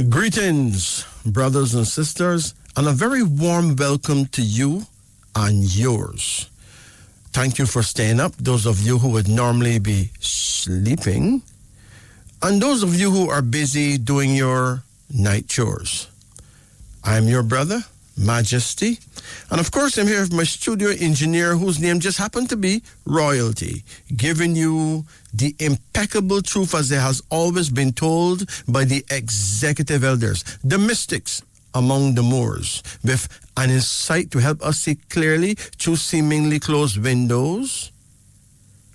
Greetings, brothers and sisters, and a very warm welcome to you and yours. Thank you for staying up, those of you who would normally be sleeping, and those of you who are busy doing your night chores. I'm your brother, Majesty, and of course I'm here with my studio engineer whose name just happened to be Royalty, giving you the impeccable truth as it has always been told by the executive elders, the mystics among the Moors, with an insight to help us see clearly through seemingly closed windows,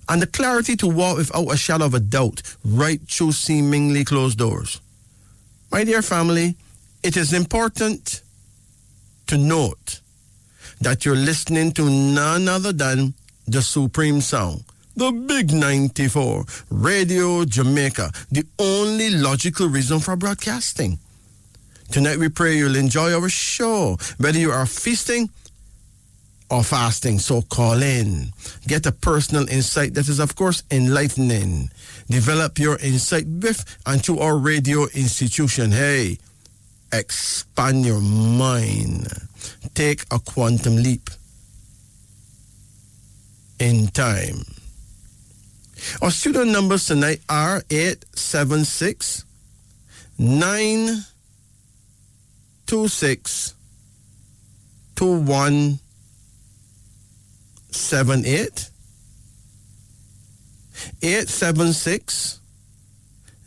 and the clarity to walk without a shadow of a doubt right through seemingly closed doors. My dear family, it is important to note that you're listening to none other than the Supreme Sound, the Big 94, Radio Jamaica, the only logical reason for broadcasting. Tonight we pray you'll enjoy our show, whether you are feasting or fasting. So call in. Get a personal insight that is, of course, enlightening. Develop your insight with and to our radio institution. Hey, expand your mind. Take a quantum leap in time. Our studio numbers tonight are 876 926 2178. 876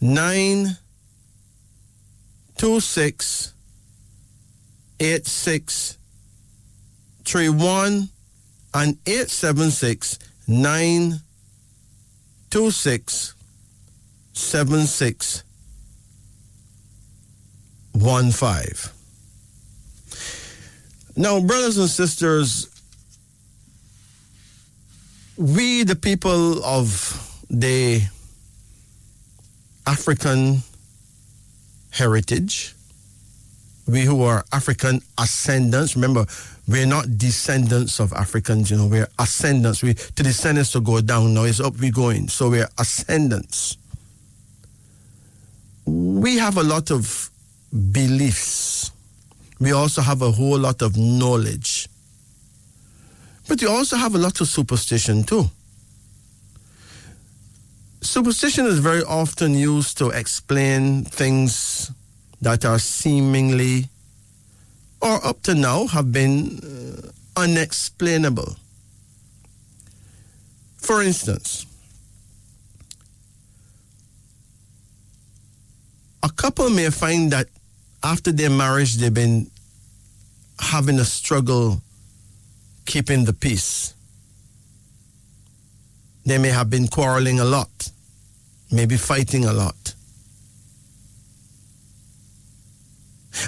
926 8631 and 876 926 7615. Now, brothers and sisters, we, the people of the African heritage, we who are African ascendants, remember, we're not descendants of Africans, we're ascendants. To descendants to go down, now it's up we going. So we're ascendants. We have a lot of beliefs. We also have a whole lot of knowledge. But we also have a lot of superstition too. Superstition is very often used to explain things that are seemingly, or up to now, have been unexplainable. For instance, a couple may find that after their marriage, they've been having a struggle keeping the peace. They may have been quarreling a lot, maybe fighting a lot.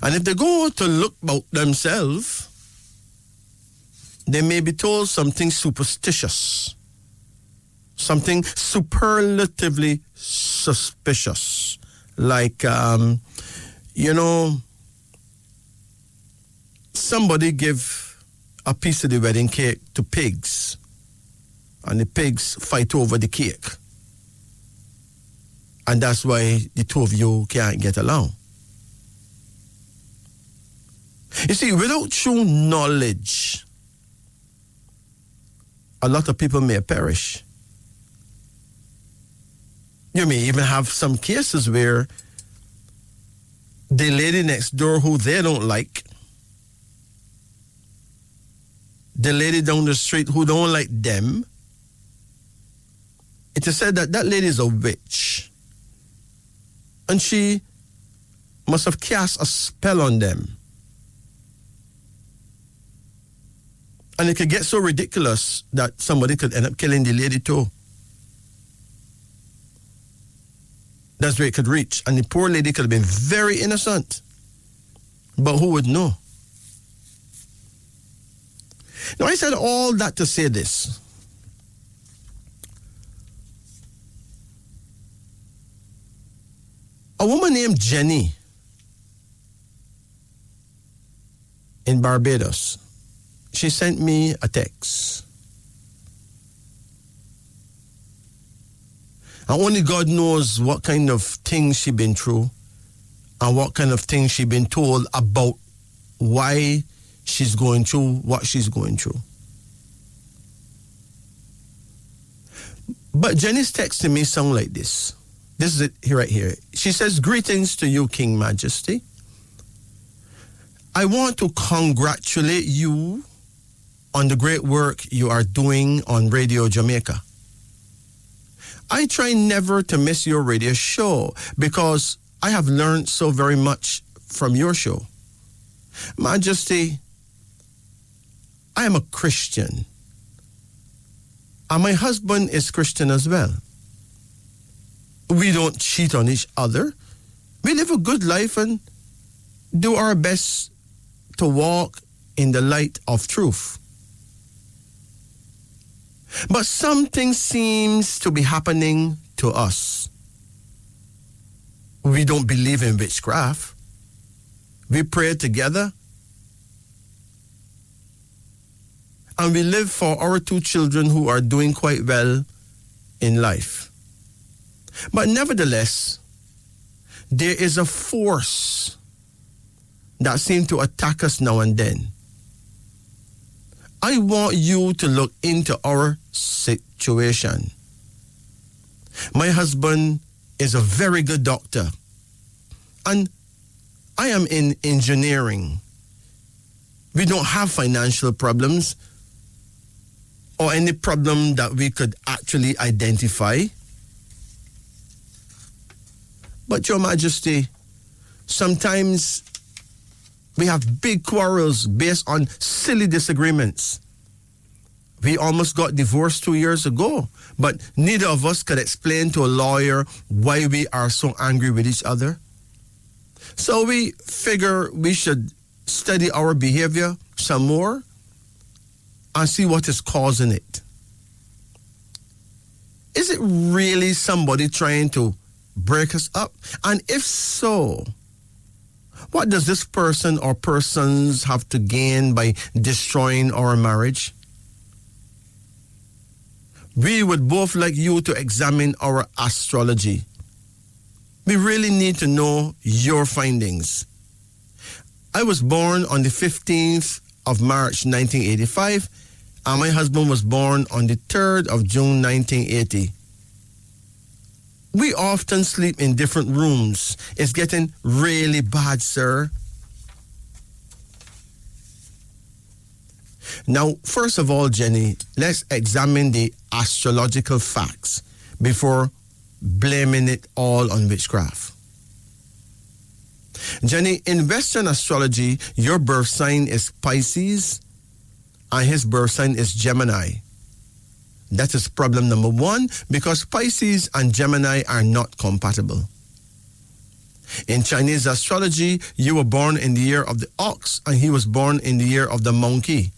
And if they go to look about themselves, they may be told something superstitious, something superlatively suspicious, like, somebody give a piece of the wedding cake to pigs, and the pigs fight over the cake. And that's why the two of you can't get along. You see, without true knowledge, a lot of people may perish. You may even have some cases where the lady next door who they don't like, the lady down the street who don't like them, it is said that that lady is a witch. And she must have cast a spell on them. And it could get so ridiculous that somebody could end up killing the lady too. That's where it could reach. And the poor lady could have been very innocent. But who would know? Now, I said all that to say this. A woman named Jenny in Barbados, she sent me a text. And only God knows what kind of things she's been through and what kind of things she's been told about why she's going through what she's going through. But Jenny's text to me sound like this. This is it here, right here. She says, "Greetings to you, King Majesty. I want to congratulate you on the great work you are doing on Radio Jamaica. I try never to miss your radio show because I have learned so very much from your show. Majesty, I am a Christian, and my husband is Christian as well. We don't cheat on each other. We live a good life and do our best to walk in the light of truth. But something seems to be happening to us. We don't believe in witchcraft. We pray together. And we live for our 2 children who are doing quite well in life. But nevertheless, there is a force that seems to attack us now and then. I want you to look into our situation. My husband is a very good doctor, and I am in engineering. We don't have financial problems or any problem that we could actually identify. But Your Majesty, sometimes we have big quarrels based on silly disagreements. We almost got divorced 2 years ago, but neither of us could explain to a lawyer why we are so angry with each other. So we figure we should study our behavior some more and see what is causing it. Is it really somebody trying to break us up? And if so, what does this person or persons have to gain by destroying our marriage? We would both like you to examine our astrology. We really need to know your findings. I was born on the 15th of March 1985, and my husband was born on the 3rd of June 1980. We often sleep in different rooms. It's getting really bad, sir. Now, first of all, Jenny, let's examine the astrological facts before blaming it all on witchcraft. Jenny, in Western astrology, your birth sign is Pisces and his birth sign is Gemini. That is problem number 1, because Pisces and Gemini are not compatible. In Chinese astrology, you were born in the year of the ox and he was born in the year of the monkey.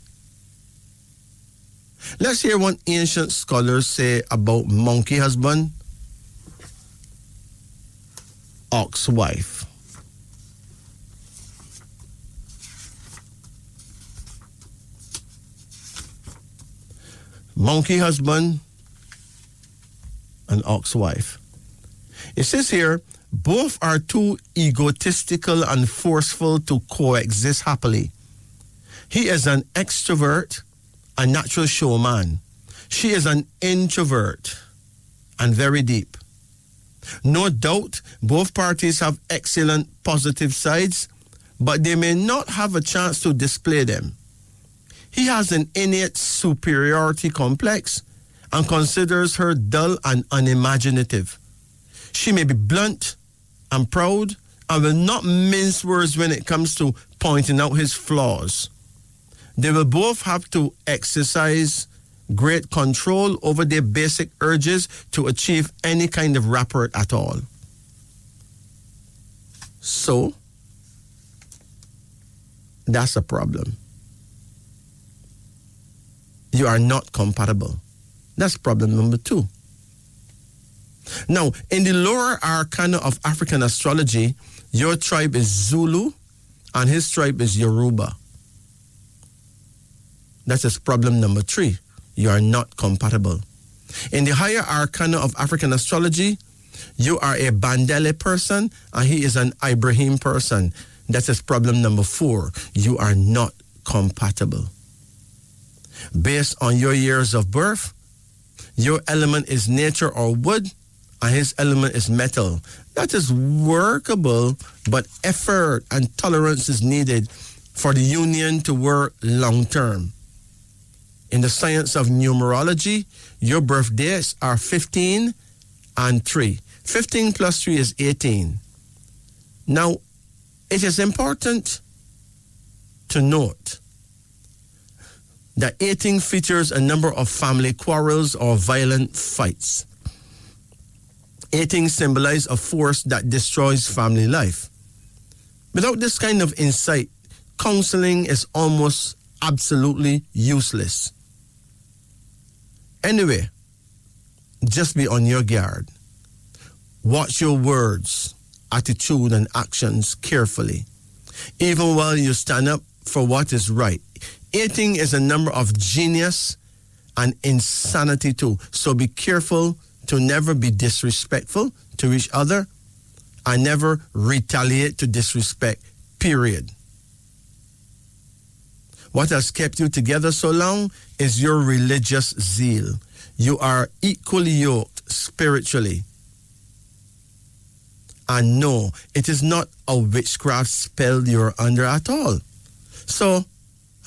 Let's hear what ancient scholars say about monkey husband, ox wife. Monkey husband and ox wife. It says here, both are too egotistical and forceful to coexist happily. He is an extrovert, a natural showman. She is an introvert and very deep. No doubt, both parties have excellent positive sides, but they may not have a chance to display them. He has an innate superiority complex and considers her dull and unimaginative. She may be blunt and proud and will not mince words when it comes to pointing out his flaws. They will both have to exercise great control over their basic urges to achieve any kind of rapport at all. So, that's a problem. You are not compatible. That's problem number 2. Now, in the lower arcana of African astrology, your tribe is Zulu and his tribe is Yoruba. That is problem number 3. You are not compatible. In the higher arcana of African astrology, You are a Bandele person and he is an Ibrahim person. That is problem number 4. You are not compatible. Based on your years of birth, your element is nature or wood, and his element is metal. That is workable, but effort and tolerance is needed for the union to work long term. In the science of numerology, your birth dates are 15 and 3. 15 plus 3 is 18. Now, it is important to note that 18 features a number of family quarrels or violent fights. 18 symbolizes a force that destroys family life. Without this kind of insight, counseling is almost absolutely useless. Anyway, just be on your guard. Watch your words, attitude, and actions carefully, even while you stand up for what is right. 18 is a number of genius and insanity too. So be careful to never be disrespectful to each other and never retaliate to disrespect, period. What has kept you together so long is your religious zeal. You are equally yoked spiritually. And no, it is not a witchcraft spell you're under at all. So,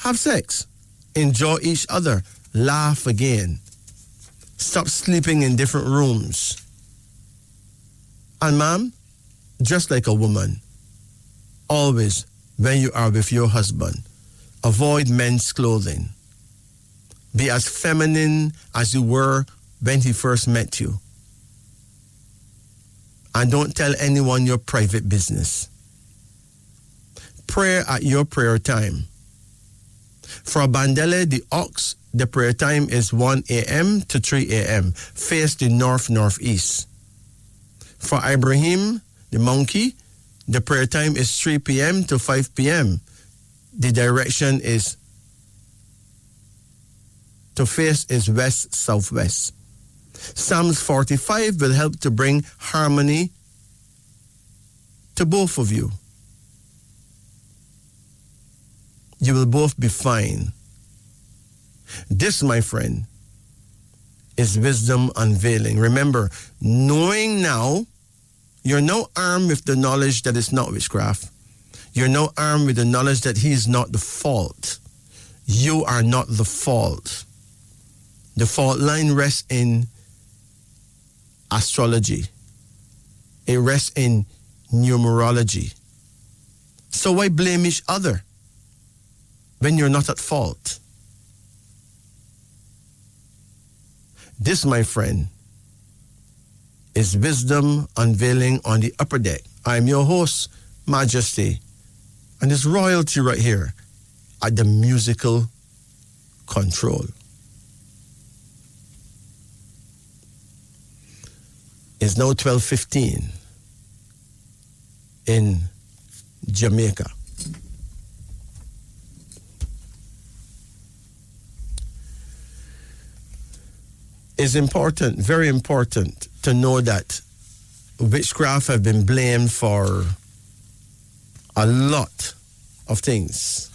have sex, enjoy each other, laugh again. Stop sleeping in different rooms. And ma'am, dress like a woman. Always, when you are with your husband, avoid men's clothing. Be as feminine as you were when he first met you. And don't tell anyone your private business. Prayer at your prayer time. For Bandele, the ox, the prayer time is 1 a.m. to 3 a.m. Face the north-northeast. For Ibrahim, the monkey, the prayer time is 3 p.m. to 5 p.m. The direction is to face is west-southwest. Psalms 45 will help to bring harmony to both of you. You will both be fine. This, my friend, is wisdom unveiling. Remember, knowing now, you're now armed with the knowledge that it's not witchcraft. You're now armed with the knowledge that he is not the fault. You are not the fault. The fault line rests in astrology. It rests in numerology. So why blame each other when you're not at fault? This, my friend, is wisdom unveiling on the upper deck. I'm your host, Majesty, and it's royalty right here at the musical control. It's now 12:15 in Jamaica. It's important, very important, to know that witchcraft have been blamed for a lot of things,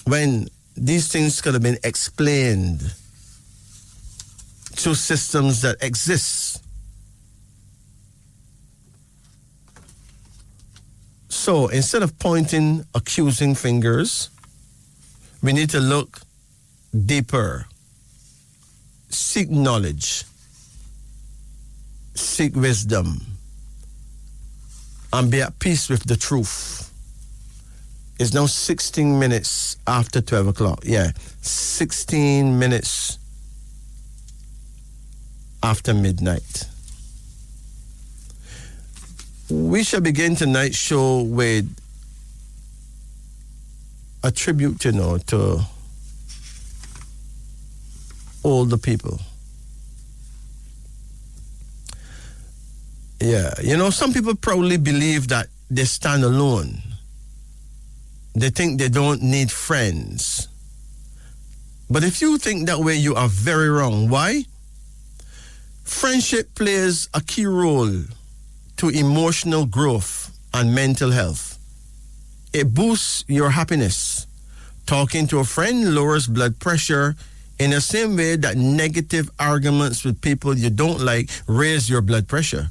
when these things could have been explained through systems that exist. So instead of pointing accusing fingers, we need to look deeper, seek knowledge, seek wisdom, and be at peace with the truth. It's now 16 minutes after 12 o'clock. Yeah, 16 minutes after midnight. We shall begin tonight's show with a tribute, to older people. Yeah, some people probably believe that they stand alone. They think they don't need friends. But if you think that way, you are very wrong. Why? Friendship plays a key role to emotional growth and mental health. It boosts your happiness. Talking to a friend lowers blood pressure in the same way that negative arguments with people you don't like raise your blood pressure.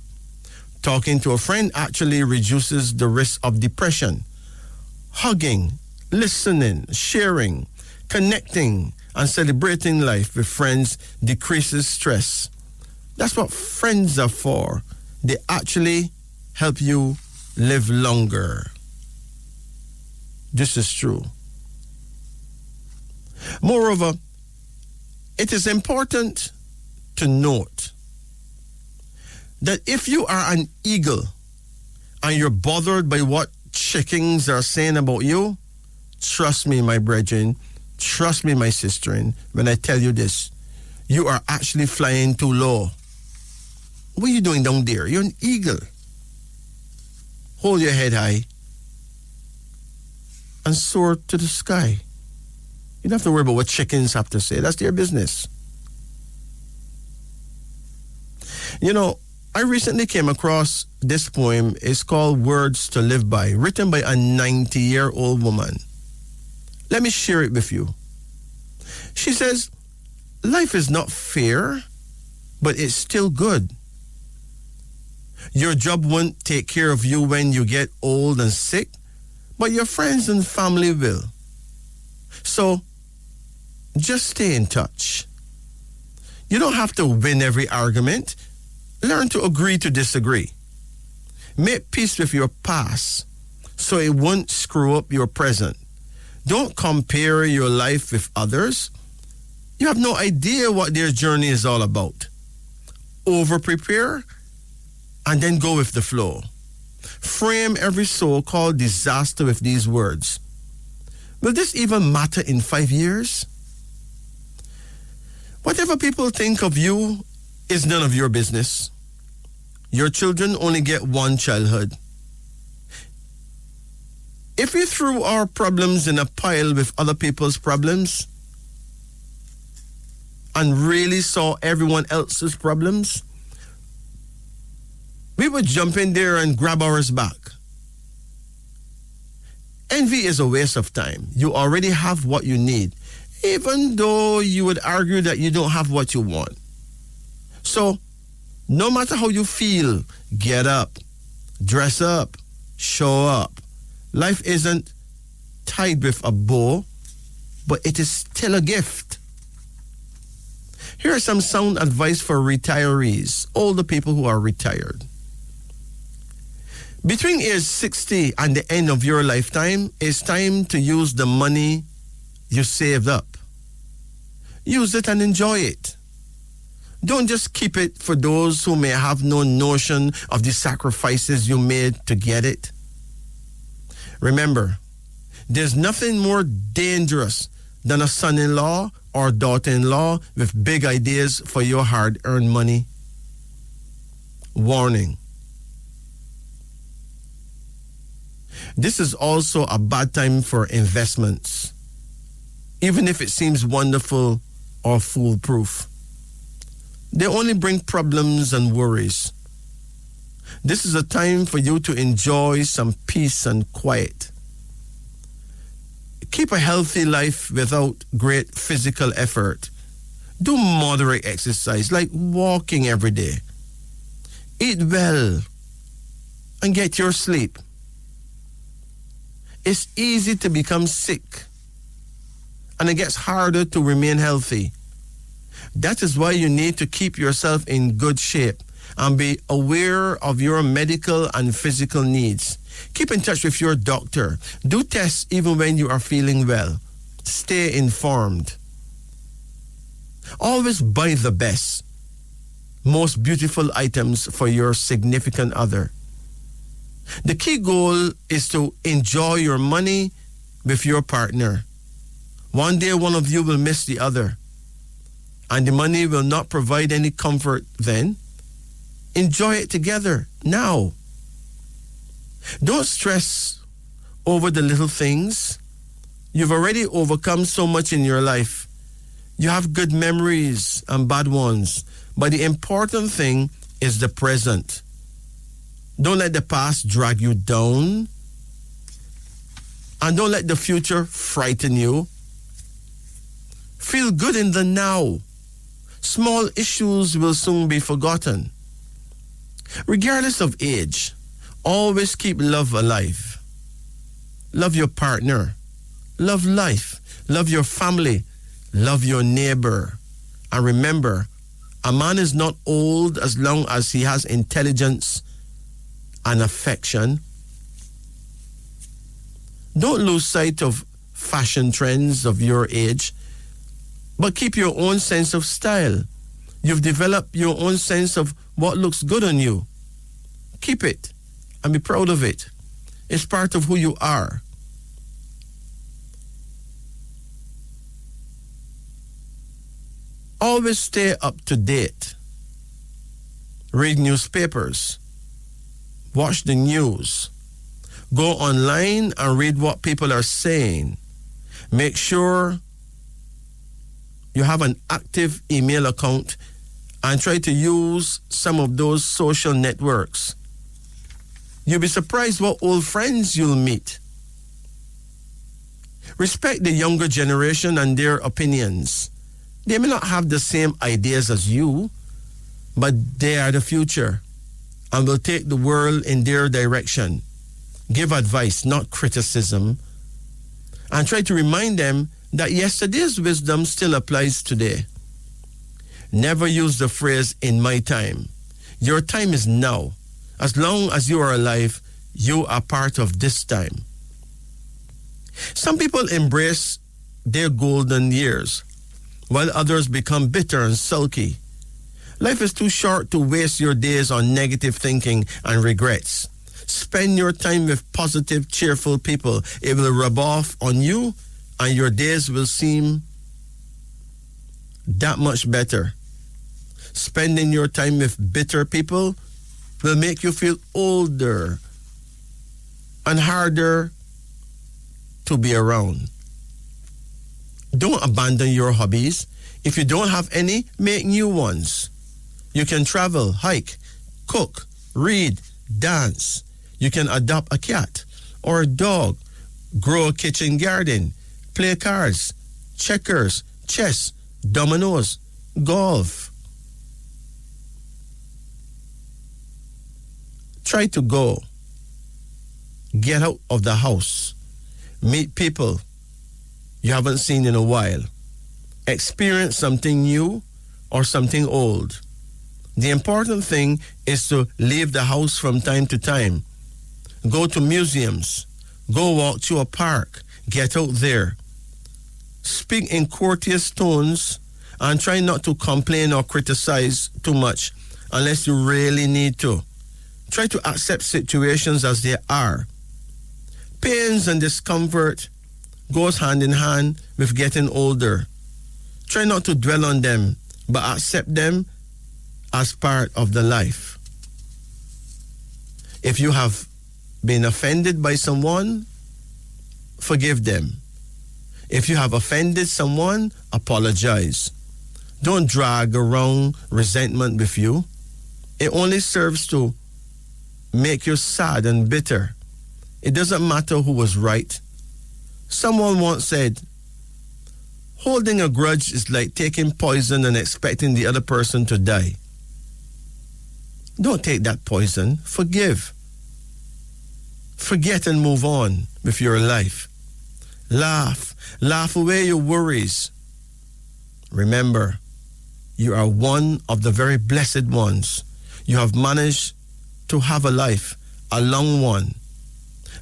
Talking to a friend actually reduces the risk of depression. Hugging, listening, sharing, connecting, and celebrating life with friends decreases stress. That's what friends are for. They actually help you live longer. This is true. Moreover, it is important to note that if you are an eagle and you're bothered by what chickens are saying about you, trust me, my brethren, trust me, my sister, when I tell you this, you are actually flying too low. What are you doing down there? You're an eagle. Hold your head high and soar to the sky. You don't have to worry about what chickens have to say. That's their business. You know, I recently came across this poem. It's called Words to Live By, written by a 90-year-old woman. Let me share it with you. She says, life is not fair, but it's still good. Your job won't take care of you when you get old and sick, but your friends and family will. So, just stay in touch. You don't have to win every argument. Learn to agree to disagree. Make peace with your past so it won't screw up your present. Don't compare your life with others. You have no idea what their journey is all about. Over-prepare and then go with the flow. Frame every so-called disaster with these words. Will this even matter in 5 years? Whatever people think of you is none of your business. Your children only get one childhood. If we threw our problems in a pile with other people's problems and really saw everyone else's problems, we would jump in there and grab ours back. Envy is a waste of time. You already have what you need, even though you would argue that you don't have what you want. So, no matter how you feel, get up, dress up, show up. Life isn't tied with a bow, but it is still a gift. Here are some sound advice for retirees, older people who are retired. Between age 60 and the end of your lifetime, it's time to use the money you saved up. Use it and enjoy it. Don't just keep it for those who may have no notion of the sacrifices you made to get it. Remember, there's nothing more dangerous than a son-in-law or daughter-in-law with big ideas for your hard-earned money. Warning. This is also a bad time for investments, even if it seems wonderful or foolproof. They only bring problems and worries. This is a time for you to enjoy some peace and quiet. Keep a healthy life without great physical effort. Do moderate exercise like walking every day. Eat well and get your sleep. It's easy to become sick, and it gets harder to remain healthy. That is why you need to keep yourself in good shape and be aware of your medical and physical needs. Keep in touch with your doctor. Do tests even when you are feeling well. Stay informed. Always buy the best, most beautiful items for your significant other. The key goal is to enjoy your money with your partner. One day one of you will miss the other, and the money will not provide any comfort then. Enjoy it together now. Don't stress over the little things. You've already overcome so much in your life. You have good memories and bad ones, But the important thing is the present. Don't let the past drag you down. And don't let the future frighten you. Feel good in the now. Small issues will soon be forgotten. Regardless of age, always keep love alive. Love your partner. Love life. Love your family. Love your neighbor. And remember, a man is not old as long as he has intelligence and affection. Don't lose sight of fashion trends of your age, but keep your own sense of style. You've developed your own sense of what looks good on you. Keep it and be proud of it. It's part of who you are. Always stay up to date. Read newspapers. Watch the news. Go online and read what people are saying. Make sure you have an active email account and try to use some of those social networks. You'll be surprised what old friends you'll meet. Respect the younger generation and their opinions. They may not have the same ideas as you, but they are the future and will take the world in their direction. Give advice, not criticism, and try to remind them that yesterday's wisdom still applies today. Never use the phrase, "in my time." Your time is now. As long as you are alive, you are part of this time. Some people embrace their golden years, while others become bitter and sulky. Life is too short to waste your days on negative thinking and regrets. Spend your time with positive, cheerful people. It will rub off on you, and your days will seem that much better. Spending your time with bitter people will make you feel older and harder to be around. Don't abandon your hobbies. If you don't have any, make new ones. You can travel, hike, cook, read, dance. You can adopt a cat or a dog, grow a kitchen garden, play cards, checkers, chess, dominoes, golf. Try to go. Get out of the house. Meet people you haven't seen in a while. Experience something new or something old. The important thing is to leave the house from time to time. Go to museums. Go walk to a park. Get out there. Speak in courteous tones and try not to complain or criticize too much unless you really need to. Try to accept situations as they are. Pains and discomfort goes hand in hand with getting older. Try not to dwell on them, but accept them as part of the life. If you have been offended by someone, forgive them. If you have offended someone, apologize. Don't drag around resentment with you. It only serves to make you sad and bitter. It doesn't matter who was right. Someone once said, holding a grudge is like taking poison and expecting the other person to die. Don't take that poison. Forgive. Forget and move on with your life. Laugh. Laugh away your worries. Remember, you are one of the very blessed ones. You have managed to have a life, a long one.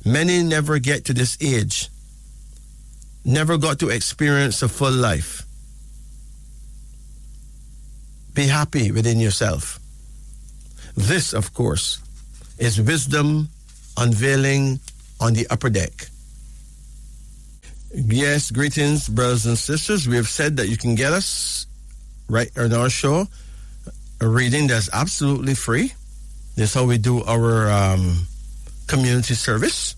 Many never get to this age, never got to experience a full life. Be happy within yourself. This, of course, is wisdom unveiling on the upper deck. Yes, greetings, brothers and sisters. We have said that you can get us right on our show, a reading that's absolutely free. This is how we do our community service.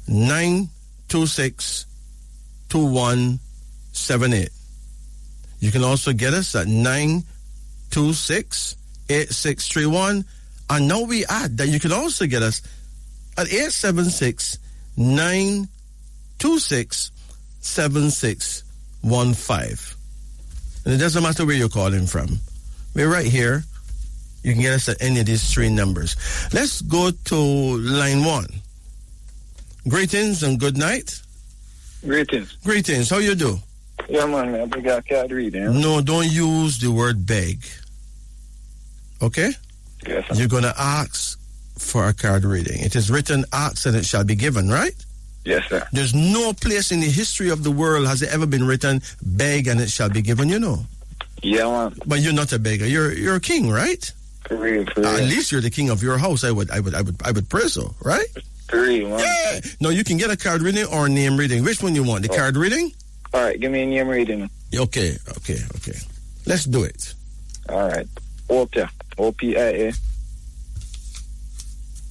926-2178. You can also get us at 926-2178. 926-8631. And now we add that you can also get us at 876-926-7615. And it doesn't matter where you're calling from. We're right here. You can get us at any of these three numbers. Let's go to line 1. Greetings and good night. Greetings. Greetings. How you do? Yeah, man. I got a card reading. No, don't use the word beg. Okay? Yes, sir. You're going to ask for a card reading. It is written, ask and it shall be given, right? Yes, sir. There's no place in the history of the world has it ever been written, beg and it shall be given, you know. Yeah, man. But you're not a beggar. You're a king, right? For real. At least you're the king of your house. I would pray so, right? For real, man. Yeah. No, you can get a card reading or a name reading. Which one you want? The card reading? All right, give me a name reading. Okay. Let's do it. All right. Opia. O-P-I-A.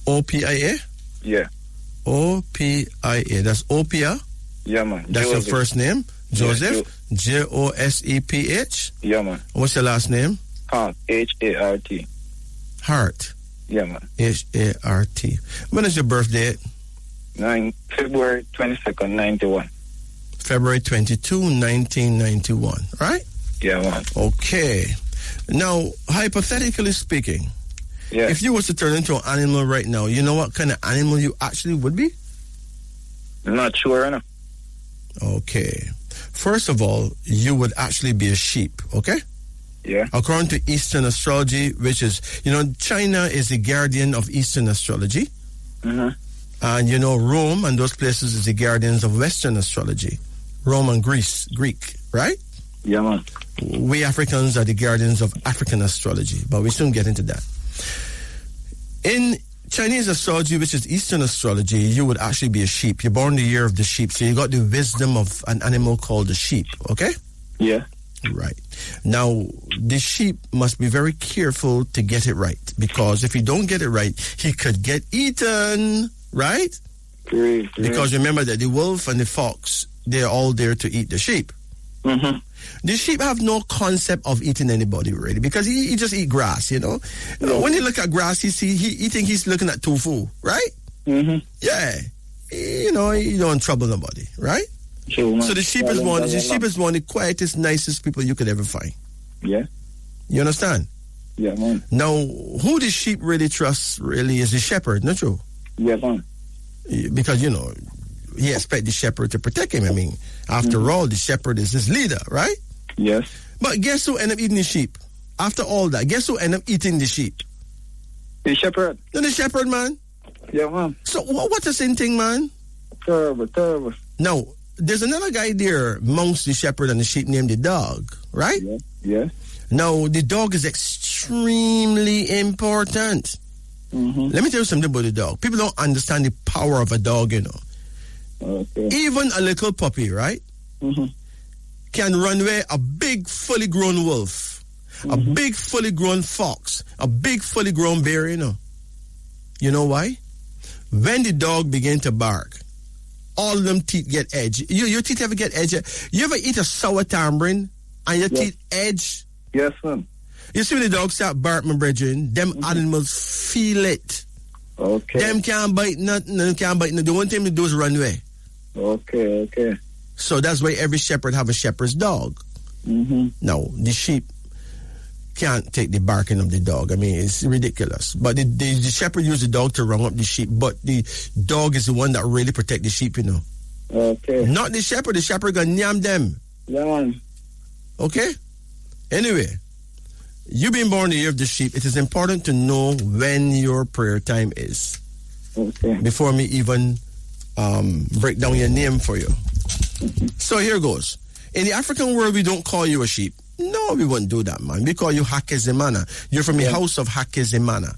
O-P-I-A? Yeah. O-P-I-A. That's Opia? Yeah, man. That's Joseph. your first name? Joseph? Yeah, Joseph? Yeah, man. What's your last name? Hart. H-A-R-T. Hart. Yeah, man. H-A-R-T. When is your birth date? February 22nd, 91. February 22, 1991, right? Yeah, man. Okay. Now, hypothetically speaking, Yeah. if you was to turn into an animal right now, you know what kind of animal you actually would be? I'm not sure, enough. Okay. First of all, you would actually be a sheep, okay? Yeah. According to Eastern astrology, which is, China is the guardian of Eastern astrology. Mm-hmm. And, Rome and those places is the guardians of Western astrology. Rome and Greek, right? Yeah, man. We Africans are the guardians of African astrology, but we soon get into that. In Chinese astrology, which is Eastern astrology, you would actually be a sheep. You're born the year of the sheep, so you got the wisdom of an animal called the sheep, okay? Yeah. Right. Now, the sheep must be very careful to get it right, because if he don't get it right, he could get eaten, right? Great. Because remember that the wolf and the fox, they're all there to eat the sheep. Mm-hmm. The sheep have no concept of eating anybody, really, because he just eat grass, Yeah. When he look at grass, he think he's looking at tofu, right? Mm-hmm. Yeah. He don't trouble nobody, right? Sure, So the sheep is one of the quietest, nicest people you could ever find. Yeah. You understand? Yeah, man. Now, who the sheep really trusts really is the shepherd, not true? Yeah, man. Because, he expects the shepherd to protect him. I mean, after all, the shepherd is his leader, right? Yes. But guess who end up eating the sheep? After all that, guess who end up eating the sheep? The shepherd. No, the shepherd, man. Yeah, man. So what's the same thing, man? Terrible. Now, there's another guy there amongst the shepherd and the sheep named the dog, right? Yeah. Now, the dog is extremely important. Mm-hmm. Let me tell you something about the dog. People don't understand the power of a dog, Okay. Even a little puppy, right? Mm-hmm. Can run away a big, fully grown wolf, a big, fully grown fox, a big, fully grown bear, You know why? When the dog begin to bark, all of them teeth get edge. Your teeth ever get edge? You ever eat a sour tamarind and your teeth edge? Yes, man. You see when the dog start barking, my brethren, them animals feel it. Okay. Them can't bite nothing, them can't bite nothing. The one thing they do is run away. Okay. So that's why every shepherd have a shepherd's dog. Mm-hmm. Now, the sheep can't take the barking of the dog. I mean, it's ridiculous. But the shepherd used the dog to run up the sheep, but the dog is the one that really protect the sheep, Okay. Not the shepherd. The shepherd gonna yam them. Yeah, man. Okay? Anyway, you being born the year of the sheep, it is important to know when your prayer time is. Okay. Before me even break down your name for you. So here goes. In the African world, we don't call you a sheep. No, we wouldn't do that, man. We call you Hakezemana. You're from the house of Hakezemana.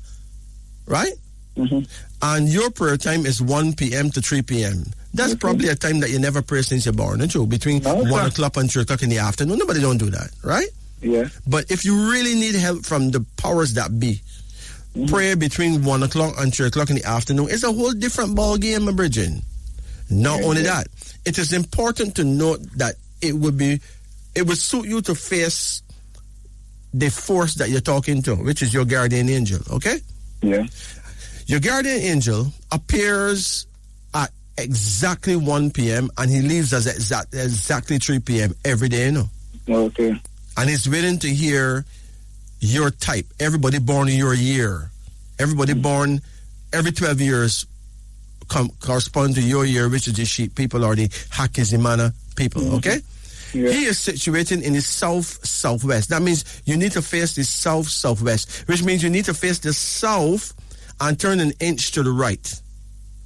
Right? Mm-hmm. And your prayer time is 1 p.m. to 3 p.m. That's probably a time that you never pray since you're born, isn't it? Between 1 o'clock and 3 o'clock in the afternoon. Nobody don't do that, right? Yeah. But if you really need help from the powers that be, prayer between 1 o'clock and 3 o'clock in the afternoon is a whole different ball game, my brethren. Not only that, it is important to note that it would suit you to face the force that you're talking to, which is your guardian angel, okay? Yeah. Your guardian angel appears at exactly 1 p.m. and he leaves us at exactly 3 p.m. every day, you know? Okay. And he's willing to hear your type. Everybody born in your year. Everybody born every 12 years correspond to your year, which is the sheep people or the Hakizimana people, okay? Yeah. He is situated in the south-southwest. That means you need to face the south-southwest, which means you need to face the south and turn an inch to the right.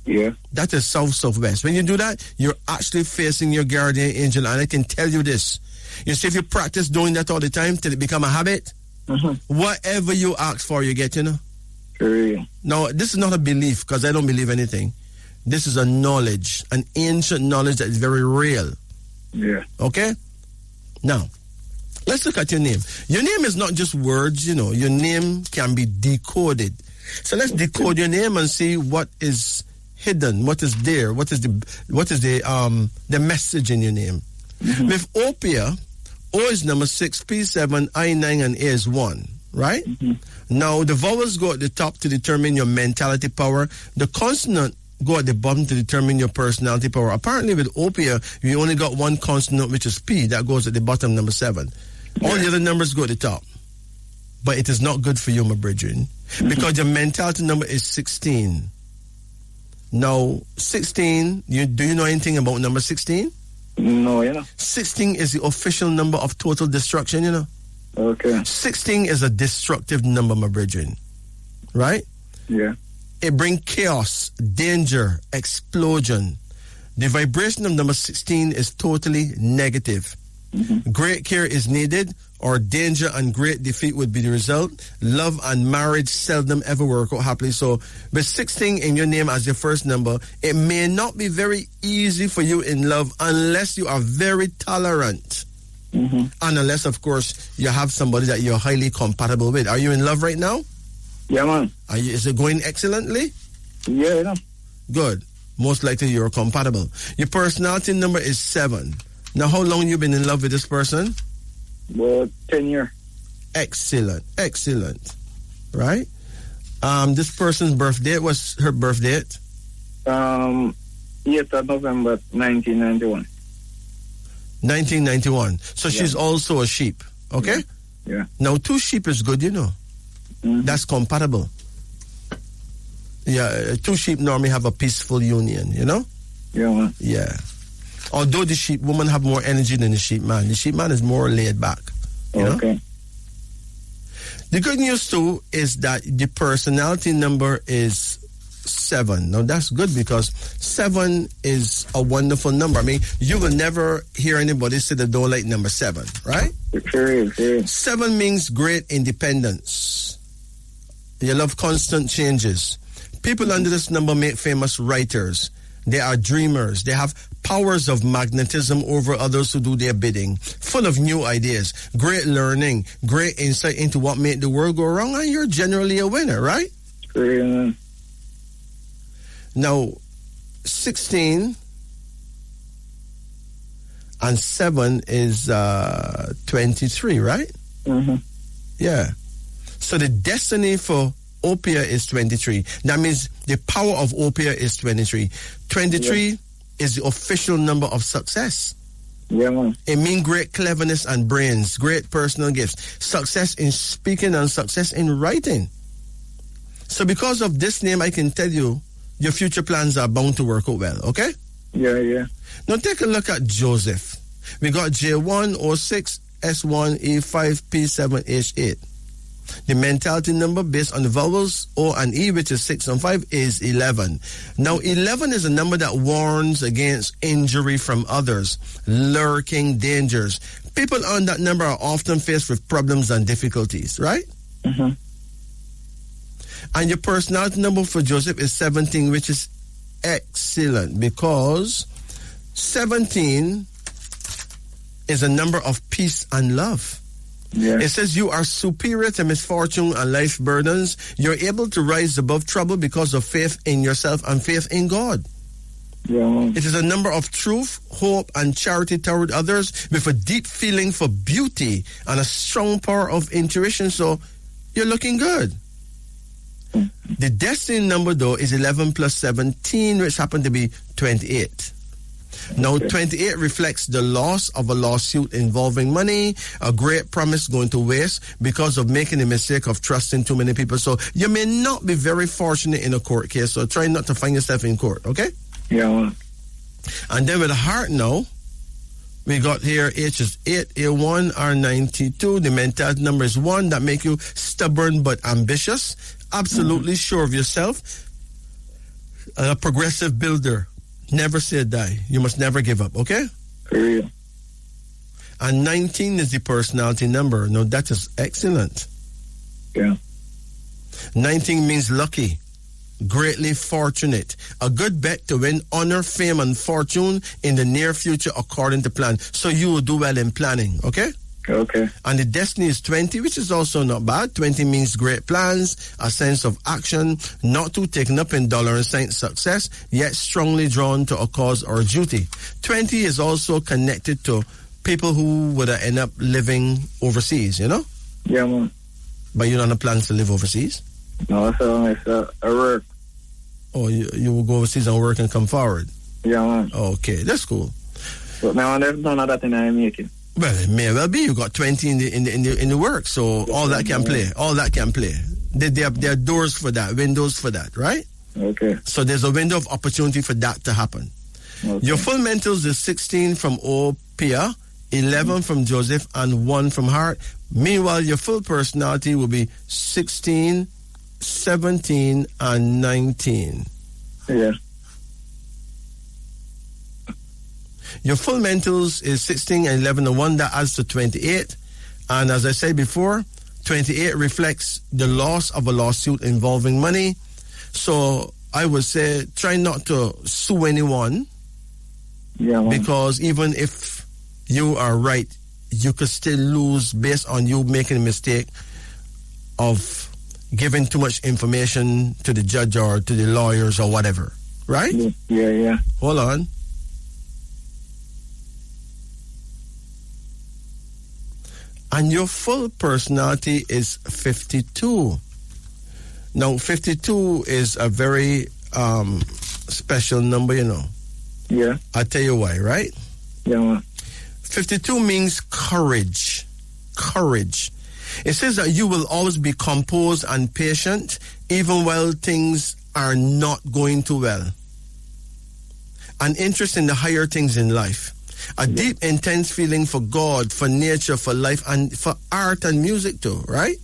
Yeah. That is south-southwest. When you do that, you're actually facing your guardian angel. And I can tell you this. You see, if you practice doing that all the time till it become a habit, whatever you ask for, you get, you know? Sure. Now, this is not a belief, because I don't believe anything. This is a knowledge, an ancient knowledge that is very real. Yeah. Okay? Now, let's look at your name. Your name is not just words, you know. Your name can be decoded. So let's decode your name and see what is hidden, what is there, what is the message in your name. With Opia, O is number 6, P7, I9, and A is 1, right? Now, the vowels go at the top to determine your mentality power. The consonant go at the bottom to determine your personality power. Apparently, with Opia, you only got one consonant, which is P, that goes at the bottom, number 7. All the other numbers go at the top. But it is not good for you, my brethren, because your mentality number is 16. Now, 16, do you know anything about number 16? No, you know. 16 is the official number of total destruction, you know. Okay. 16 is a destructive number, my brethren. Right? Yeah. It brings chaos, danger, explosion. The vibration of number 16 is totally negative. Great care is needed, or danger and great defeat would be the result. Love and marriage seldom ever work out happily. So, with 16 in your name as your first number, it may not be very easy for you in love unless you are very tolerant. And unless, of course, you have somebody that you're highly compatible with. Are you in love right now? Yeah, man. Is it going excellently? Yeah, you know. Good. Most likely you're compatible. Your personality number is 7. Now, how long you been in love with this person? About 10 years. Excellent. Excellent. Right? This person's birthday, what's her birth date? 8th of November, 1991. 1991. So she's also a sheep. Okay? Yeah. Now, 2 sheep is good, you know. That's compatible. Yeah, 2 sheep normally have a peaceful union, you know? Yeah, man. Yeah. Although the sheep woman have more energy than the sheep man. The sheep man is more laid back. You know? The good news too is that the personality number is 7. Now that's good because 7 is a wonderful number. I mean, you will never hear anybody say they don't like number 7, right? Sure. 7 means great independence. You love constant changes. People under this number make famous writers. They are dreamers. They have powers of magnetism over others who do their bidding. Full of new ideas, great learning, great insight into what made the world go wrong, and you're generally a winner, right? Sure. Now, 16 and 7 is 23, right? Yeah. So the destiny for Opia is 23. That means the power of Opia is 23. 23 is the official number of success. Yeah, man. It means great cleverness and brains, great personal gifts, success in speaking and success in writing. So because of this name, I can tell you your future plans are bound to work out well, okay? Yeah. Now take a look at Joseph. We got J1, O6, S1, E5, P7, H8. The mentality number based on the vowels O and E, which is 6 and 5, is 11. Now, 11 is a number that warns against injury from others, lurking dangers. People on that number are often faced with problems and difficulties, right? And your personality number for Joseph is 17, which is excellent because 17 is a number of peace and love. Yeah. It says you are superior to misfortune and life burdens. You're able to rise above trouble because of faith in yourself and faith in God. Yeah, man. It is a number of truth, hope, and charity toward others with a deep feeling for beauty and a strong power of intuition. So you're looking good. The destiny number, though, is 11 plus 17, which happened to be 28. Now, 28 reflects the loss of a lawsuit involving money, a great promise going to waste because of making the mistake of trusting too many people. So you may not be very fortunate in a court case, so try not to find yourself in court, okay? Yeah, man. And then with the heart now, we got here H is 8, A1, R92. The mental number is 1. That make you stubborn but ambitious, absolutely sure of yourself, a progressive builder. Never say die. You must never give up, okay? For real. And 19 is the personality number. Now, that is excellent. Yeah. 19 means lucky, greatly fortunate, a good bet to win honor, fame, and fortune in the near future according to plan. So you will do well in planning, okay? Okay. And the destiny is 20, which is also not bad. 20 means great plans, a sense of action, not too taken up in dollar and cent success, yet strongly drawn to a cause or a duty. 20 is also connected to people who would end up living overseas, you know? Yeah, man. But you don't have plans to live overseas? No, so it's a work. Or you will go overseas and work and come forward? Yeah, man. Okay, that's cool. But now there's none of that in I make it. Well, it may well be. You got 20 in the work, so all that can play. All that can play. There are doors for that, windows for that, right? Okay. So there's a window of opportunity for that to happen. Okay. Your full mentals is 16 from O Pia, 11 from Joseph, and 1 from Heart. Meanwhile, your full personality will be 16, 17, and 19. Yeah. Your full mentals is 16 and 11 and 1. That adds to 28. And as I said before, 28 reflects the loss of a lawsuit involving money. So I would say try not to sue anyone. Yeah, man. Because even if you are right, you could still lose based on you making a mistake of giving too much information to the judge or to the lawyers or whatever. Right? Yeah. Hold on. And your full personality is 52. Now, 52 is a very special number, you know. Yeah. I'll tell you why, right? Yeah, man. 52 means courage. Courage. It says that you will always be composed and patient, even while things are not going too well. An interest in the higher things in life. A deep, intense feeling for God, for nature, for life, and for art and music too, right?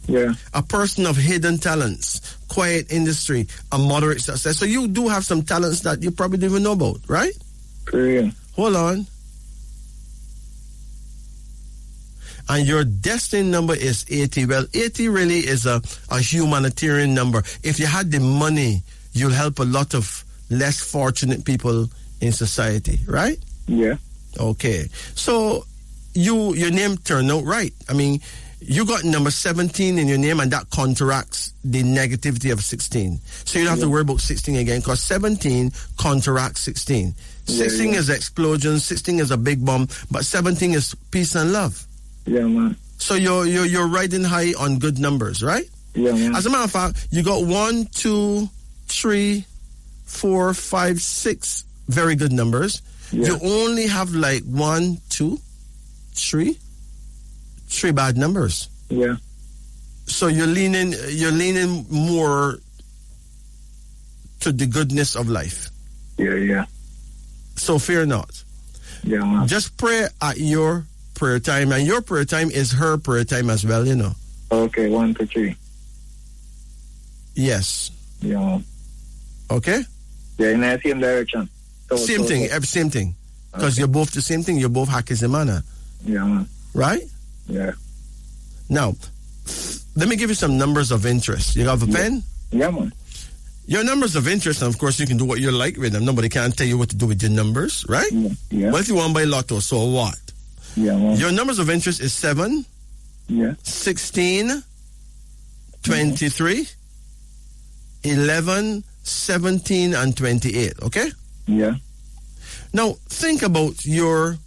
Yeah. A person of hidden talents, quiet industry, a moderate success. So you do have some talents that you probably don't even know about, right? For real. Hold on. And your destiny number is 80. Well, 80 really is a humanitarian number. If you had the money, you'll help a lot of less fortunate people in society, right? Yeah. Okay. So your name turned out right. I mean, you got number 17 in your name, and that counteracts the negativity of 16. So you don't have to worry about 16 again, because 17 counteracts 16. 16 is explosion, 16 is a big bomb, but 17 is peace and love. Yeah, man. So you're riding high on good numbers, right? Yeah, man. As a matter of fact, you got 1, 2, 3, 4, 5, 6 very good numbers. Yeah. You only have like 1, 2, 3 bad numbers. Yeah. So you're leaning more to the goodness of life. Yeah. So fear not. Yeah, man. Just pray at your prayer time, and your prayer time is her prayer time as well, you know. Okay, 1 to 3. Yes. Yeah, man. Okay? Yeah, in the same direction. Same thing. Because Okay. you're both the same thing. You're both Hakizimana. Yeah, man. Right? Yeah. Now, let me give you some numbers of interest. You have a pen? Yeah, man. Your numbers of interest, and of course, you can do what you like with them. Nobody can tell you what to do with your numbers, right? Yeah. Well, if you want by lotto, so what? Yeah, man. Your numbers of interest is 7, Yeah. 16, 23, 11, 17, and 28, okay? Yeah. Now, think about your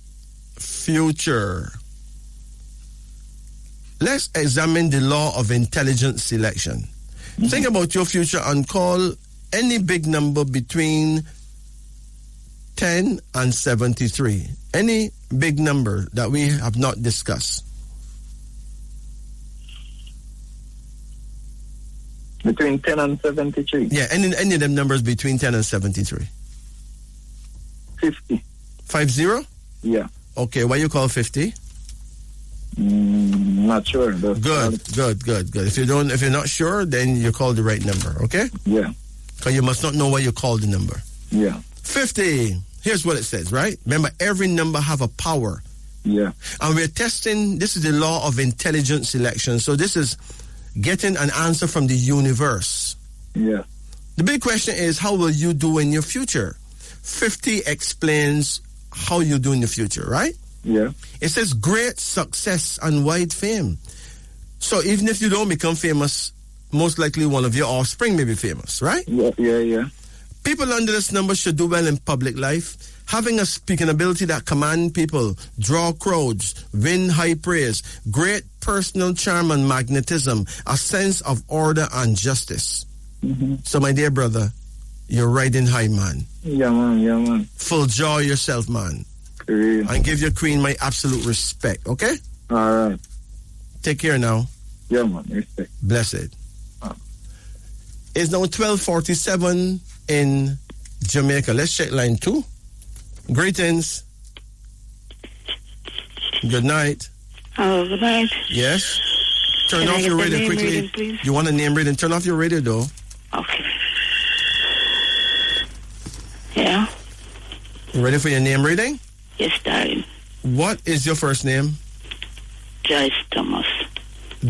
future. Let's examine the law of intelligent selection. Think about your future and call any big number between 10 and 73. Any big number that we have not discussed. Between 10 and 73. Yeah, any of them numbers between 10 and 73. 50. 50? Yeah. Okay, why you call 50? Not sure. Good. If you're not sure, then you call the right number, okay? Yeah. Because you must not know why you called the number. Yeah. 50. Here's what it says, right? Remember, every number have a power. Yeah. And we're testing, this is the law of intelligent selection. So this is getting an answer from the universe. Yeah. The big question is, how will you do in your future? 50 explains how you do in the future, right? Yeah. It says great success and wide fame. So even if you don't become famous, most likely one of your offspring may be famous, right? Yeah. People under this number should do well in public life, having a speaking ability that command people, draw crowds, win high praise, great personal charm and magnetism, a sense of order and justice. So my dear brother, you're riding high, man. Yeah, man. Full joy yourself, man. Great. And give your queen my absolute respect, okay? All right. Take care now. Yeah, man. Respect. Blessed. It's now 12:47 in Jamaica. Let's check line 2. Greetings. Good night. Oh, good night. Yes? Turn Can I off get your the radio name quickly. reading, please? You want a name reading? Turn off your radio, though. Okay. Yeah? You ready for your name reading? Yes, darling. What is your first name? Joyce Thomas.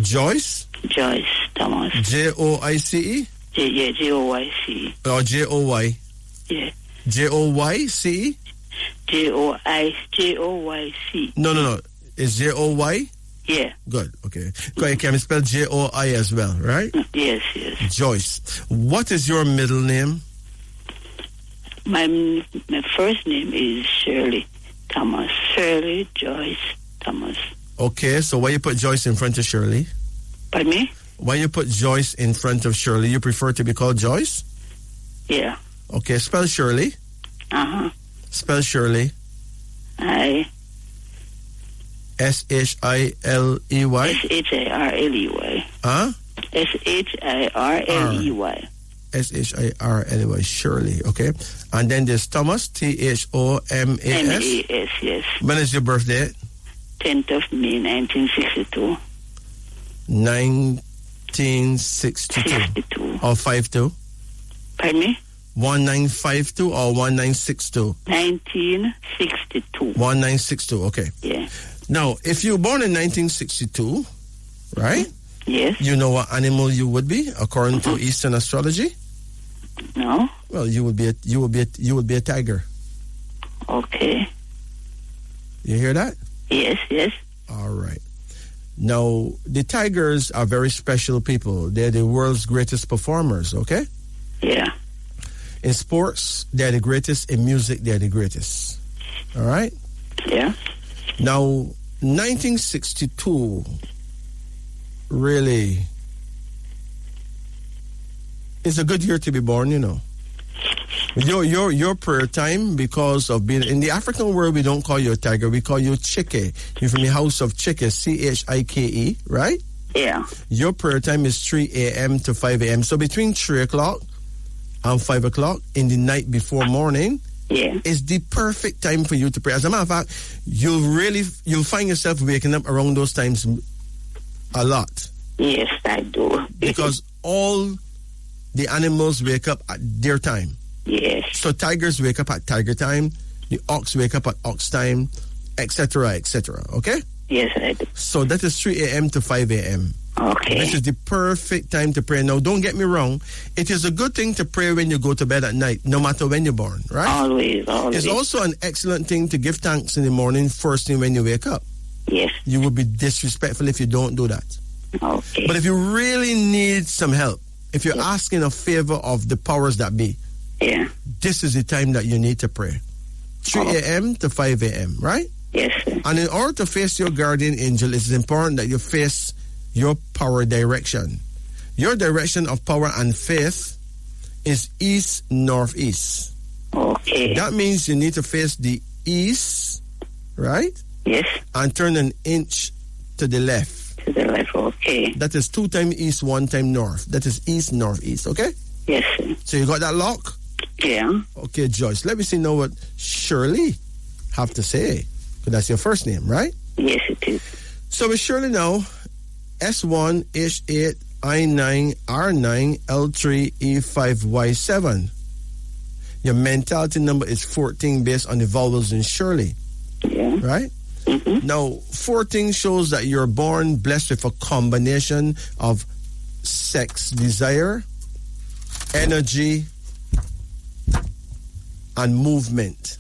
Joyce? Joyce Thomas. Joice? Joyce. Or Joy? Yeah. Joyce? Joyce. No. It's Joy? Yeah. Good, okay. Can you spell Joi as well, right? Yes. Joyce. What is your middle name? My first name is Shirley Thomas. Shirley Joyce Thomas. Okay, so why you put Joyce in front of Shirley? Pardon me? Why you put Joyce in front of Shirley? You prefer to be called Joyce? Yeah. Okay, spell Shirley. Spell Shirley. I. Shiley. Sharley. Huh? Sharley. Shirley, Shirley, okay. And then there's Thomas, Thomas. MAS, yes. When is your birthday? 10th of May, 1962. 1962. Or 52? Pardon me? 1952 or 1962? 1962. 1962, okay. Yeah. Now, if you were born in 1962, right? Yes. You know what animal you would be according to Eastern astrology? No. Well, you would be a tiger. Okay. You hear that? Yes. All right. Now, the tigers are very special people. They're the world's greatest performers, okay? Yeah. In sports, they're the greatest. In music, they're the greatest. All right? Yeah. Now, 1962 really is a good year to be born, you know. Your prayer time, because of being in the African world, we don't call you a tiger, we call you Chike. You're from the house of Chike, Chike, right? Yeah. Your prayer time is 3 a.m. to 5 a.m. So between 3 o'clock and 5 o'clock in the night before morning, is the perfect time for you to pray. As a matter of fact, you'll find yourself waking up around those times a lot. Yes, I do. Because all the animals wake up at their time. Yes. So tigers wake up at tiger time, the ox wake up at ox time, etc., etc., okay? Yes, I do. So that is 3 a.m. to 5 a.m. Okay. This is the perfect time to pray. Now, don't get me wrong. It is a good thing to pray when you go to bed at night, no matter when you're born, right? Always. It's also an excellent thing to give thanks in the morning, first thing when you wake up. Yes. You would be disrespectful if you don't do that. Okay. But if you really need some help, if you're asking a favor of the powers that be, Yeah. This is the time that you need to pray. 3 a.m. to 5 a.m., right? Yes, sir. And in order to face your guardian angel, it's important that you face your power direction. Your direction of power and faith is east-northeast. Okay. That means you need to face the east, right? Yes. And turn an inch to the left. To the left. Okay. That is 2 times east, 1 time north. That is east-northeast, okay? Yes, sir. So you got that lock? Yeah. Okay, Joyce. Let me see now what Shirley have to say. Because that's your first name, right? Yes, it is. So with Shirley now, S1, H8, I9, R9, L3, E5, Y7. Your mentality number is 14 based on the vowels in Shirley. Yeah. Right? Mm-hmm. Now, 14 shows that you're born blessed with a combination of sex desire, energy, and movement.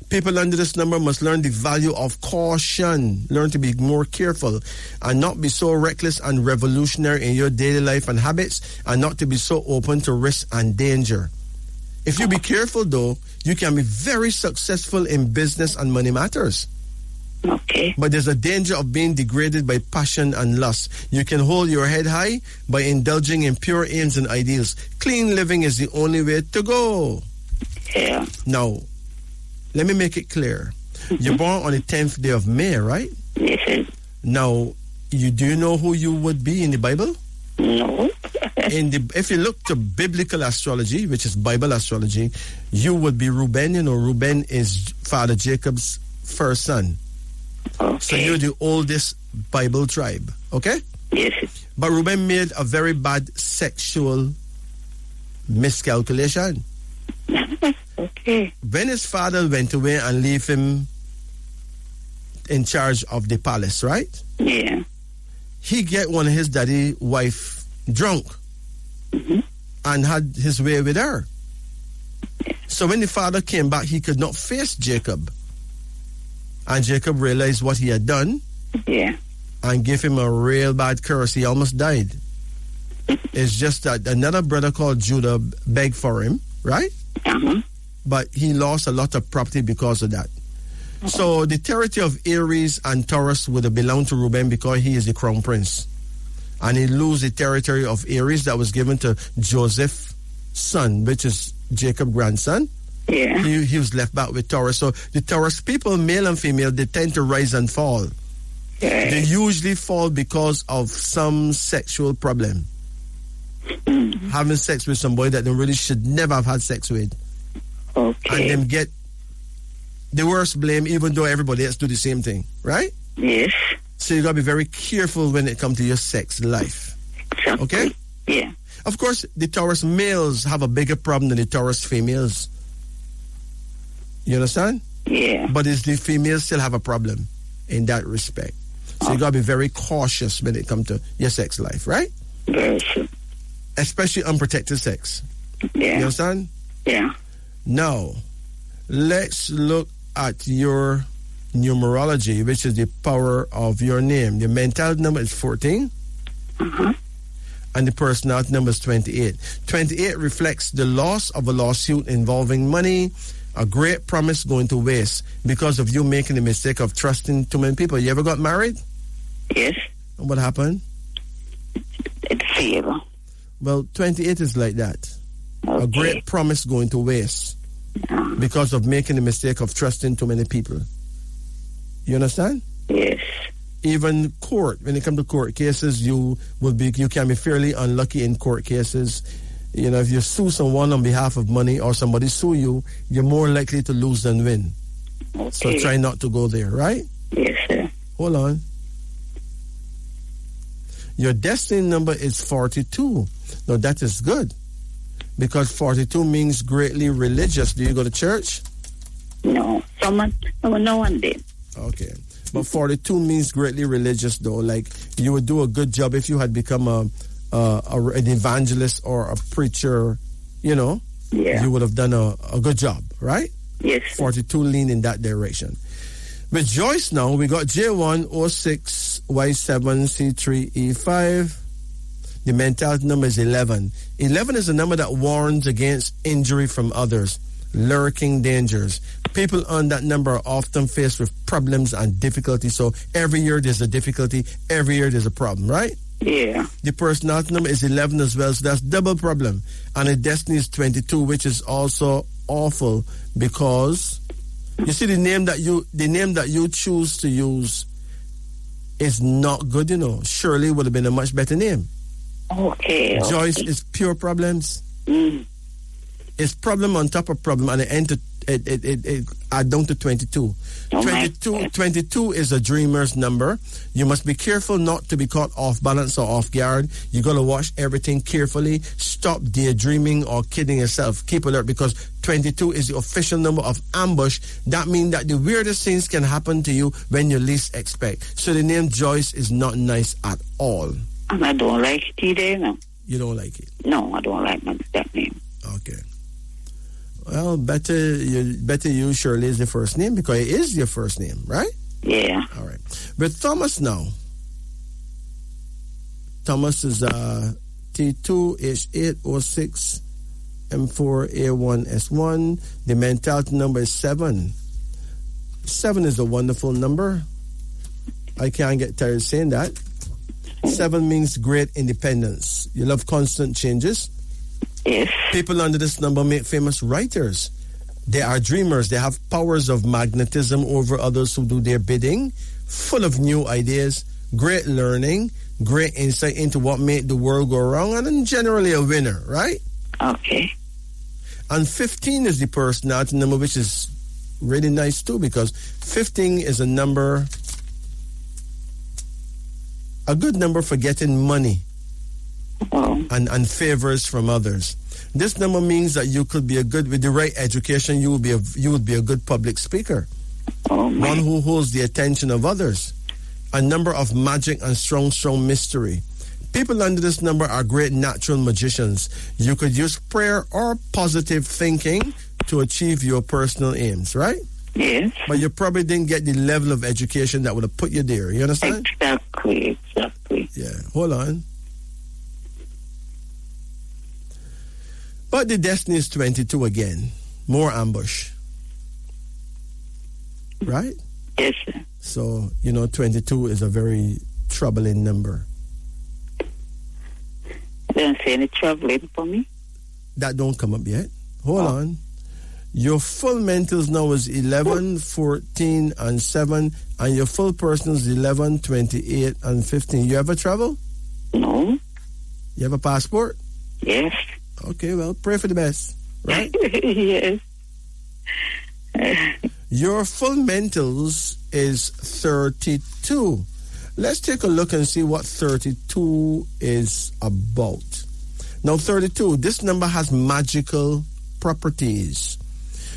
People under this number must learn the value of caution, learn to be more careful, and not be so reckless and revolutionary in your daily life and habits, and not to be so open to risk and danger. If you be careful, though, you can be very successful in business and money matters. Okay. But there's a danger of being degraded by passion and lust. You can hold your head high by indulging in pure aims and ideals. Clean living is the only way to go. Yeah. Now, let me make it clear. You're born on the 10th day of May, right? Yes, sir. Now, do you know who you would be in the Bible? No. If you look to biblical astrology, which is Bible astrology, you would be Reuben. You know, Reuben is Father Jacob's first son. Okay. So you're the oldest Bible tribe, okay? Yes, sir. But Reuben made a very bad sexual miscalculation. Okay. When his father went away and left him in charge of the palace, right? Yeah. He get one of his daddy wife drunk and had his way with her. So when the father came back, he could not face Jacob. And Jacob realized what he had done. Yeah. And gave him a real bad curse. He almost died. It's just that another brother called Judah begged for him, right? Uh-huh. But he lost a lot of property because of that. So the territory of Aries and Taurus would have belonged to Reuben because he is the crown prince. And he lose the territory of Aries that was given to Joseph's son, which is Jacob's grandson. Yeah. He was left back with Taurus. So the Taurus people, male and female, they tend to rise and fall. Yeah. They usually fall because of some sexual problem. Having sex with somebody that they really should never have had sex with. Okay. And them get the worst blame, even though everybody else do the same thing, right? Yes. So you got to be very careful when it comes to your sex life. Exactly. Okay? Yeah. Of course, the Taurus males have a bigger problem than the Taurus females. You understand? Yeah. But it's the females still have a problem in that respect. So you got to be very cautious when it comes to your sex life, right? Very true. Especially unprotected sex. You Yeah. understand? Yeah. Now, let's look at your numerology, which is the power of your name. Your mental number is 14. Uh-huh. And the personality number is 28. 28 reflects the loss of a lawsuit involving money, a great promise going to waste because of you making the mistake of trusting too many people. You ever got married? Yes. And what happened? It failed. Well, 28 is like that. Okay. A great promise going to waste because of making the mistake of trusting too many people. You understand? Yes. Even court, when it comes to court cases, you can be fairly unlucky in court cases. You know, if you sue someone on behalf of money or somebody sue you, you're more likely to lose than win. Okay. So try not to go there, right? Yes, sir. Hold on. Your destiny number is 42. Now that is good because 42 means greatly religious. Do you go to church? No. No one did. Okay. But 42 means greatly religious, though. Like, you would do a good job if you had become an evangelist or a preacher, you know. Yeah. You would have done a good job, right? Yes. 42 lean in that direction. With Joyce now, we got J1, O6, Y7, C3, E5. The mentality number is 11. 11 is a number that warns against injury from others, lurking dangers. People on that number are often faced with problems and difficulties. So every year there's a difficulty, every year there's a problem, right? Yeah. The personality number is 11 as well, so that's double problem. And the destiny is 22, which is also awful because you see the name that you choose to use is not good, Shirley would have been a much better name. Okay. Joyce is pure problems. It's problem on top of problem, and it add down to 22. Oh, 22 is a dreamer's number. You must be careful not to be caught off balance or off guard. You got to watch everything carefully. Stop daydreaming or kidding yourself. Keep alert because 22 is the official number of ambush. That means that the weirdest things can happen to you when you least expect. So the name Joyce is not nice at all. And I don't like it either, You don't like it? No, I don't like that name. Okay. Well, better you Shirley is the first name because it is your first name, right? Yeah. All right. But Thomas now. Thomas is T2H806 M4A1S1. The mentality number is 7. 7 is a wonderful number. I can't get tired of saying that. 7 means great independence. You love constant changes. Yes. People under this number make famous writers. They are dreamers. They have powers of magnetism over others who do their bidding, full of new ideas, great learning, great insight into what made the world go wrong, and generally a winner, right? Okay. And 15 is the personality number, which is really nice too, because 15 is a good number for getting money. Oh. And favors from others. This number means that you could be with the right education, you would be a good public speaker. Oh, One who holds the attention of others. A number of magic and strong mystery. People under this number are great natural magicians. You could use prayer or positive thinking to achieve your personal aims, right? Yes. But you probably didn't get the level of education that would have put you there. You understand? Exactly. Yeah. Hold on. But the destiny is 22 again. More ambush. Right? Yes, sir. So, 22 is a very troubling number. Don't say any troubling for me. That don't come up yet. Hold on. Your full mentals now is 11, 14, and 7. And your full personal is 11, 28, and 15. You ever travel? No. You have a passport? Yes. Okay, well, pray for the best, right? Yes. Your full mentals is 32. Let's take a look and see what 32 is about. Now, 32, this number has magical properties.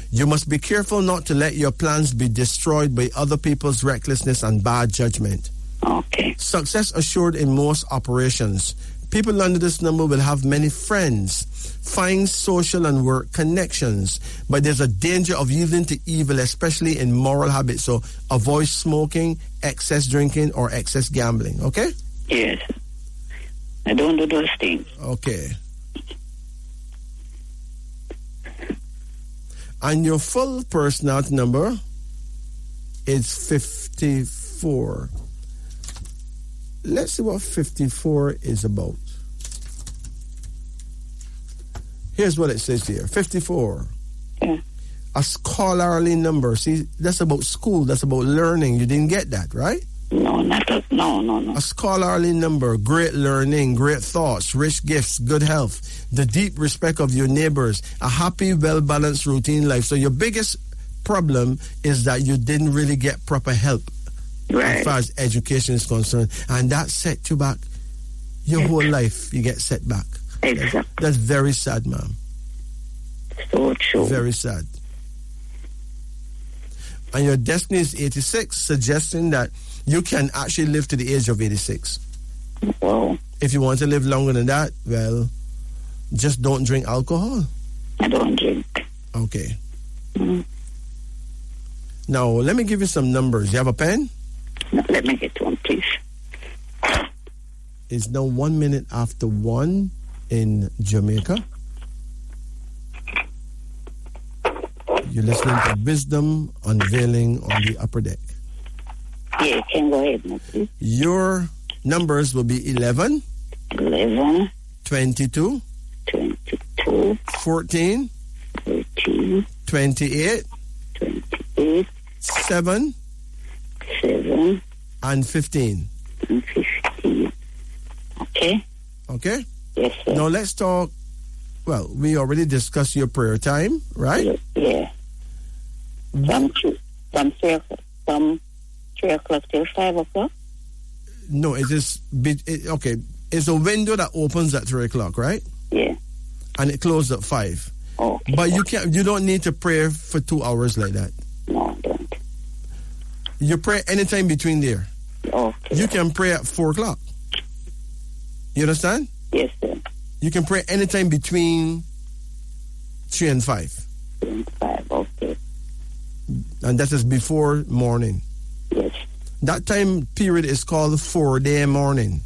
You must be careful not to let your plans be destroyed by other people's recklessness and bad judgment. Okay. Success assured in most operations. People under this number will have many friends, find social and work connections, but there's a danger of yielding to evil, especially in moral habits. So avoid smoking, excess drinking, or excess gambling, okay? Yes. I don't do those things. Okay. And your full personality number is 54. Let's see what 54 is about. Here's what it says here. 54. Yeah. A scholarly number. See, that's about school. That's about learning. You didn't get that, right? No, no. A scholarly number. Great learning, great thoughts, rich gifts, good health, the deep respect of your neighbors, a happy, well-balanced routine life. So your biggest problem is that you didn't really get proper help. Right. As far as education is concerned, and that set you back your whole life. You get set back. Exactly. That's very sad, ma'am. So true. Very sad. And your destiny is 86, suggesting that you can actually live to the age of 86. Wow. If you want to live longer than that, well, just don't drink alcohol. I don't drink. Okay. Mm-hmm. Now, let me give you some numbers. You have a pen? No, let me get one, please. It's now 1 minute after 1 in Jamaica. You're listening to Wisdom Unveiling on the Upper Deck. Yeah, you can go ahead, please. Your numbers will be 11, 11, 22, 22, 14, 14, 28, 28, 7, 7, and 15. and 15. Okay? Okay? Yes, sir. Now let's talk. Well, we already discussed your prayer time, right? Yeah. From 3 o'clock. From 3 o'clock till 5 o'clock? No, it is. Okay. It's a window that opens at 3 o'clock, right? Yeah. And it closes at 5. Okay. But you don't need to pray for 2 hours like that. No, I don't. You pray anytime between there. Okay. You can pray at 4 o'clock. You understand? Yes, sir. You can pray anytime between 3 and 5. 3 and 5, okay. And that is before morning. Yes. That time period is called 4-day morning.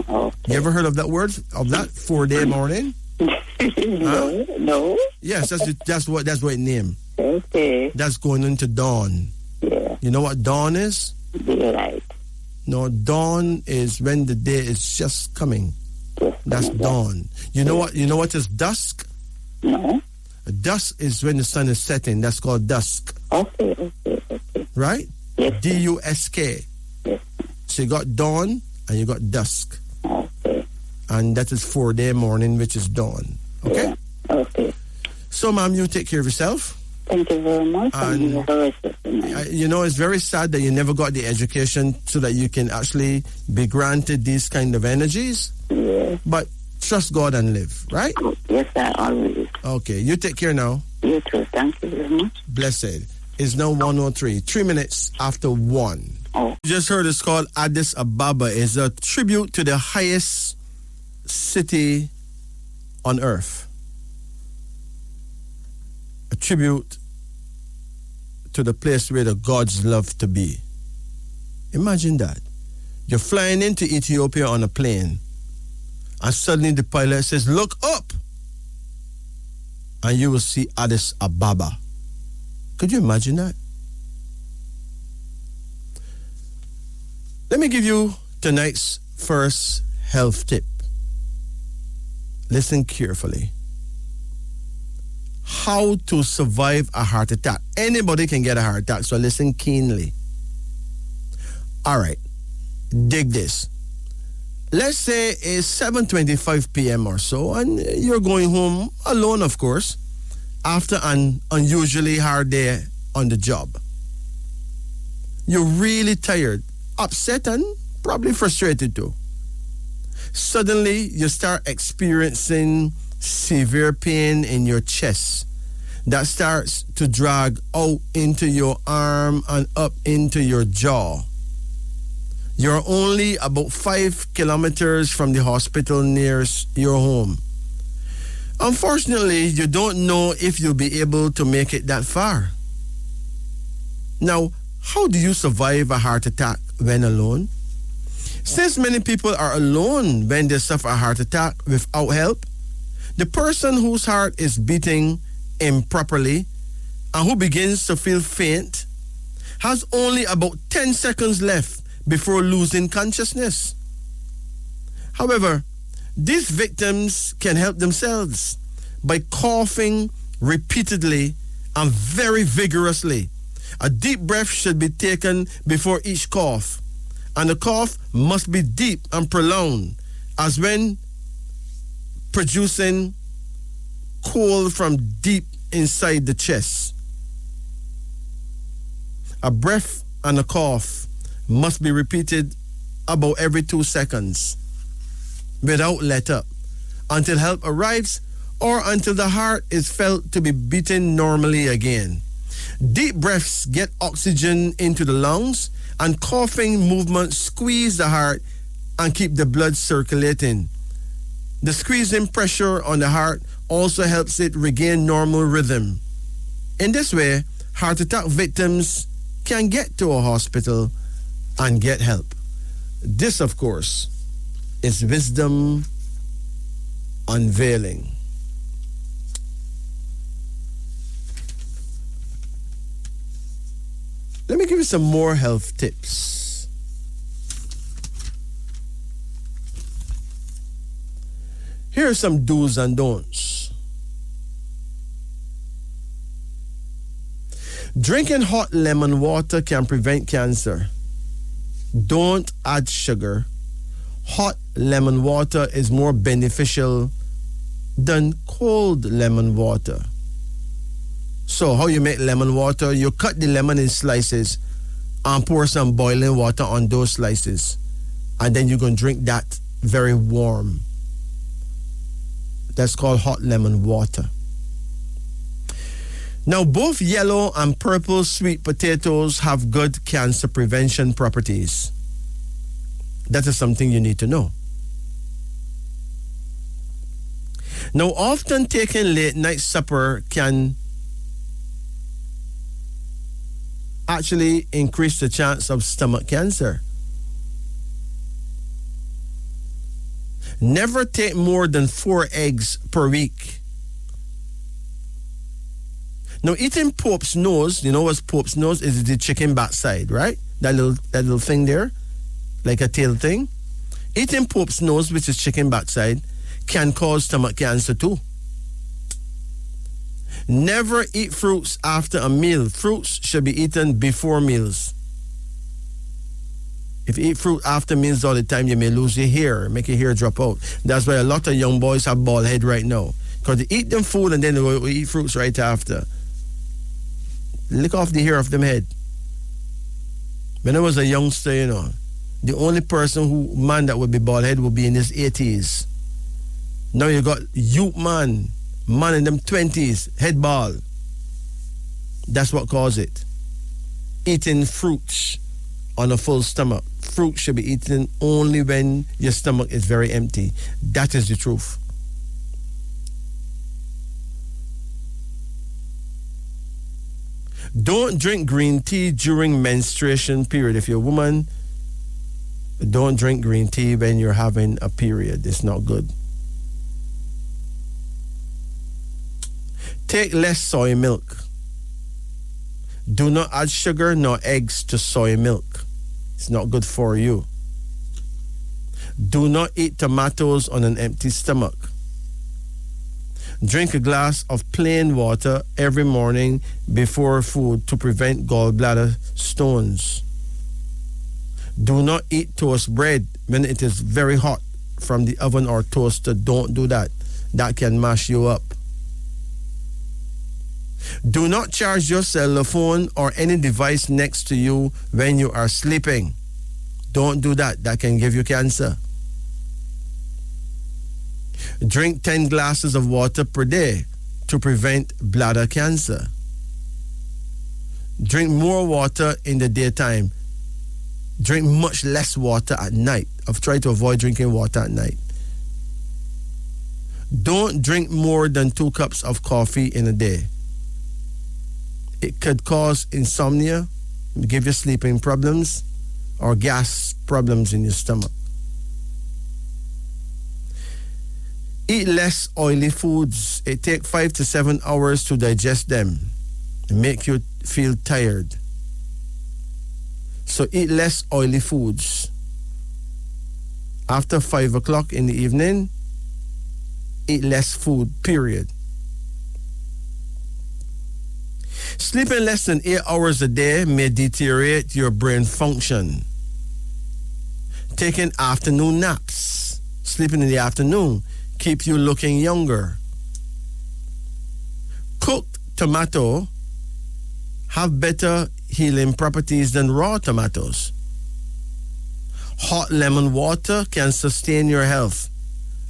Okay. You ever heard of that word? Of that 4-day morning? No, no. Yes, that's what it named. Okay. That's going into dawn. Yeah. You know what dawn is? Daylight. No, dawn is when the day is just coming. Yes. That's dawn. You know what? You know what is dusk? No. Dusk is when the sun is setting. That's called dusk. Okay. Right? Yes. Dusk. Yes. So you got dawn and you got dusk. Okay. And that is 4-day morning, which is dawn. Okay? Yeah. Okay. So, ma'am, you take care of yourself. Thank you very much. And you have the rest of the night. you know, it's very sad that you never got the education so that you can actually be granted these kind of energies. Yeah. But trust God and live, right? Yes, I always. Okay, you take care now. You too. Thank you very much. Blessed. It's now 1:03, 3 minutes after 1. Oh. You just heard it's called Addis Ababa. It's a tribute to the highest city on earth. A tribute to the place where the gods love to be. Imagine that. You're flying into Ethiopia on a plane, and suddenly the pilot says, "Look up!" and you will see Addis Ababa. Could you imagine that? Let me give you tonight's first health tip. Listen carefully. How to survive a heart attack. Anybody can get a heart attack, so listen keenly. All right, dig this. Let's say it's 7:25 p.m. or so, and you're going home alone, of course, after an unusually hard day on the job. You're really tired, upset, and probably frustrated too. Suddenly, you start experiencing severe pain in your chest that starts to drag out into your arm and up into your jaw. You're only about 5 kilometers from the hospital near your home. Unfortunately, you don't know if you'll be able to make it that far. Now, how do you survive a heart attack when alone? Since many people are alone when they suffer a heart attack without help, the person whose heart is beating improperly and who begins to feel faint has only about 10 seconds left before losing consciousness. However, these victims can help themselves by coughing repeatedly and very vigorously. A deep breath should be taken before each cough, and the cough must be deep and prolonged, as when producing cold from deep inside the chest. A breath and a cough must be repeated about every 2 seconds without let up until help arrives or until the heart is felt to be beating normally again. Deep breaths get oxygen into the lungs, and coughing movements squeeze the heart and keep the blood circulating. The squeezing pressure on the heart also helps it regain normal rhythm. In this way, heart attack victims can get to a hospital and get help. This, of course, is wisdom unveiling. Let me give you some more health tips. Here are some do's and don'ts. Drinking hot lemon water can prevent cancer. Don't add sugar. Hot lemon water is more beneficial than cold lemon water. So how you make lemon water? You cut the lemon in slices and pour some boiling water on those slices. And then you're going to drink that very warm. That's called hot lemon water. Now, both yellow and purple sweet potatoes have good cancer prevention properties. That is something you need to know. Now, often taking late night supper can actually increase the chance of stomach cancer. Never take more than 4 eggs per week. Now, eating Pope's nose, you know what's Pope's nose? Is the chicken backside, right? That little thing there, like a tail thing. Eating Pope's nose, which is chicken backside, can cause stomach cancer too. Never eat fruits after a meal. Fruits should be eaten before meals. If you eat fruit after meals all the time, you may lose your hair, make your hair drop out. That's why a lot of young boys have bald head right now. Because they eat them food and then they will eat fruits right after. Lick off the hair off them head. When I was a youngster, you know, the only man that would be bald head would be in his 80s. Now you got youth man in them 20s, head bald. That's what caused it. Eating fruits on a full stomach. Fruit should be eaten only when your stomach is very empty. That is the truth. Don't drink green tea during menstruation period. If you're a woman, don't drink green tea when you're having a period. It's not good. Take less soy milk. Do not add sugar nor eggs to soy milk. It's not good for you. Do not eat tomatoes on an empty stomach. Drink a glass of plain water every morning before food to prevent gallbladder stones. Do not eat toast bread when it is very hot from the oven or toaster. Don't do that. That can mash you up. Do not charge your cell phone or any device next to you when you are sleeping. Don't do that. That can give you cancer. Drink 10 glasses of water per day to prevent bladder cancer. Drink more water in the daytime. Drink much less water at night. I've tried to avoid drinking water at night. Don't drink more than 2 cups of coffee in a day. It could cause insomnia, give you sleeping problems, or gas problems in your stomach. Eat less oily foods. It takes 5 to 7 hours to digest them. It make you feel tired. So eat less oily foods. After 5 o'clock in the evening, eat less food, period. Sleeping less than 8 hours a day may deteriorate your brain function. Taking afternoon naps, sleeping in the afternoon, keep you looking younger. Cooked tomato have better healing properties than raw tomatoes. Hot lemon water can sustain your health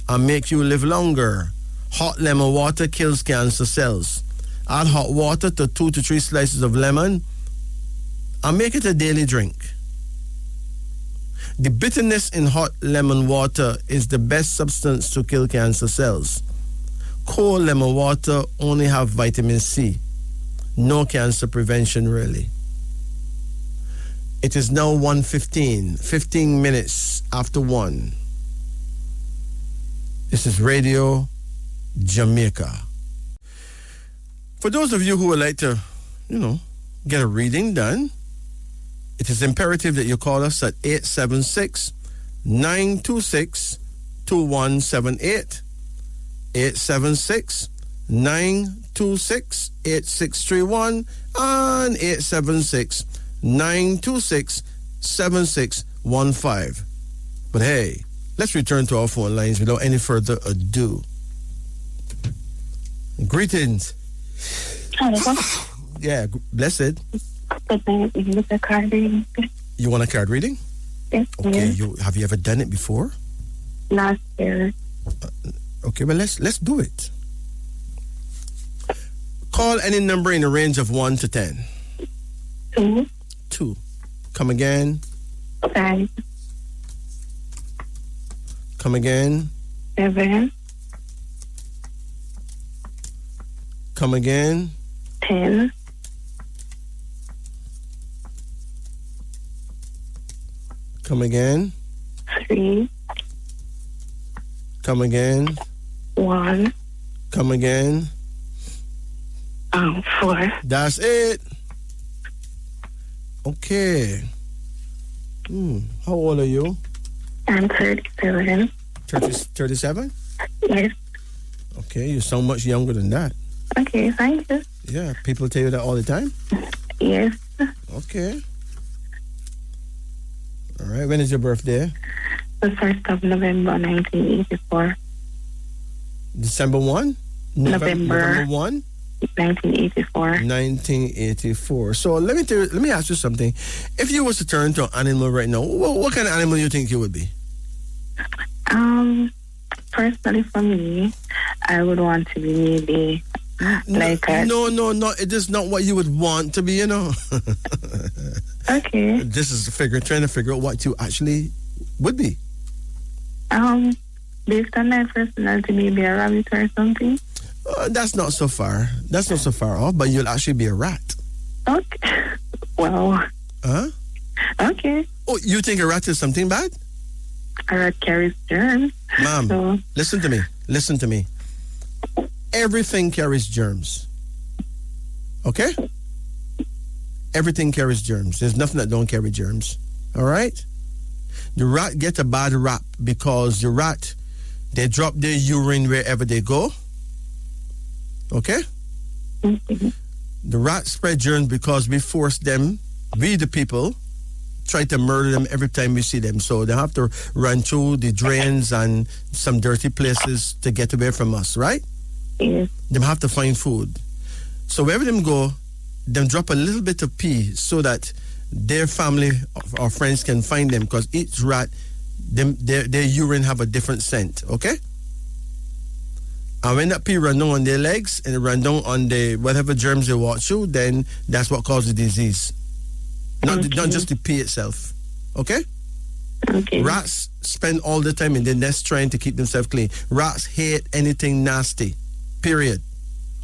and make you live longer. Hot lemon water kills cancer cells. Add hot water to 2 to 3 slices of lemon and make it a daily drink. The bitterness in hot lemon water is the best substance to kill cancer cells. Cold lemon water only have vitamin C. No cancer prevention, really. It is now 1:15, 15 minutes after 1. This is Radio Jamaica. For those of you who would like to, get a reading done, it is imperative that you call us at 876-926-2178, 876-926-8631, and 876-926-7615. But hey, let's return to our phone lines without any further ado. Greetings. Hello. Yeah, blessed. Good night. With a card reading. You want a card reading? Yes. Okay. Yes. Have you ever done it before? Last year. Okay, well let's do it. Call any number in the range of 1 to 10. 2. 2. Come again. 5. Come again. 7. Come again. 10. Come again. 3. Come again. 1. Come again. 4. That's it. Okay. How old are you? I'm 37. 37? Yes. Okay, you sound much younger than that. Okay, thank you. Yeah, people tell you that all the time? Yes. Okay. All right, when is your birthday? The 1st of November, 1984. December 1? November 1? 1984. 1984. So let me ask you something. If you was to turn to an animal right now, what kind of animal you think you would be? Personally for me, I would want to be maybe like a... No. It is not what you would want to be, Okay. This is trying to figure out what you actually would be. Based on my personality, maybe a rabbit or something. That's not so far. That's not so far off, but you'll actually be a rat. Okay. Well. Huh? Okay. Oh, you think a rat is something bad? A rat carries germs. Ma'am, so... listen to me. Everything carries germs. Okay? Everything carries germs. There's nothing that don't carry germs. All right? The rat get a bad rap because the rat, they drop their urine wherever they go. Okay? Mm-hmm. The rat spread germs because we force them, we the people, try to murder them every time we see them. So they have to run through the drains and some dirty places to get away from us, right? Yes. They have to find food. So wherever them go, them drop a little bit of pee so that their family or friends can find them, because each rat, their urine have a different scent, okay? And when that pee run down on their legs and it run down on the whatever germs they walk through, then that's what causes the disease. Not just the pee itself, okay? Okay. Rats spend all the time in their nest trying to keep themselves clean. Rats hate anything nasty, period.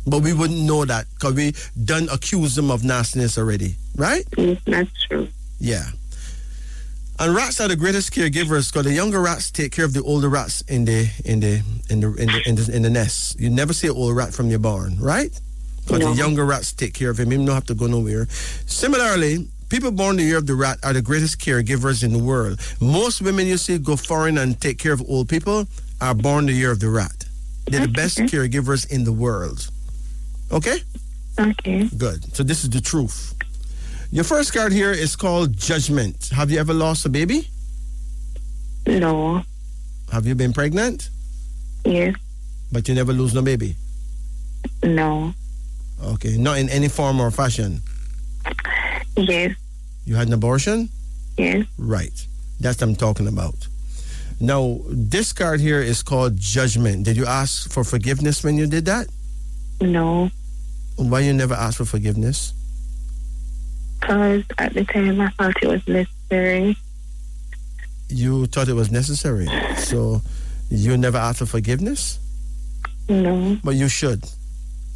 But we wouldn't know that because we done accuse them of nastiness already, right? Yes, that's true. Yeah. And rats are the greatest caregivers because the younger rats take care of the older rats in the nest. You never see an old rat from your barn, right? Because No. the younger rats take care of him. He don't have to go nowhere. Similarly, people born the year of the rat are the greatest caregivers in the world. Most women you see go foreign and take care of old people are born the year of the rat. They're the best caregivers in the world. Okay? Okay. Good. So this is the truth. Your first card here is called Judgment. Have you ever lost a baby? No. Have you been pregnant? Yes. But you never lose no baby? No. Okay. Not in any form or fashion? Yes. You had an abortion? Yes. Right. That's what I'm talking about. Now, this card here is called Judgment. Did you ask for forgiveness when you did that? No. Why you never asked for forgiveness? Because at the time I thought it was necessary. You thought it was necessary. So you never asked for forgiveness? No. But you should.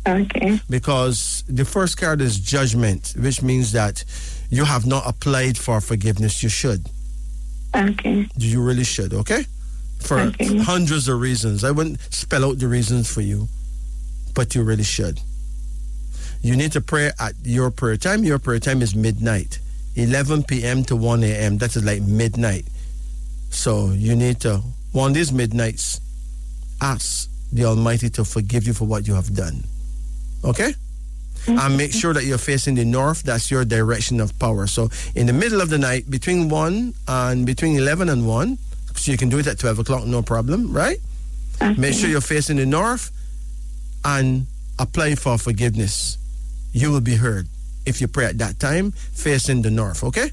Okay. Because the first card is Judgment, which means that you have not applied for forgiveness. You should. Okay. You really should, okay? for Okay. hundreds of reasons. I wouldn't spell out the reasons for you, but you really should. You need to pray at your prayer time. Your prayer time is midnight, 11 p.m. to 1 a.m. That is like midnight. So you need to, one of these midnights, ask the Almighty to forgive you for what you have done. Okay? And make sure that you're facing the north. That's your direction of power. So in the middle of the night, between 11 and 1, so you can do it at 12 o'clock, no problem, right? Okay. Make sure you're facing the north and apply for forgiveness. You will be heard if you pray at that time facing the north, okay?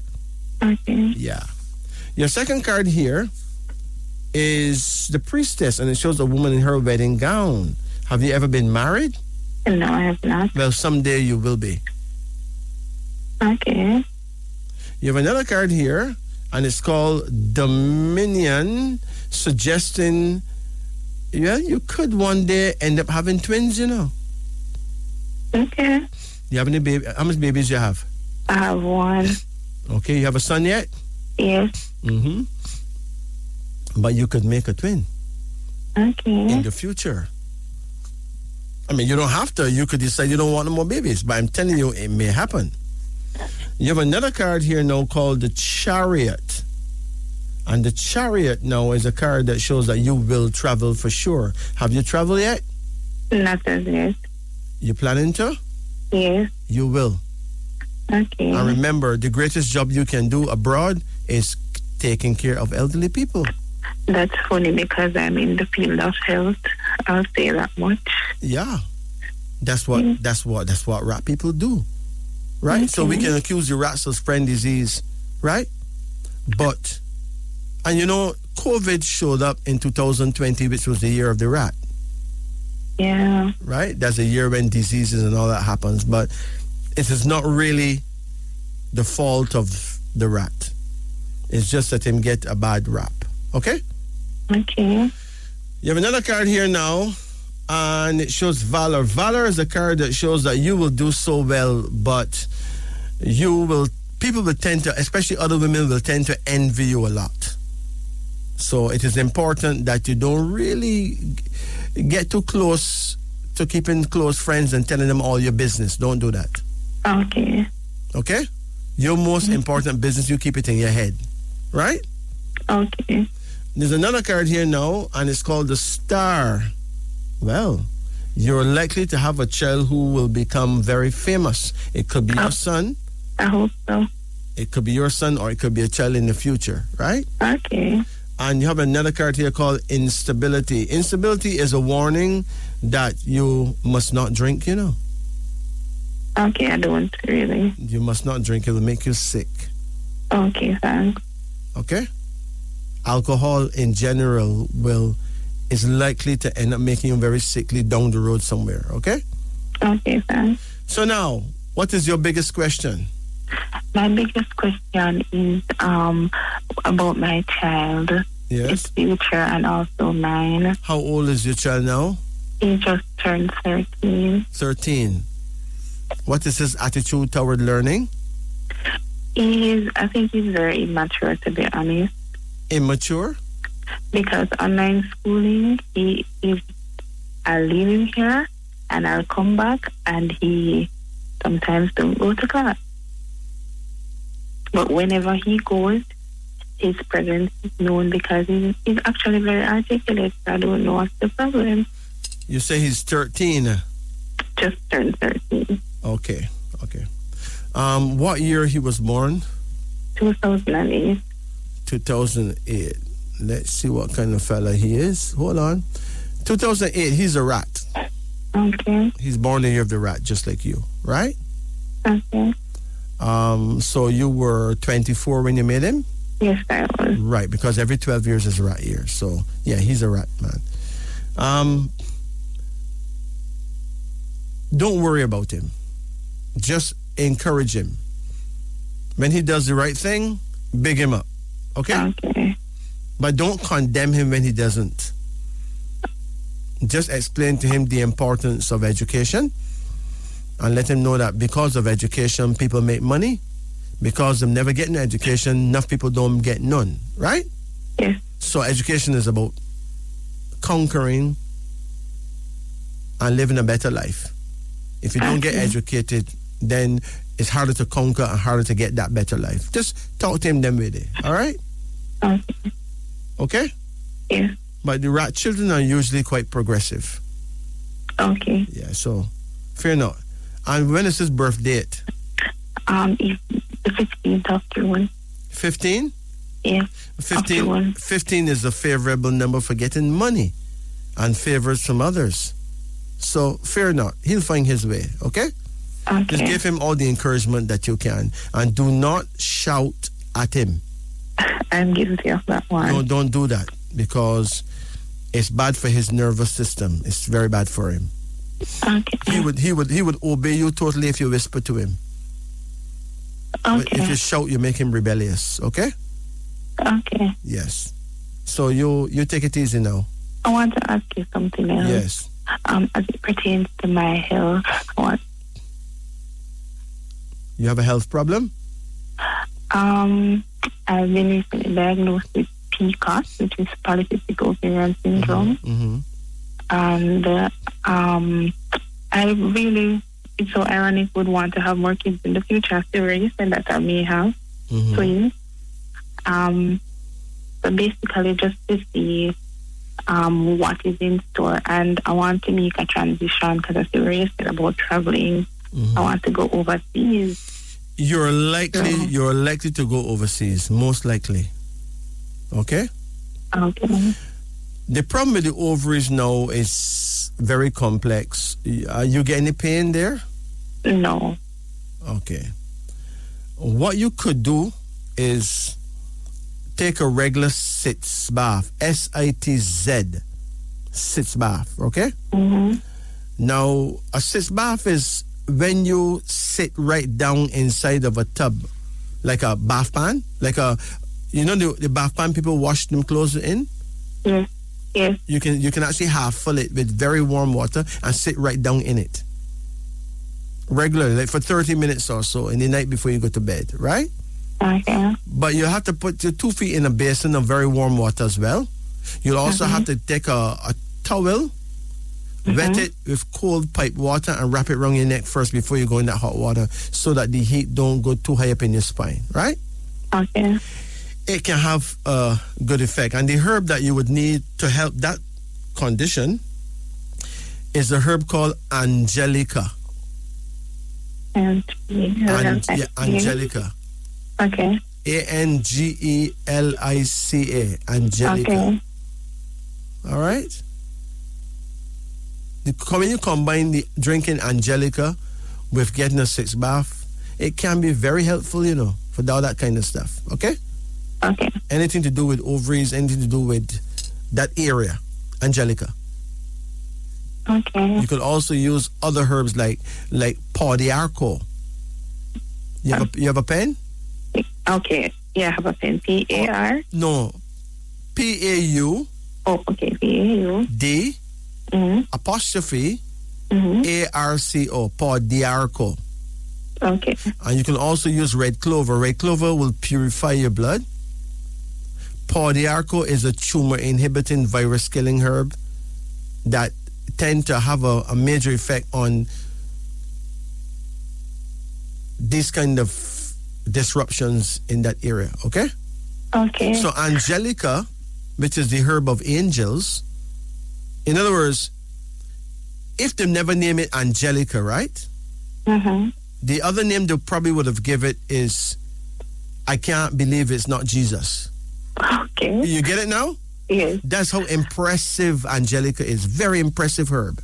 Okay. Yeah. Your second card here is the priestess, and it shows a woman in her wedding gown. Have you ever been married? No, I have not. Well, someday you will be. Okay. You have another card here, and it's called Dominion, suggesting, yeah, you could one day end up having twins, you know. Okay. You have any baby? How much babies you have? I have one. Okay, you have a son yet? Yes. Mm-hmm. But you could make a twin Okay. in the future. I mean, you don't have to. You could decide you don't want no more babies, but I'm telling you, it may happen. You have another card here now called the Chariot. And the Chariot now is a card that shows that you will travel for sure. Have you traveled yet? Not as yet. You planning to? Yes. You will. Okay. And remember, the greatest job you can do abroad is taking care of elderly people. That's funny because I'm in the field of health. I'll say that much. Yeah. That's what rat people do. Right? Okay. So we can accuse the rats of spreading disease, right? But, and you know, COVID showed up in 2020, which was the year of the rat, Yeah. right? That's a year when diseases and all that happens. But it is not really the fault of the rat. It's just that him get a bad rap. Okay? Okay. You have another card here now, and it shows Valor. Valor is a card that shows that you will do so well, but people will tend to, especially other women, will tend to envy you a lot. So it is important that you don't really get too close to keeping close friends and telling them all your business. Don't do that. Okay. Okay? Your most important business, you keep it in your head. Right? Okay. There's another card here now, and it's called the Star. Well, you're likely to have a child who will become very famous. It could be your son. I hope so. It could be your son, or it could be a child in the future, right? Okay. And you have another card here called Instability. Instability is a warning that you must not drink, you know. Okay, I don't really. You must not drink. It will make you sick. Okay, thanks. Okay? Alcohol in general is likely to end up making you very sickly down the road somewhere, okay? Okay, thanks. So now, what is your biggest question? My biggest question is about my child. Yes. His future and also mine. How old is your child now? He just turned 13. 13. What is his attitude toward learning? I think he's very immature, to be honest. Immature? Because online schooling, I'll leave him here and I'll come back and he sometimes don't go to class. But whenever he goes, his presence is known because he's actually very articulate. I don't know what's the problem. You say he's 13. Just turned 13. Okay. What year he was born? 2008. 2008. Let's see what kind of fella he is. Hold on. 2008, he's a rat. Okay. He's born the year of the rat, just like you, right? Okay. So you were 24 when you made him? Yes, I was. Right, because every 12 years is a rat year. So, yeah, he's a rat, man. Don't worry about him. Just encourage him. When he does the right thing, big him up. Okay? Okay. But don't condemn him when he doesn't. Just explain to him the importance of education and let him know that because of education, people make money. Because of never getting education, enough people don't get none. Right? Yes. So education is about conquering and living a better life. If you don't get educated, then it's harder to conquer and harder to get that better life. Just talk to him then with it. All right? Okay. Okay? Yeah. But the rat children are usually quite progressive. Okay. Yeah, so fear not. And when is his birth date? It's the 15th of June. 15? Yeah. 15, 15 is a favorable number for getting money and favors from others. So fear not. He'll find his way, okay? Okay. Just give him all the encouragement that you can. And do not shout at him. I'm guilty of that one. No, don't do that because it's bad for his nervous system. It's very bad for him. Okay. He would obey you totally if you whisper to him. But Okay. if you shout, you make him rebellious, okay? Okay. Yes. So you take it easy now. I want to ask you something else. Yes. As it pertains to my health, You have a health problem? I've been recently diagnosed with PCOS, which is polycystic ovarian syndrome. Mm-hmm. And I really, it's so ironic, would want to have more kids in the future. I still raised and that I may have twins. So basically just to see what is in store, and I want to make a transition because I still raised about traveling. I want to go overseas. You're likely to go overseas, most likely. Okay? Okay. The problem with the ovaries now is very complex. You get any pain there? No. Okay. What you could do is take a regular sitz bath, SITZ, sitz bath, okay? Mm-hmm. Now, a sitz bath is when you sit right down inside of a tub, like a bath pan, like the bath pan people wash them clothes in? Yes. Yes. You can actually half fill it with very warm water and sit right down in it. Regularly, like for 30 minutes or so in the night before you go to bed, right? Okay. But you have to put your 2 feet in a basin of very warm water as well. You'll also have to take a towel, wet it with cold pipe water and wrap it around your neck first before you go in that hot water so that the heat don't go too high up in your spine, right? Okay. It can have a good effect. And the herb that you would need to help that condition is a herb called Angelica. Angelica. Okay. Angelica. Angelica. Okay. All right? When you combine the drinking Angelica with getting a sitz bath, it can be very helpful, for all that kind of stuff. Okay? Okay. Anything to do with ovaries, anything to do with that area, Angelica. Okay. You could also use other herbs like Pawdiarco. You have a pen? Okay. Yeah, I have a pen. PAR? No. PAU. Oh, okay. PAU. D. Apostrophe. ARCO. Pawdiarco. Okay. And you can also use red clover. Red clover will purify your blood. Pawdiarco is a tumor-inhibiting, virus-killing herb that tend to have a major effect on these kind of disruptions in that area, okay? Okay. So Angelica, which is the herb of angels, in other words, if they never name it Angelica, right? The other name they probably would have given it is I Can't Believe It's Not Jesus. Okay. You get it now? Yes. That's how impressive Angelica is. Very impressive herb.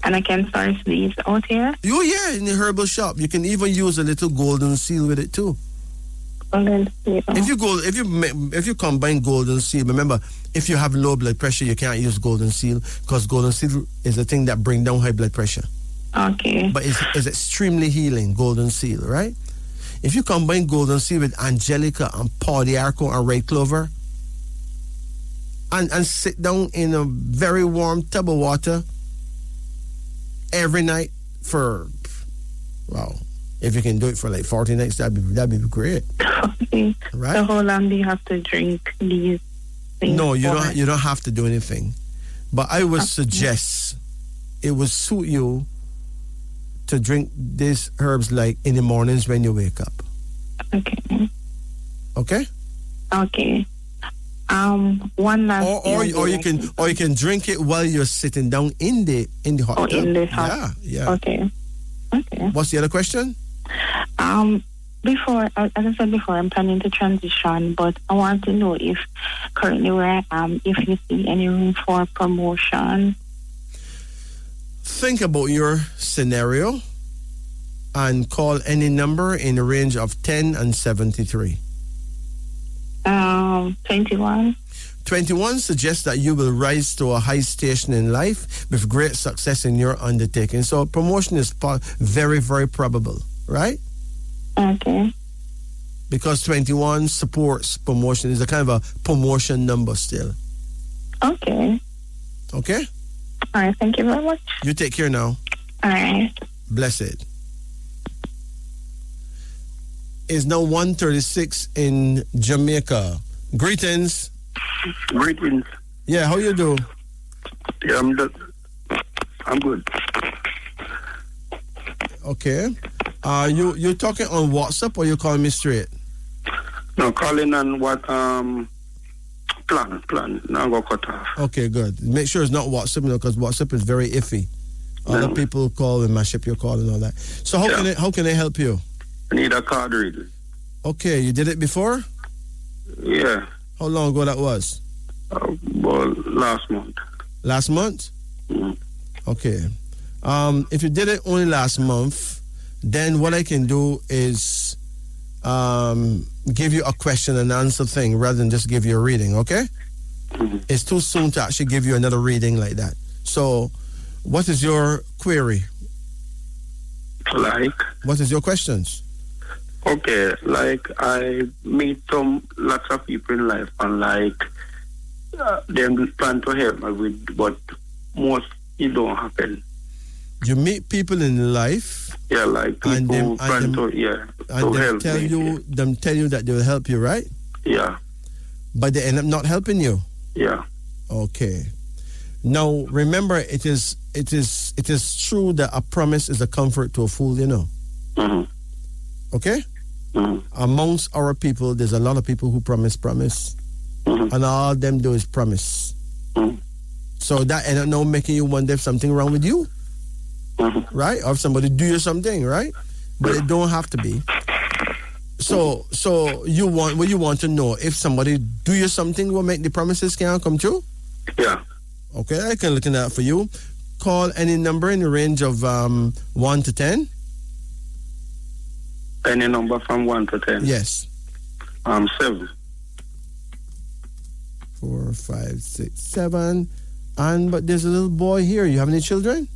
And I can source these out here? Oh, yeah, in the herbal shop. You can even use a little golden seal with it, too. Golden seal. If you combine golden seal, remember, if you have low blood pressure, you can't use golden seal because golden seal is the thing that brings down high blood pressure. Okay. But it's extremely healing, golden seal, right? If you combine golden seal with Angelica and Pawdiarco and red clover and sit down in a very warm tub of water every night for, if you can do it for like 40 nights, that'd be great. Okay. Right? So how long do you have to drink these things. No, you for don't. it. You don't have to do anything. But I would suggest it would suit you to drink these herbs like in the mornings when you wake up. Okay. Okay. Okay. One last Or thing. you can drink it while you're sitting down in the hot Oh, tub. in the hot. Yeah. Okay. Okay. What's the other question? Before, as I said before, I'm planning to transition, but I want to know if currently where I am, if you see any room for promotion. Think about your scenario and call any number in the range of 10 and 73. 21. 21 suggests that you will rise to a high station in life with great success in your undertaking. So promotion is very, very probable, right? Okay. Because 21 supports promotion. It's a kind of a promotion number still. Okay. Okay? All right. Thank you very much. You take care now. All right. Blessed. It's now 1:36 in Jamaica. Greetings. Greetings. Yeah, how you do? Yeah, I'm good. Okay. You talking on WhatsApp or you calling me straight? No, calling on what plan. Now go cut off. Okay, good. Make sure it's not WhatsApp, because WhatsApp is very iffy. Other people call and mash up your call and all that. So how can I help you? I need a card reader. Okay, you did it before? Yeah. How long ago that was? Well, last month. Last month? Mm-hmm. Okay. If you did it only last month, then what I can do is give you a question and answer thing rather than just give you a reading, okay? Mm-hmm. It's too soon to actually give you another reading like that. So, what is your query? Like? What is your questions? Okay, like I meet lots of people in life and like them plan to help me with, but most it don't happen. You meet people in life, Yeah, like people plan to help tell me. them tell you that they will help you, right? Yeah, But they end up not helping you. yeah. Okay. Now remember, it is true that a promise is a comfort to a fool, you know. Mm-hmm. Okay? Mm-hmm. Amongst our people, there's a lot of people who promise, Mm-hmm. and all them do is promise. Mm-hmm. So that end up now making you wonder if something wrong with you, Mm-hmm. right? Or if somebody do you something, right? But it don't have to be. So you want to know if somebody do you something will make the promises can't come true? Yeah. Okay, I can look at that for you. Call any number in the range of 1 to 10. Any number from 1 to 10? Yes. 7. 4, 5, 6, 7. But there's a little boy here. You have any children?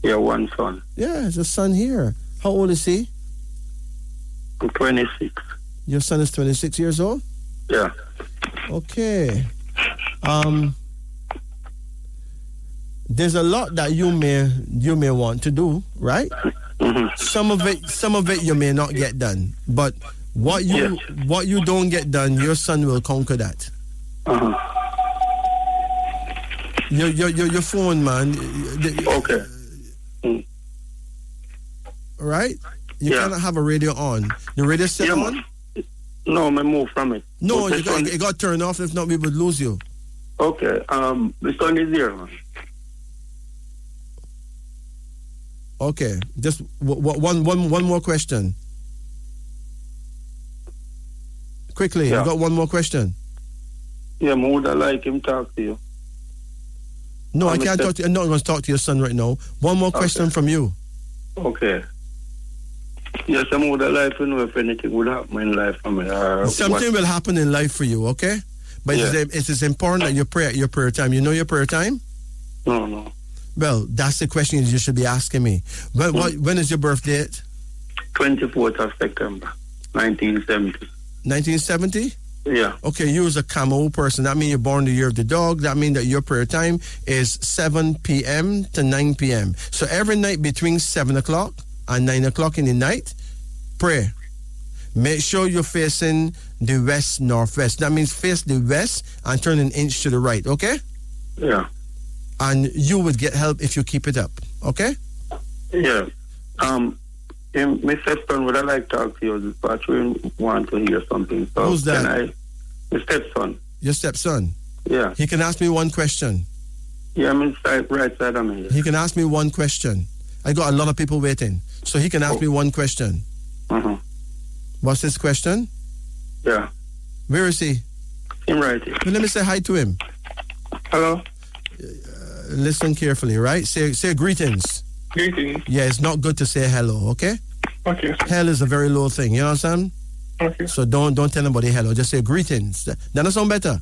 Yeah, one son. Yeah, there's a son here. How old is he? I'm 26. Your son is 26 years old? Yeah. Okay. There's a lot that you may want to do, right? Mm-hmm. Some of it you may not get done. But what you don't get done, your son will conquer that. Uh-huh. Your phone, man. Okay. Right? You cannot have a radio on. Your radio still on? Man. No, I moved from it. No, But it got turned off. If not, we would lose you. Okay. The sun is here, man. Okay. Just one more question. Quickly, Yeah. you got one more question? Yeah, I would like him talk to you. No, I can't talk to you. I'm not going to talk to your son right now. One more question from you. Okay. Yes, I would like to know if anything would happen in life for me. Something will happen in life for you, okay? But it is important that you pray at your prayer time. You know your prayer time? No. Well, that's the question you should be asking me. When is your birth date? 24th of September, 1970. 1970? Yeah. Okay, you was a Camo person. That means you're born the year of the dog. That means that your prayer time is 7 p.m. to 9 p.m. So every night between 7 o'clock and 9 o'clock in the night, pray. Make sure you're facing the west-northwest. That means face the west and turn an inch to the right, okay? Yeah. And you would get help if you keep it up, okay? Yeah. My stepson, would I like to talk to you? But we want to hear something. So Who's that? My stepson. Your stepson? Yeah. He can ask me one question. Yeah, I'm inside, right side of me. He can ask me one question. I got a lot of people waiting. So he can ask me one question. Uh-huh. What's his question? Yeah. Where is he? Him right here. Well, let me say hi to him. Hello? Listen carefully, right? Say greetings. Greetings. Yeah, it's not good to say hello, okay? Okay. Hell is a very low thing, you understand? Okay. So don't tell anybody hello. Just say greetings. That sound better?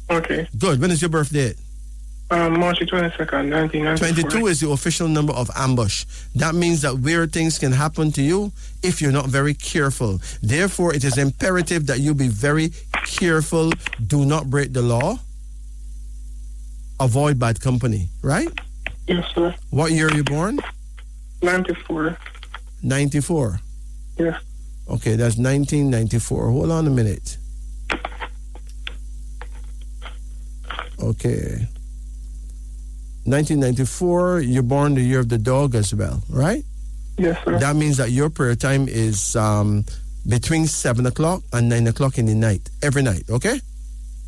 Okay. Good. When is your birthday? March 22nd, 1994. 22 is the official number of ambush. That means that weird things can happen to you if you're not very careful. Therefore, it is imperative that you be very careful. Do not break the law. Avoid bad company, right? Yes, sir. What year are you born? 94. 94. Yes. Okay, that's 1994. Hold on a minute. Okay. 1994, you're born the year of the dog as well, right? Yes, sir. That means that your prayer time is between 7 o'clock and 9 o'clock in the night, every night, okay?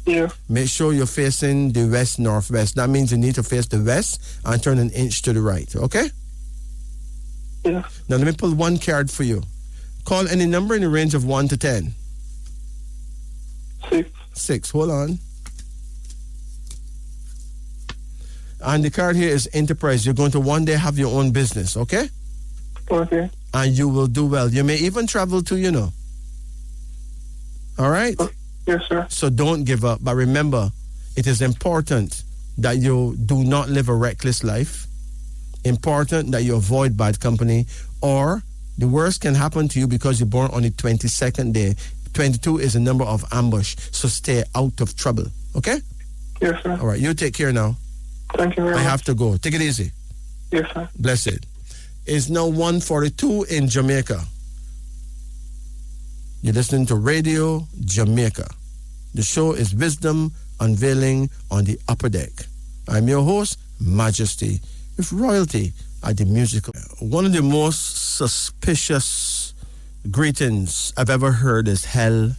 Yeah. Make sure you're facing the west-northwest. That means you need to face the west and turn an inch to the right, okay? Yeah. Now, let me pull one card for you. Call any number in the range of 1 to 10. 6. 6, hold on. And the card here is enterprise. You're going to one day have your own business, okay? Okay. And you will do well. You may even travel to, All right? Yes, sir. So don't give up. But remember, it is important that you do not live a reckless life. Important that you avoid bad company. Or the worst can happen to you because you're born on the 22nd day. 22 is a number of ambush. So stay out of trouble. Okay? Yes, sir. All right. You take care now. Thank you very I much. have to go. Take it easy. Yes, sir. Blessed. It's now 1:42 in Jamaica. You're listening to Radio Jamaica. The show is Wisdom Unveiling on the Upper Deck. I'm your host, Majesty, with royalty at the musical. One of the most suspicious greetings I've ever heard is hello.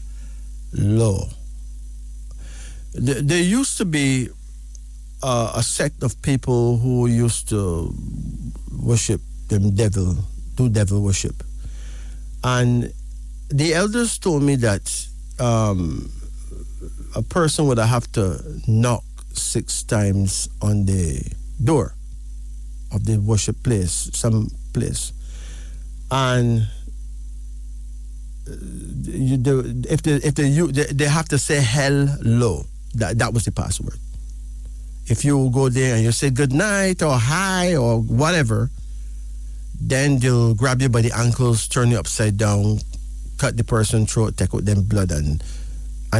There used to be a sect of people who used to worship them devil, do devil worship. And the elders told me that a person would have to knock 6 times on the door of the worship place, some place. And they have to say hello. That was the password. If you go there and you say good night or hi or whatever, then they'll grab you by the ankles, turn you upside down, cut the person's throat, take out them blood, and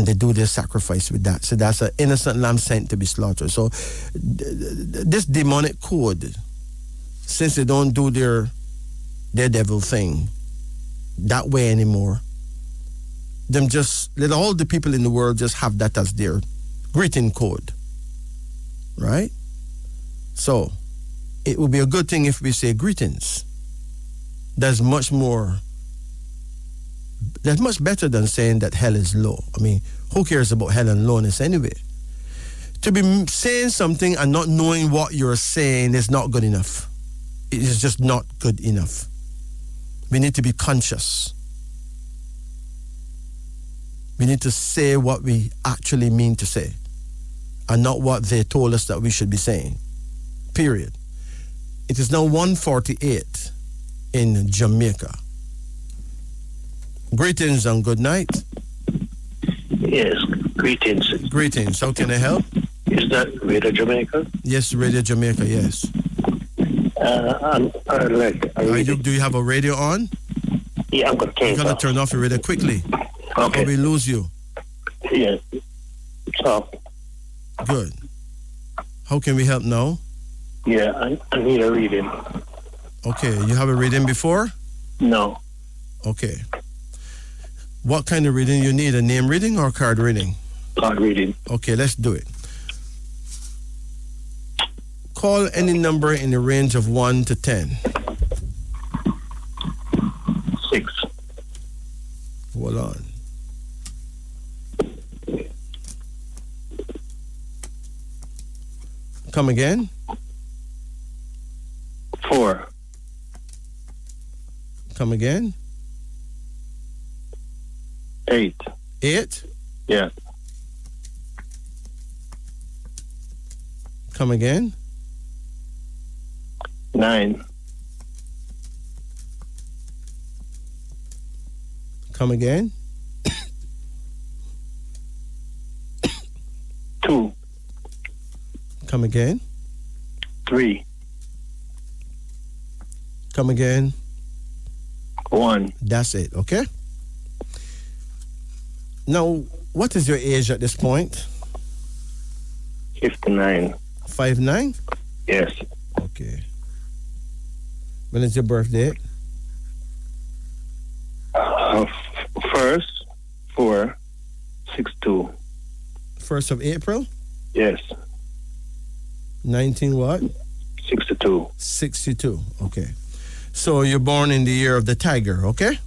they do their sacrifice with that. So that's an innocent lamb sent to be slaughtered. So this demonic code, since they don't do their devil thing that way anymore, let all the people in the world just have that as their greeting code. Right? So, it would be a good thing if we say greetings. That's much better than saying that hell is low. I mean, who cares about hell and lowness anyway? To be saying something and not knowing what you're saying is not good enough. It is just not good enough. We need to be conscious. We need to say what we actually mean to say, and not what they told us that we should be saying. Period. It is now 1:48 in Jamaica. Greetings and good night. Yes, greetings. Greetings. How can I help? Is that Radio Jamaica? Yes, Radio Jamaica, yes. Do you have a radio on? Yeah, I'm going to turn You it got to off. turn off your radio quickly. Okay. Or we lose you. Yeah. So, Good. How can we help now? yeah, I need a reading. Okay, you have a reading before? No. Okay. What kind of reading you need? A name reading or card reading? Card reading. Okay, let's do it. Call any number in the range of 1 to 10. 6. Hold on. Come again? 4. Come again? 8. 8? Yeah. Come again? 9. Come again? 2. Come again? 3. Come again? 1. That's it, okay? Now, what is your age at this point? 59. 5'9"? Yes. Okay. When is your birthday? First, 4, 6, 2. 1st of April? Yes. 19 what? 62. 62. Okay. So you're born in the year of the tiger, okay?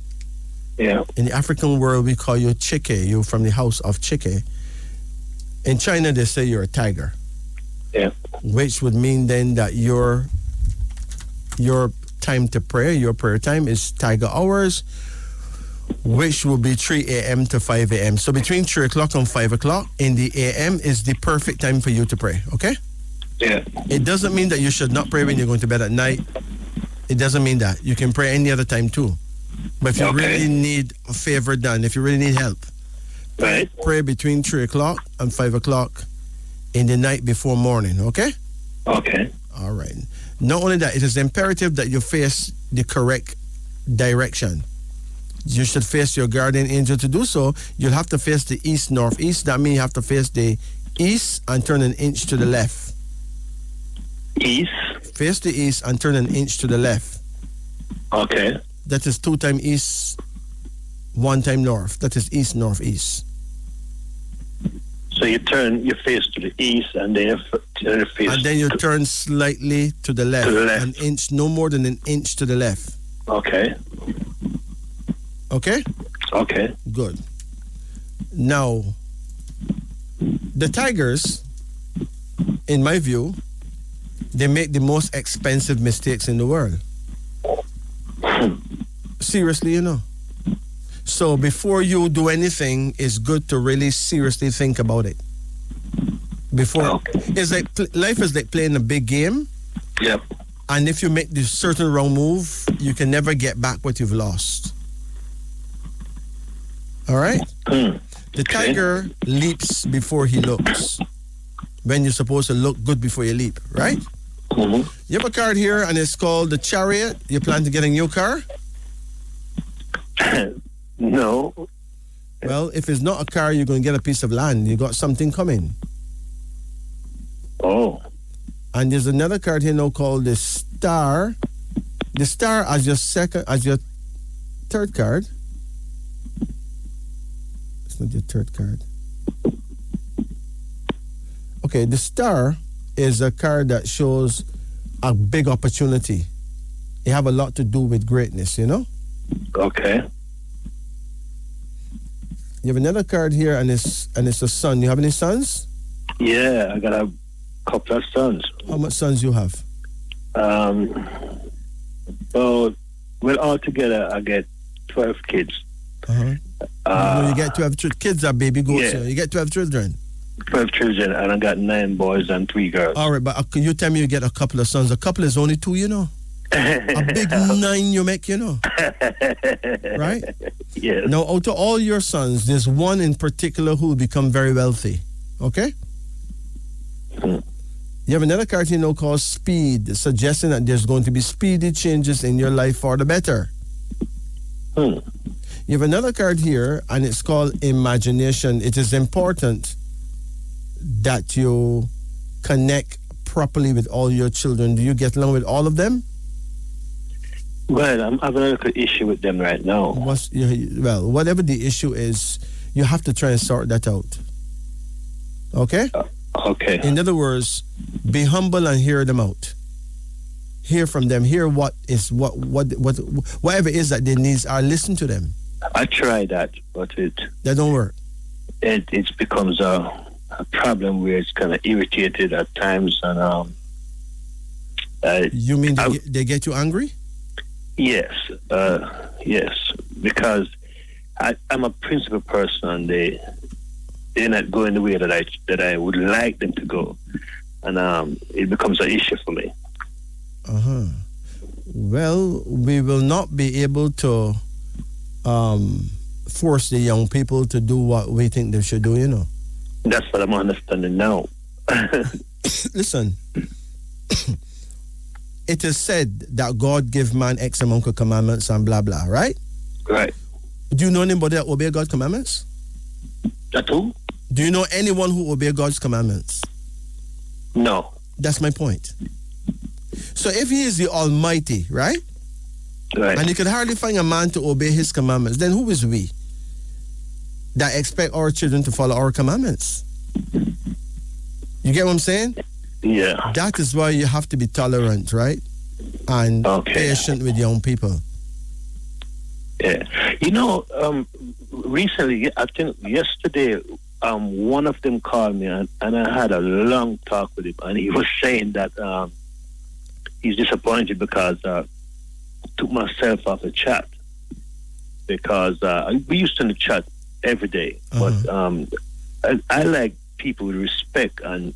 Yeah. In the African world, we call you Chike. You're from the house of Chike. In China, they say you're a tiger. Yeah. Which would mean then that your time to pray, your prayer time is tiger hours, which will be 3 a.m. to 5 a.m. So between 3 o'clock and 5 o'clock in the a.m. is the perfect time for you to pray, okay? Yeah. It doesn't mean that you should not pray when you're going to bed at night. It doesn't mean that. You can pray any other time too. But if you really need a favor done, if you really need help, Right. pray between 3 o'clock and 5 o'clock in the night before morning, okay? Okay. All right. Not only that, it is imperative that you face the correct direction. You should face your guardian angel. To do so, you'll have to face the east, northeast. That means you have to face the east and turn an inch to the left. East. Face the east and turn an inch to the left. Okay. That is 2 times east, 1 time north. That is east, northeast. So you face to the east, and then you face. And then you turn slightly to the left. To the left. An inch, no more than an inch to the left. Okay. Okay? Okay. Good. Now, the tigers, in my view, they make the most expensive mistakes in the world. Seriously, you know. So before you do anything, it's good to really seriously think about it. Before, it's like life is like playing a big game. Yep. And if you make this certain wrong move, you can never get back what you've lost. All right? The tiger leaps before he looks. When you're supposed to look good before you leap, right? Mm-hmm. You have a card here, and it's called the Chariot. You plan to get a new car? No. Well, if it's not a car, you're going to get a piece of land. You got something coming. Oh. And there's another card here now called the Star. The Star as your third card. It's not your third card. Okay, the Star is a card that shows a big opportunity. It have a lot to do with greatness, you know? Okay. You have another card here, and it's a son. You have any sons? Yeah, I got a couple of sons. How much sons you have? Well, altogether I get 12 kids. You get 12 kids are baby goats. Yeah. So you get 12 children. 12 children, and I got 9 boys and 3 girls. All right, but you tell me you get a couple of sons. A couple is only 2, you know. A big 9 you make, you know. Right? Yes. Now, out of all your sons, there's one in particular who will become very wealthy. Okay? You have another card here now called Speed, suggesting that there's going to be speedy changes in your life for the better. You have another card here, and it's called Imagination. It is important that you connect properly with all your children. Do you get along with all of them? Well, I'm having a little issue with them right now. Well, whatever the issue is, you have to try and sort that out. Okay? Okay. In other words, be humble and hear them out. Hear from them. Hear whatever it is that they need. Listen to them. I tried that, but that don't work. It becomes a problem where it's kind of irritated at times, and you mean they get you angry? Yes, yes, because I'm a principled person, and they're not going the way that I would like them to go, and it becomes an issue for me. Well, we will not be able to force the young people to do what we think they should do, you know. That's what I'm understanding now. Listen, it is said that God gave man X amount of commandments and blah, blah, right? Right. Do you know anybody that obey God's commandments? That who? Do you know anyone who obey God's commandments? No. That's my point. So if he is the Almighty, right? Right. And you can hardly find a man to obey his commandments, then who is we that expect our children to follow our commandments? You get what I'm saying? Yeah. That is why you have to be tolerant, right? And patient with young people. Yeah. You know, recently, I think yesterday, one of them called me and I had a long talk with him, and he was saying that he's disappointed because I took myself off the chat, because we used to chat every day, but I like people with respect, and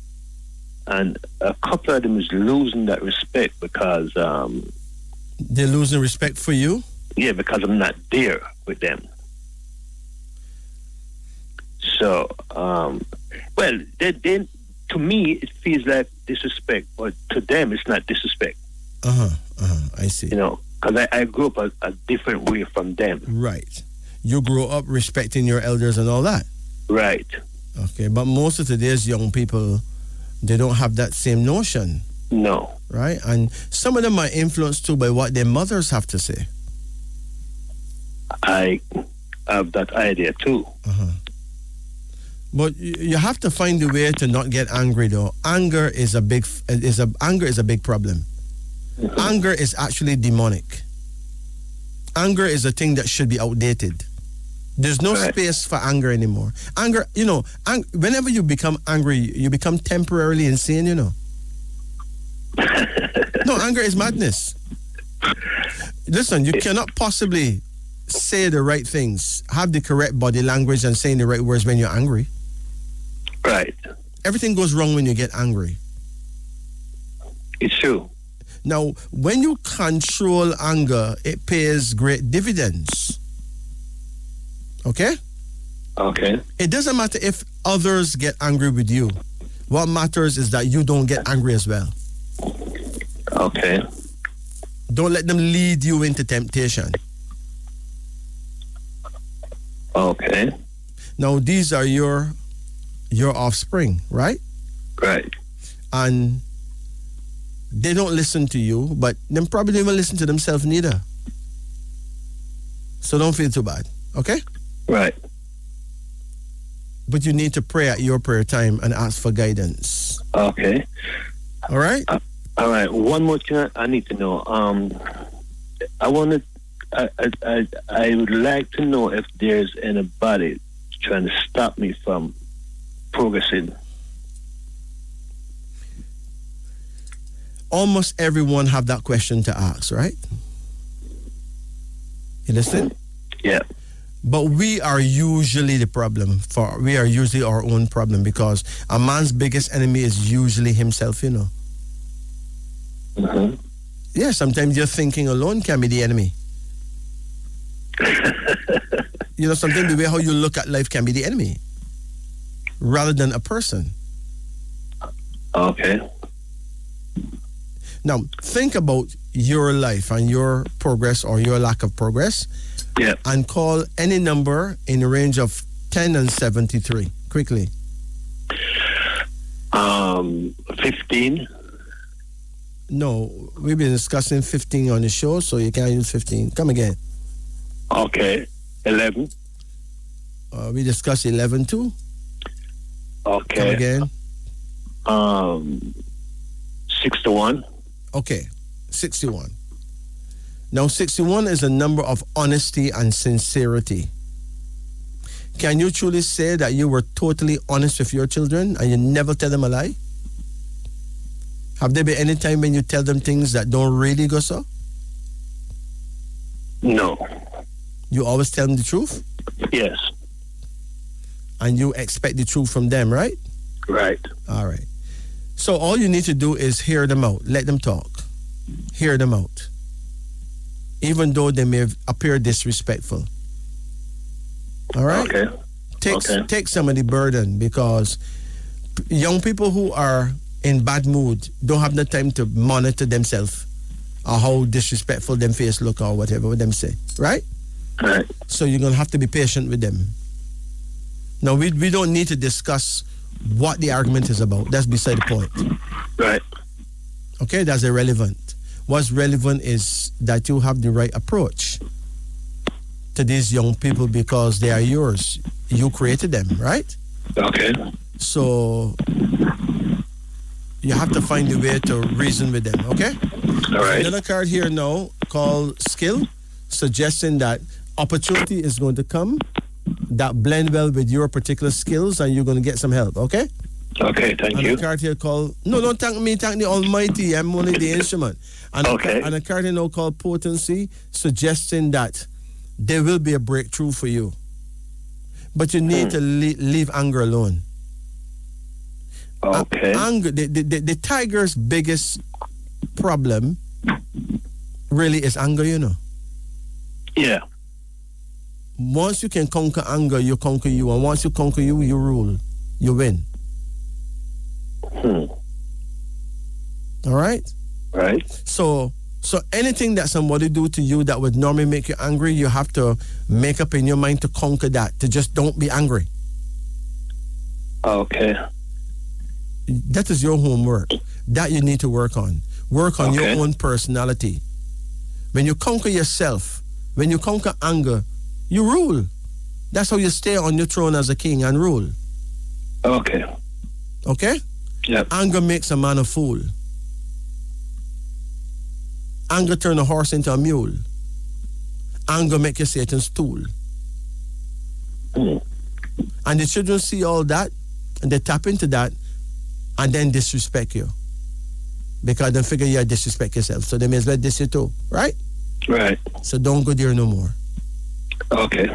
a couple of them is losing that respect because they're losing respect for you. Yeah, because I'm not there with them. So, well, they to me it feels like disrespect, but to them it's not disrespect. I see. You know, because I grew up a different way from them. Right. You grew up respecting your elders and all that. Right. Okay, but most of today's young people, they don't have that same notion. No. Right? And some of them are influenced too by what their mothers have to say. I have that idea too. But you have to find a way to not get angry, though. Anger is a big problem. Anger is actually demonic. Anger is a thing that should be outdated. There's no space for anger anymore. Anger, you know, whenever you become angry, you become temporarily insane, you know. No, anger is madness. Listen, you cannot possibly say the right things, have the correct body language, and saying the right words when you're angry. Right. Everything goes wrong when you get angry. It's true. Now, when you control anger, it pays great dividends. Okay? Okay. It doesn't matter if others get angry with you. What matters is that you don't get angry as well. Okay. Don't let them lead you into temptation. Okay. Now, these are your offspring, right? Right. And they don't listen to you, but they probably don't even listen to themselves neither. So don't feel too bad, okay? Right. But you need to pray at your prayer time and ask for guidance. Okay. All right? All right. One more thing I need to know. I would like to know if there's anybody trying to stop me from progressing. Almost everyone have that question to ask, right? You listen? Yeah. But we are usually the problem. We are usually our own problem, because a man's biggest enemy is usually himself, you know. Mm-hmm. Yeah, sometimes your thinking alone can be the enemy. You know, sometimes the way how you look at life can be the enemy rather than a person. Okay. Now, think about your life and your progress or your lack of progress. Yeah. And call any number in the range of 10 and 73. Quickly. 15. No, we've been discussing 15 on the show, so you can't use 15. Come again. Okay. 11. We discussed 11 too. Okay. Come again. 61. Okay, 61. Now, 61 is a number of honesty and sincerity. Can you truly say that you were totally honest with your children and you never tell them a lie? Have there been any time when you tell them things that don't really go so? No. You always tell them the truth? Yes. And you expect the truth from them, right? Right. All right. So all you need to do is hear them out. Let them talk. Hear them out. Even though they may appear disrespectful. All right? Okay. Take some of the burden, because young people who are in bad mood don't have the time to monitor themselves or how disrespectful them face look or whatever them say. Right? Right. So you're going to have to be patient with them. Now, we don't need to discuss what the argument is about. That's beside the point. Right. Okay, that's irrelevant. What's relevant is that you have the right approach to these young people because they are yours. You created them, right? Okay. So you have to find a way to reason with them, okay? All right. Another card here now called Skill, suggesting that opportunity is going to come that blend well with your particular skills and you're going to get some help, okay? Okay, thank you. And a card here called, no, don't thank me, thank the Almighty. I'm only the instrument. And Okay. and a card here now called Potency, suggesting that there will be a breakthrough for you. But you need to leave anger alone. Okay. Anger, the tiger's biggest problem really is anger, you know. Yeah. Once you can conquer anger, you conquer you. And once you conquer you, you rule. You win. All right? Right. So anything that somebody do to you that would normally make you angry, you have to make up in your mind to conquer that, to just don't be angry. Okay. That is your homework. That you need to work on. Work on your Okay. own personality. When you conquer yourself, when you conquer anger, you rule. That's how you stay on your throne as a king and rule. Okay. Okay? Yep. Anger makes a man a fool. Anger turn a horse into a mule. Anger make you Satan's tool. And the children see all that and they tap into that and then disrespect you. Because they figure you disrespect yourself. So they may as well diss you too. Right? Right. So don't go there no more. Okay.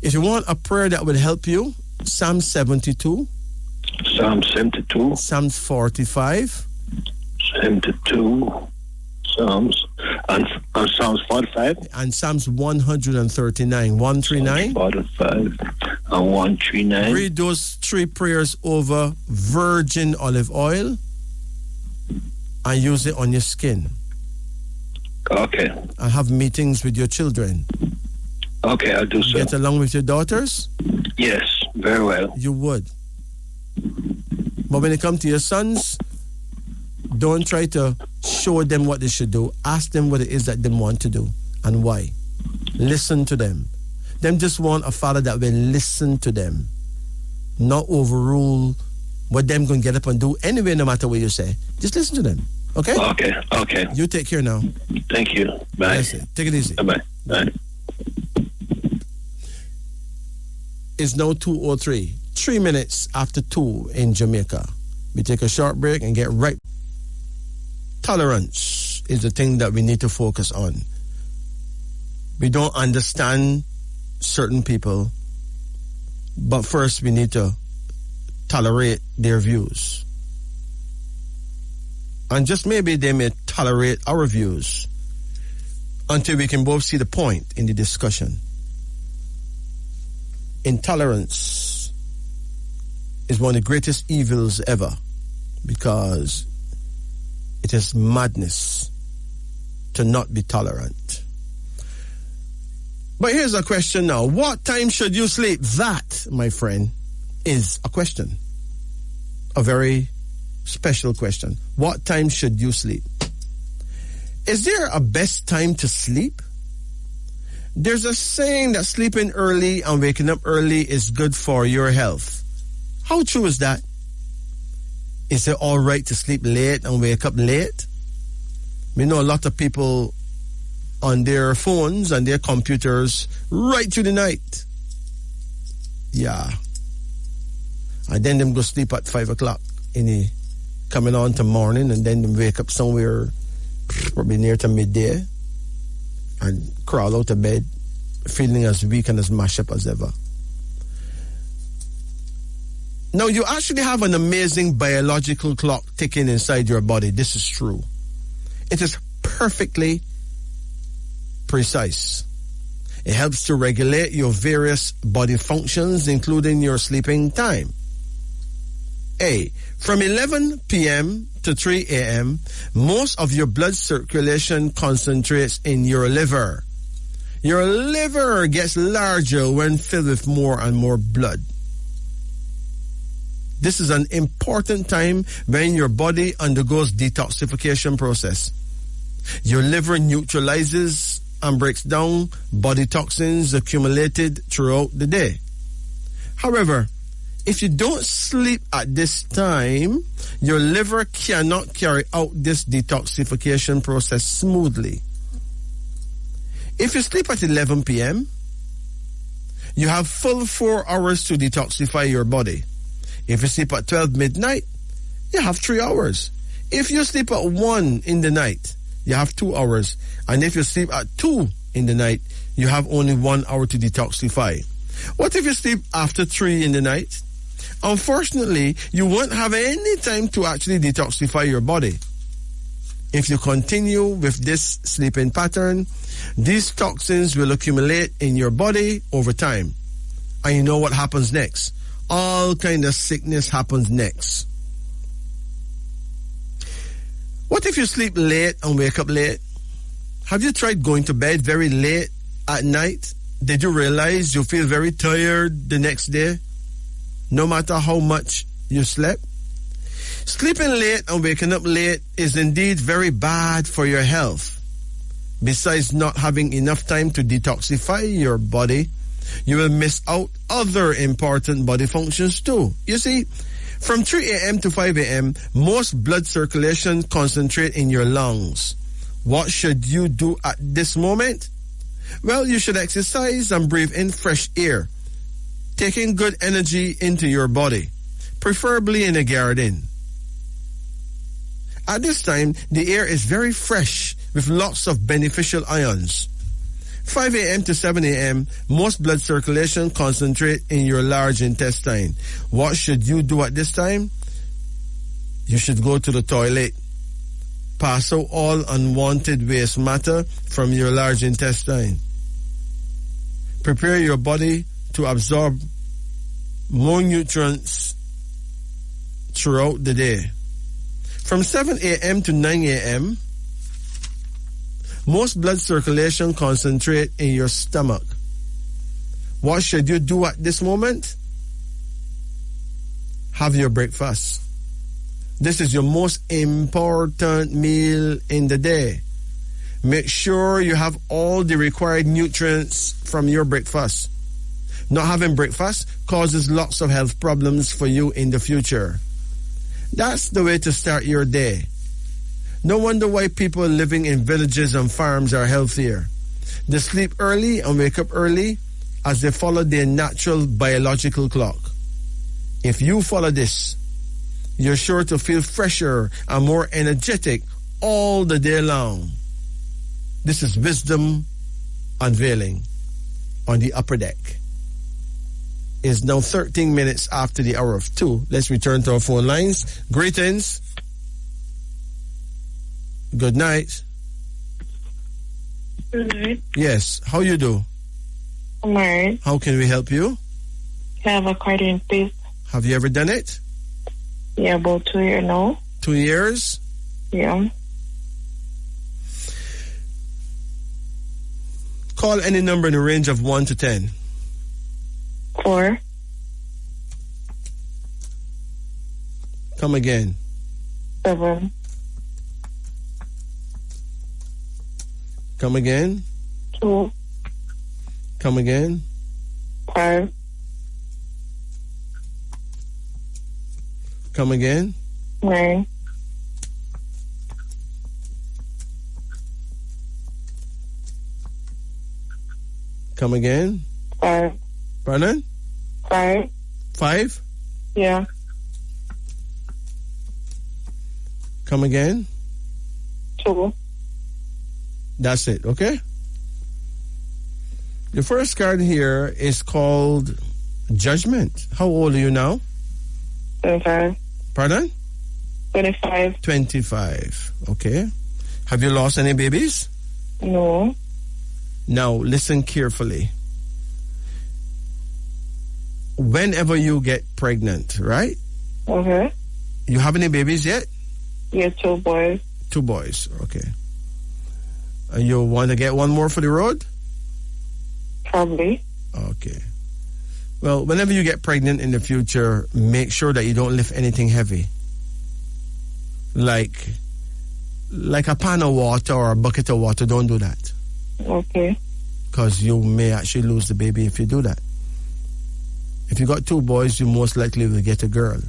If you want a prayer that will help you, Psalm 72, Psalm 72, Psalms 45, 72, Psalms, and Psalms 45, and Psalms 139, 139. 45, and 139. Read those three prayers over virgin olive oil and use it on your skin. Okay. And have meetings with your children. Okay, I'll do so. Get along with your daughters? Yes, very well. You would. But when it comes to your sons, don't try to show them what they should do. Ask them what it is that they want to do and why. Listen to them. Them just want a father that will listen to them, not overrule what them going to get up and do anyway, no matter what you say. Just listen to them. Okay? Okay, okay. You take care now. Thank you. Bye. That's it. Take it easy. Bye-bye. Bye. It's now 2:03. 3 minutes after 2 in Jamaica. We take a short break and get right. Tolerance is the thing that we need to focus on. We don't understand certain people, but first we need to tolerate their views. And just maybe they may tolerate our views until we can both see the point in the discussion. Intolerance is one of the greatest evils ever because it is madness to not be tolerant. But here's a question now. What time should you sleep? That, my friend, is a question. A very special question. What time should you sleep? Is there a best time to sleep? There's a saying that sleeping early and waking up early is good for your health. How true is that? Is it all right to sleep late and wake up late? We know a lot of people on their phones and their computers right through the night. Yeah. And then them go sleep at 5 o'clock coming on to morning, and then them wake up somewhere probably near to midday and crawl out of bed feeling as weak and as mashed up as ever. Now, you actually have an amazing biological clock ticking inside your body. This is true. It is perfectly precise. It helps to regulate your various body functions, including your sleeping time. From 11 p.m. to 3 a.m., most of your blood circulation concentrates in your liver. Your liver gets larger when filled with more and more blood. This is an important time when your body undergoes detoxification process. Your liver neutralizes and breaks down body toxins accumulated throughout the day. However, if you don't sleep at this time, your liver cannot carry out this detoxification process smoothly. If you sleep at 11 p.m., you have full 4 hours to detoxify your body. If you sleep at 12 midnight, you have 3 hours. If you sleep at 1 in the night, you have 2 hours. And if you sleep at 2 in the night, you have only 1 hour to detoxify. What if you sleep after 3 in the night? Unfortunately, you won't have any time to actually detoxify your body. If you continue with this sleeping pattern, these toxins will accumulate in your body over time. And you know what happens next? All kind of sickness happens next. What if you sleep late and wake up late? Have you tried going to bed very late at night? Did you realize you feel very tired the next day, no matter how much you slept? Sleeping late and waking up late is indeed very bad for your health. Besides not having enough time to detoxify your body, you will miss out other important body functions too. You see, from 3 a.m. to 5 a.m., most blood circulation concentrate in your lungs. What should you do at this moment? Well, you should exercise and breathe in fresh air, taking good energy into your body, preferably in a garden. At this time, the air is very fresh with lots of beneficial ions. 5 a.m. to 7 a.m., most blood circulation concentrate in your large intestine. What should you do at this time? You should go to the toilet. Pass out all unwanted waste matter from your large intestine. Prepare your body to absorb more nutrients throughout the day. From 7 a.m. to 9 a.m., most blood circulation concentrate in your stomach. What should you do at this moment? Have your breakfast. This is your most important meal in the day. Make sure you have all the required nutrients from your breakfast. Not having breakfast causes lots of health problems for you in the future. That's the way to start your day. No wonder why people living in villages and farms are healthier. They sleep early and wake up early as they follow their natural biological clock. If you follow this, you're sure to feel fresher and more energetic all the day long. This is Wisdom Unveiling on the Upper Deck. It's now 13 minutes after the hour of 2. Let's return to our phone lines. Greetings. Good night. Good night. Yes. How you do? I'm married. How can we help you? I have a cardiac please. Have you ever done it? Yeah, about 2 years now. 2 years? Yeah. Call any number in the range of 1 to 10. 4. Come again. 7. Come again. 2. Come again. 5. Come again. 9. Come again. 5. Pardon? 5. 5. Yeah. Come again. 2. That's it, okay? The first card here is called Judgment. How old are you now? 25. Pardon? 25. 25. Okay. Have you lost any babies? No. Now, listen carefully. Whenever you get pregnant, right? Okay. You have any babies yet? Yeah, 2 boys. 2 boys, okay. And you want to get one more for the road? Probably. Okay. Well, whenever you get pregnant in the future, make sure that you don't lift anything heavy. Like a pan of water or a bucket of water. Don't do that. Okay. Because you may actually lose the baby if you do that. If you got 2 boys, you most likely will get a girl.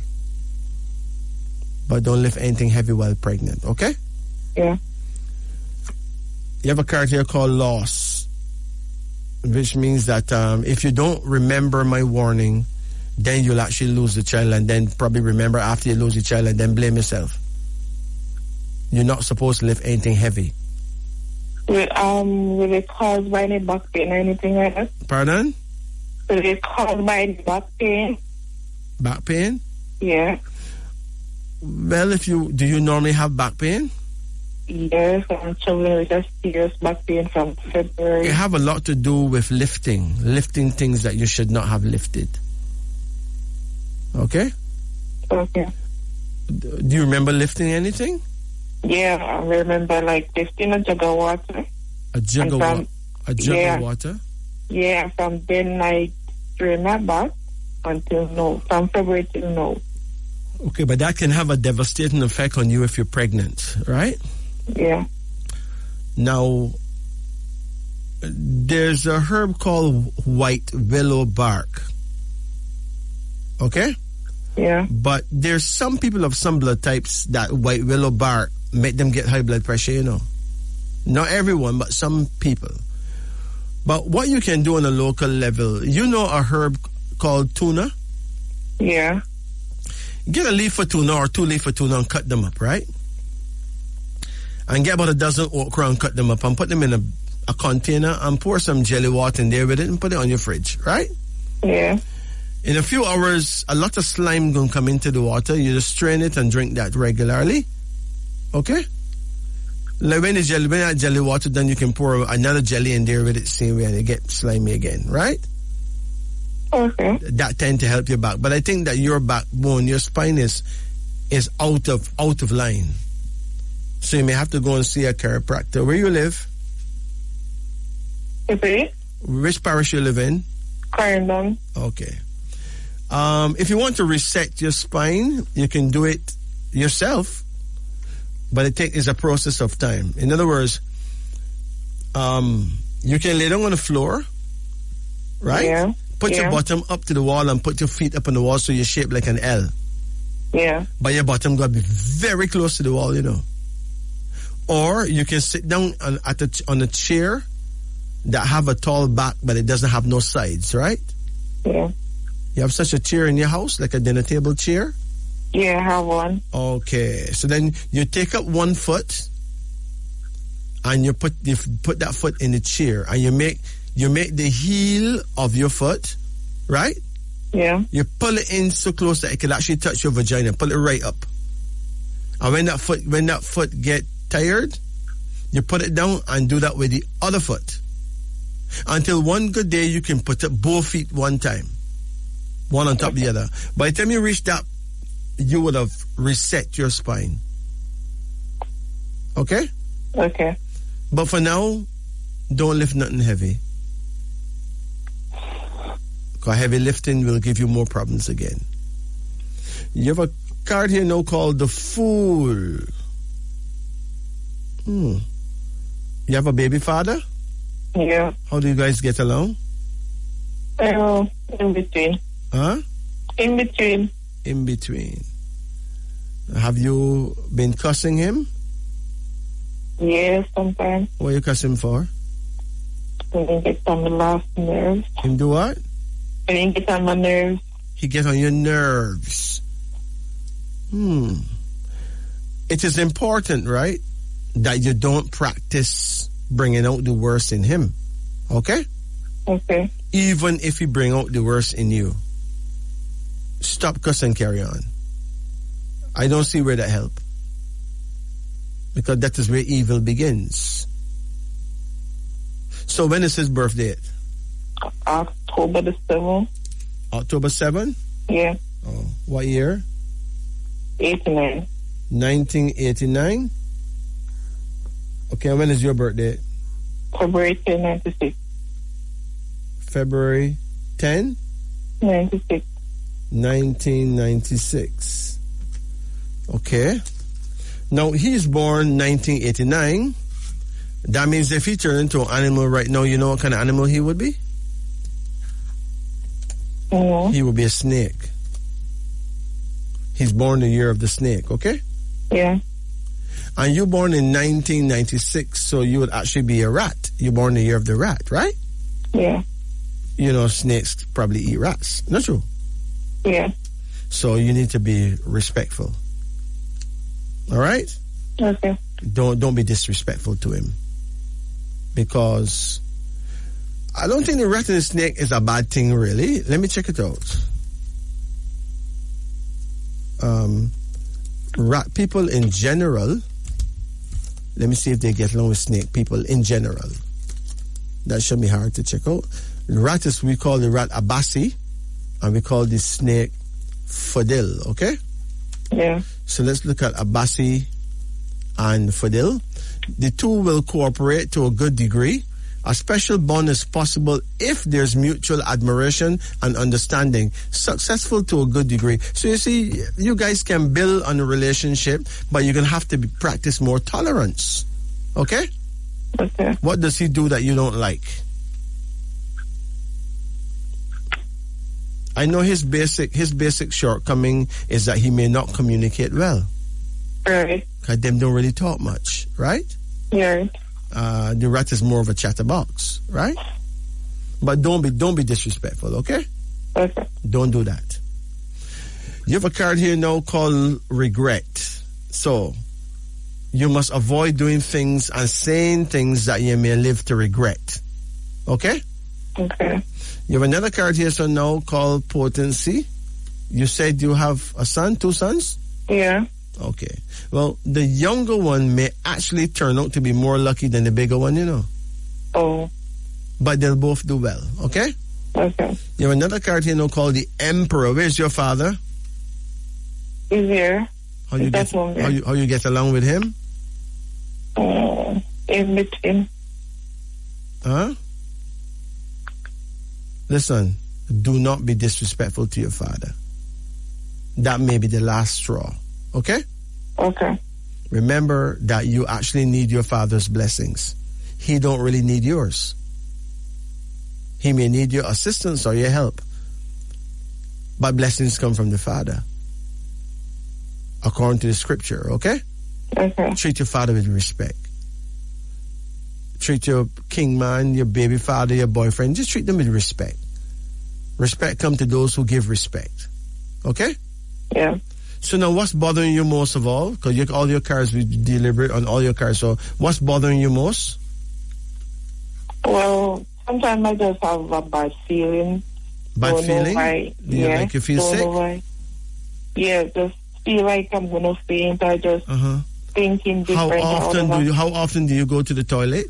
But don't lift anything heavy while pregnant, okay? Yeah. You have a card here called Loss, which means that if you don't remember my warning, then you'll actually lose the child, and then probably remember after you lose the child and then blame yourself. You're not supposed to lift anything heavy. Will it cause by any back pain or anything like that? Pardon? Will it cause by any back pain? Back pain? Yeah. Well, do you normally have back pain? Yes, I'm struggling with a serious back pain from February. It have a lot to do with lifting things that you should not have lifted. Okay? Okay. Do you remember lifting anything? Yeah, I remember lifting a jug of water. A jug of water? Yeah, from then during my back until now, from February till now. Okay, but that can have a devastating effect on you if you're pregnant, right? Yeah. Now, there's a herb called white willow bark. Okay? Yeah. But there's some people of some blood types that white willow bark make them get high blood pressure, you know. Not everyone, but some people. But what you can do on a local level, you know a herb called tuna? Yeah. Get a leaf of tuna or 2 leaf of tuna and cut them up, right? And get about a dozen okra and cut them up and put them in a container and pour some jelly water in there with it and put it on your fridge, right? Yeah. In a few hours, a lot of slime gonna come into the water. You just strain it and drink that regularly. Okay? Like when that jelly water done, you can pour another jelly in there with it same way and it gets slimy again, right? Okay. That tend to help your back. But I think that your backbone, your spine is out of line. So you may have to go and see a chiropractor. Where you live? Okay. Which parish you live in? Clarendon. Okay. If you want to reset your spine, you can do it yourself, but it's a process of time. In other words, you can lay down on the floor, right? Yeah. Put your bottom up to the wall and put your feet up on the wall so you're shaped like an L. Yeah. But your bottom got to be very close to the wall, you know. Or you can sit down on a chair that have a tall back, but it doesn't have no sides, right? Yeah. You have such a chair in your house, like a dinner table chair? Yeah, I have one. Okay. So then you take up 1 foot and you put that foot in the chair and you make the heel of your foot, right? Yeah. You pull it in so close that it can actually touch your vagina. Pull it right up. And when that foot get tired, you put it down and do that with the other foot. Until one good day you can put up both feet one time. One on top of the other. By the time you reach that, you would have reset your spine. Okay? Okay. But for now, don't lift nothing heavy. Because heavy lifting will give you more problems again. You have a card here now called the Fool. You have a baby father? Yeah. How do you guys get along? In between. Huh? In between. In between. Have you been cussing him? Yes, sometimes. What are you cussing for? I didn't get on my last nerves. Him do what? I didn't get on my nerves. He get on your nerves. It is important, right, that you don't practice bringing out the worst in him. Okay? Okay. Even if he bring out the worst in you. Stop cussing, carry on. I don't see where that help. Because that is where evil begins. So when is his birth date? October the 7th. October 7? Yeah. Oh, what year? 89. 1989? Okay, and when is your birthday? February 10, 96. February 10? 96. 1996. Okay. Now, he's born 1989. That means if he turned into an animal right now, you know what kind of animal he would be? Mm-hmm. He would be a snake. He's born the year of the snake, okay? Yeah. And you born in 1996, so you would actually be a rat. You're born the year of the rat, right? Yeah. You know, snakes probably eat rats. Not true? Yeah. So you need to be respectful. All right? Okay. Don't be disrespectful to him. Because I don't think the rat and the snake is a bad thing, really. Let me check it out. Rat people in general, let me see if they get along with snake people in general. That should be hard to check out. Rat is, we call the rat Abasi, and we call the snake Fadil, okay? Yeah. So let's look at Abasi and Fadil. The two will cooperate to a good degree. A special bond is possible if there's mutual admiration and understanding, successful to a good degree. So you see, you guys can build on a relationship, but you're going to have to practice more tolerance. Okay? Okay. What does he do that you don't like? I know his basic shortcoming is that he may not communicate well. Right. Because them don't really talk much, right? Yeah. The rat is more of a chatterbox, right? But don't be disrespectful, okay? Okay. Don't do that. You have a card here now called regret. So you must avoid doing things and saying things that you may live to regret. Okay? Okay. You have another card here so now called potency. You said you have a son, 2 sons? Yeah. Okay. Well, the younger one may actually turn out to be more lucky than the bigger one, you know. Oh. But they'll both do well, okay? Okay. You have another card here now called the Emperor. Where's your father? He's here. How you get along with him? In between. Huh? Listen, do not be disrespectful to your father. That may be the last straw. Okay? Okay. Remember that you actually need your father's blessings. He don't really need yours. He may need your assistance or your help. But blessings come from the Father. According to the scripture, okay? Okay. Treat your father with respect. Treat your king man, your baby father, your boyfriend, just treat them with respect. Respect comes to those who give respect. Okay? Yeah. So now what's bothering you most of all? Because all your cars, we deliberate on all your cars. So what's bothering you most? Well, sometimes I just have a bad feeling. Bad feeling? Do you make you feel sick? Why. Yeah, just feel like I'm going to faint. I just thinking different. How often do you go to the toilet?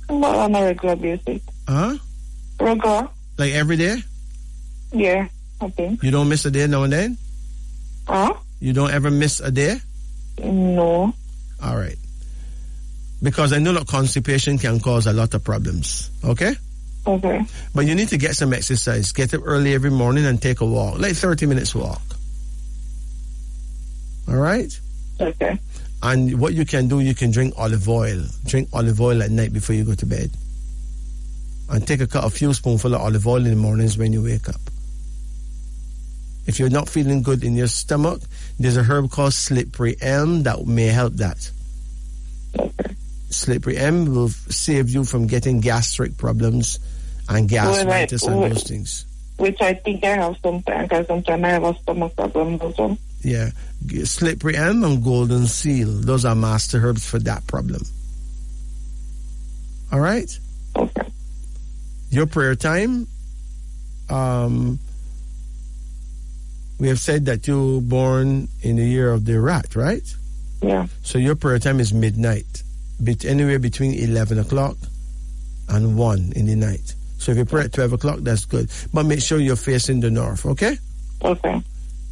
Well, on a regular basis. Huh? Regular. Like every day? Yeah, I think. You don't miss a day now and then? Huh? You don't ever miss a day? No. All right. Because I know that constipation can cause a lot of problems. Okay? Okay. But you need to get some exercise. Get up early every morning and take a walk. Like 30 minutes walk. All right? Okay. And what you can do, you can drink olive oil. Drink olive oil at night before you go to bed. And take a few spoonfuls of olive oil in the mornings when you wake up. If you're not feeling good in your stomach, there's a herb called slippery elm that may help that. Okay. Slippery elm will save you from getting gastric problems and gastritis and those things. Which I think I have sometimes, because sometimes I have a stomach problem also. Yeah. Slippery elm and golden seal. Those are master herbs for that problem. All right? Okay. Your prayer time, we have said that you were born in the year of the rat, right? Yeah. So your prayer time is midnight, anywhere between 11 o'clock and 1 in the night. So if you pray at 12 o'clock, that's good. But make sure you're facing the north, okay? Okay.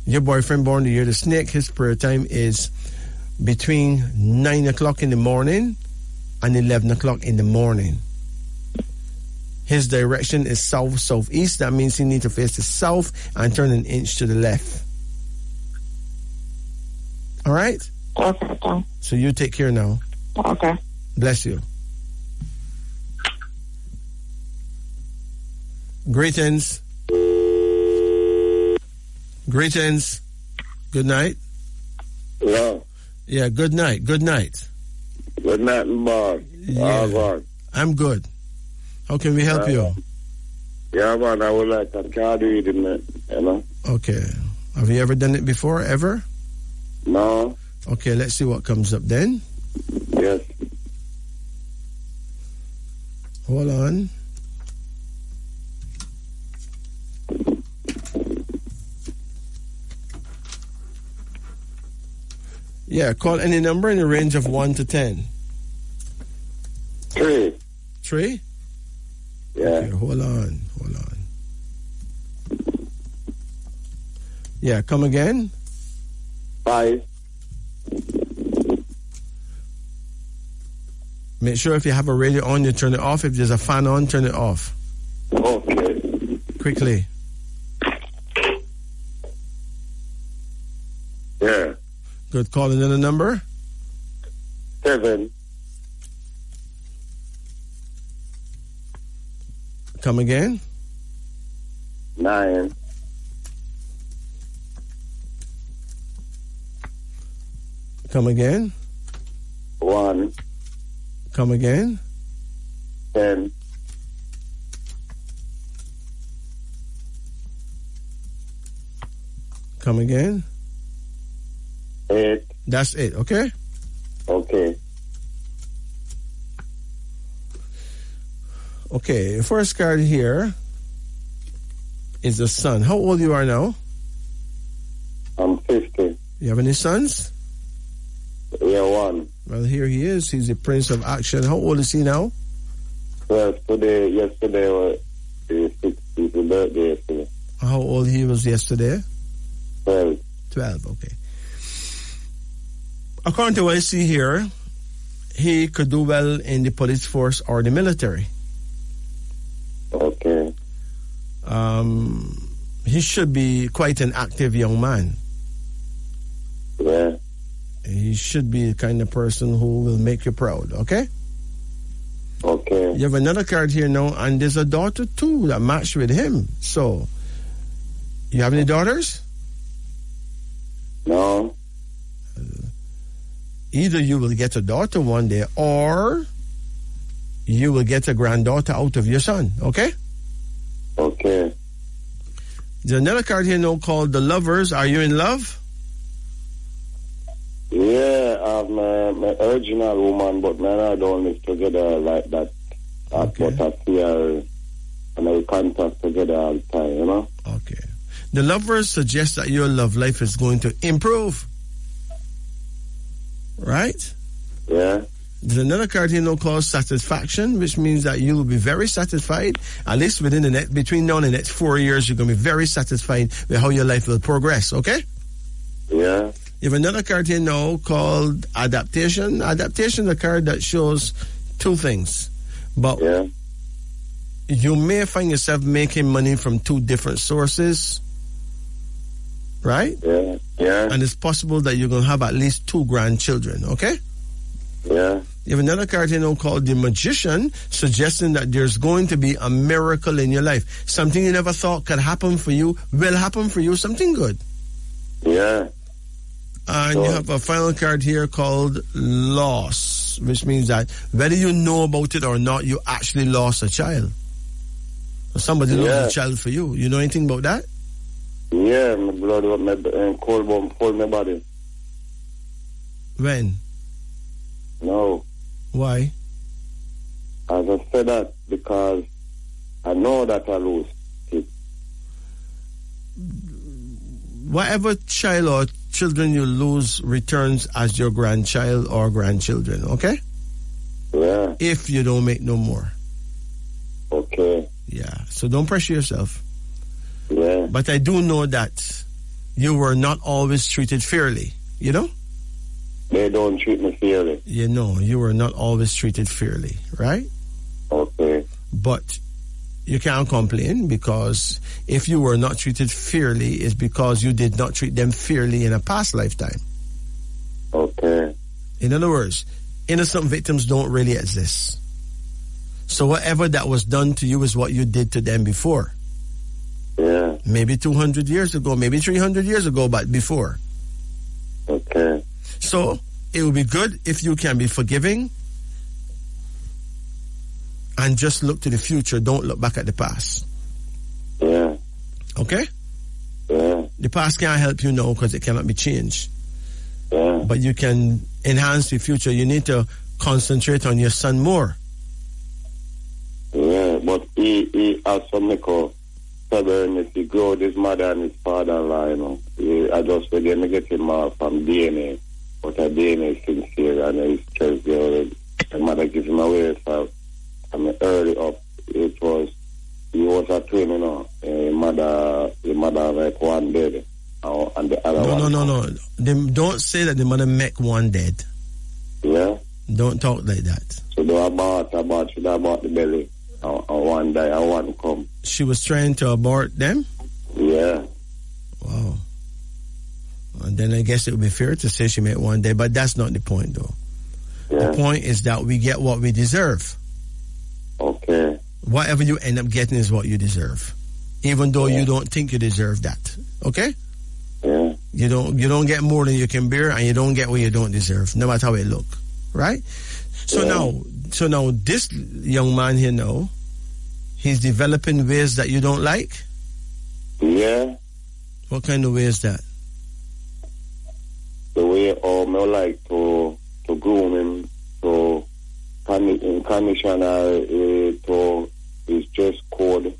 Your boyfriend born the year of the snake, his prayer time is between 9 o'clock in the morning and 11 o'clock in the morning. His direction is south-southeast. That means he needs to face the south and turn an inch to the left. All right? Okay, thanks. So you take care now. Okay. Bless you. Greetings. Greetings. Good night. Hello. Yeah, good night. Good night. Good night, boss. Yeah. I'm good. How can we help you? Yeah, man, I would like a card reading, man. You know? Okay. Have you ever done it before, ever? No. Okay, let's see what comes up then. Yes. Hold on. Yeah, call any number in the range of 1 to 10. 3. 3? Yeah. Okay, hold on. Yeah, come again. 5. Make sure if you have a radio on, you turn it off. If there's a fan on, turn it off. Okay. Quickly. Yeah. Good. Call another number. 7. Come again. 9. Come again. 1. Come again. 10. Come again. 8. That's it, okay? Okay. Okay, first card here is the sun. How old you are now? I'm 50. You have any sons? Yeah, 1. Well, here he is. He's the Prince of Action. How old is he now? Well, yesterday was his 60th birthday yesterday. How old he was yesterday? 12. 12, okay. According to what I see here, he could do well in the police force or the military. Okay. He should be quite an active young man. Yeah. He should be the kind of person who will make you proud, okay? Okay. You have another card here now, and there's a daughter too that matched with him. So, you have any daughters? No. Either you will get a daughter one day, or you will get a granddaughter out of your son, okay? Okay. There's another card here now called The Lovers. Are you in love? Yeah, I have my original woman, but man, I don't live together like that. Okay. But I see her and I contact together all the time, you know? Okay. The Lovers suggest that your love life is going to improve. Right? Yeah. There's another card here now called Satisfaction, which means that you will be very satisfied, at least between now and the next 4 years, you're going to be very satisfied with how your life will progress, okay? Yeah. You have another card here now called Adaptation. Adaptation is a card that shows two things. But Yeah. you may find yourself making money from two different sources. right? Yeah, yeah. And it's possible that you're going to have at least 2 grandchildren, okay? Yeah. You have another card here now called the Magician, suggesting that there's going to be a miracle in your life. Something you never thought could happen for you will happen for you, something good. Yeah. And you have a final card here called Loss, which means that whether you know about it or not, you actually lost a child. Or somebody lost a child for you. You know anything about that? Yeah, my blood, my cold bone pulled my body. When? No. Why? I just said that because I know that I lose it. Whatever child or children you lose returns as your grandchild or grandchildren, okay? Yeah. If you don't make no more. Okay. Yeah, so don't pressure yourself. Yeah. But I do know that you were not always treated fairly, you know? They don't treat me fairly. You know, you were not always treated fairly, right? Okay. But you can't complain, because if you were not treated fairly, it's because you did not treat them fairly in a past lifetime. Okay. In other words, innocent victims don't really exist. So whatever that was done to you is what you did to them before. Yeah. Maybe 200 years ago, maybe 300 years ago, but before. Okay. So it would be good if you can be forgiving and just look to the future. Don't look back at the past. Yeah. Okay? Yeah. The past can't help you now because it cannot be changed. Yeah. But you can enhance the future. You need to concentrate on your son more. Yeah, but he has some stubbornness. He grew his mother and his father-in-law, you know. I just said, let me get him from DNA. But her DNA is sincere and he's just there. The mother gives him away from early up. He was a twin, you know. The mother like one dead. And the other one. No. Don't say that the mother make one dead. Yeah? Don't talk like that. So they abort the belly. And one die and one come. She was trying to abort them? Yeah. Wow. And then I guess it would be fair to say she made one day, but that's not the point, though. Yeah. The point is that we get what we deserve. Okay. Whatever you end up getting is what you deserve, even though you don't think you deserve that. Okay? Yeah. You don't get more than you can bear, and you don't get what you don't deserve, no matter how it look. Right? So now this young man here now, he's developing ways that you don't like? Yeah. What kind of ways that? The way I like to groom him, to condition to his dress code,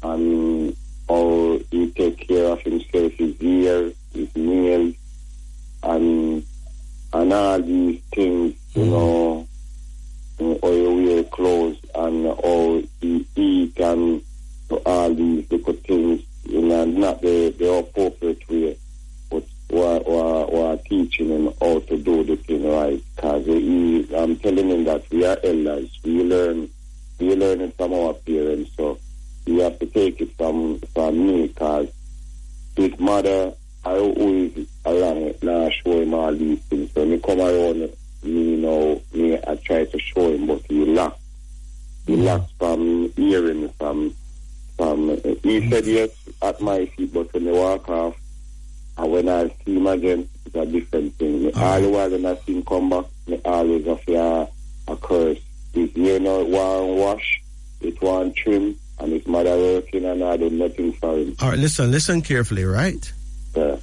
and how he take care of himself, his ears, his nails, and all these things, you know, how you wear clothes and how he eat and all these little things, you know, not the appropriate way, but we're teaching him how to do the thing right. Because I'm telling him that we are elders, we learn it from our parents, so we have to take it from me, because his mother, I always now show him all these things. So when he come around me, I try to show him, but he lacks. He lacks from hearing from he said yes at my feet, but when he walk off, and when I see him again, it's a different thing. Always when I see him come back, I always have a curse. His hair now one wash, it one trim, and his mother working, and I do nothing for him. All right, listen carefully, right? Yeah.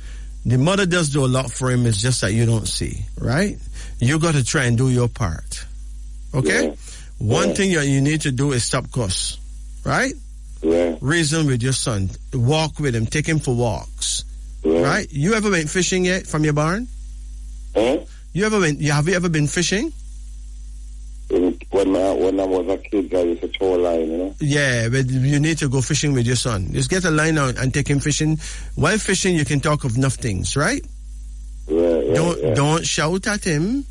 The mother does do a lot for him, it's just that you don't see, right? You got to try and do your part, okay? Yeah. One thing you need to do is stop cuss, right? Yeah. Reason with your son. Walk with him, take him for walks, right? You ever went fishing yet from your barn? Huh? Have you ever been fishing? When I was a kid, I used to throw a line, you know? Yeah, but you need to go fishing with your son. Just get a line out and take him fishing. While fishing, you can talk of enough things, right? Don't shout at him.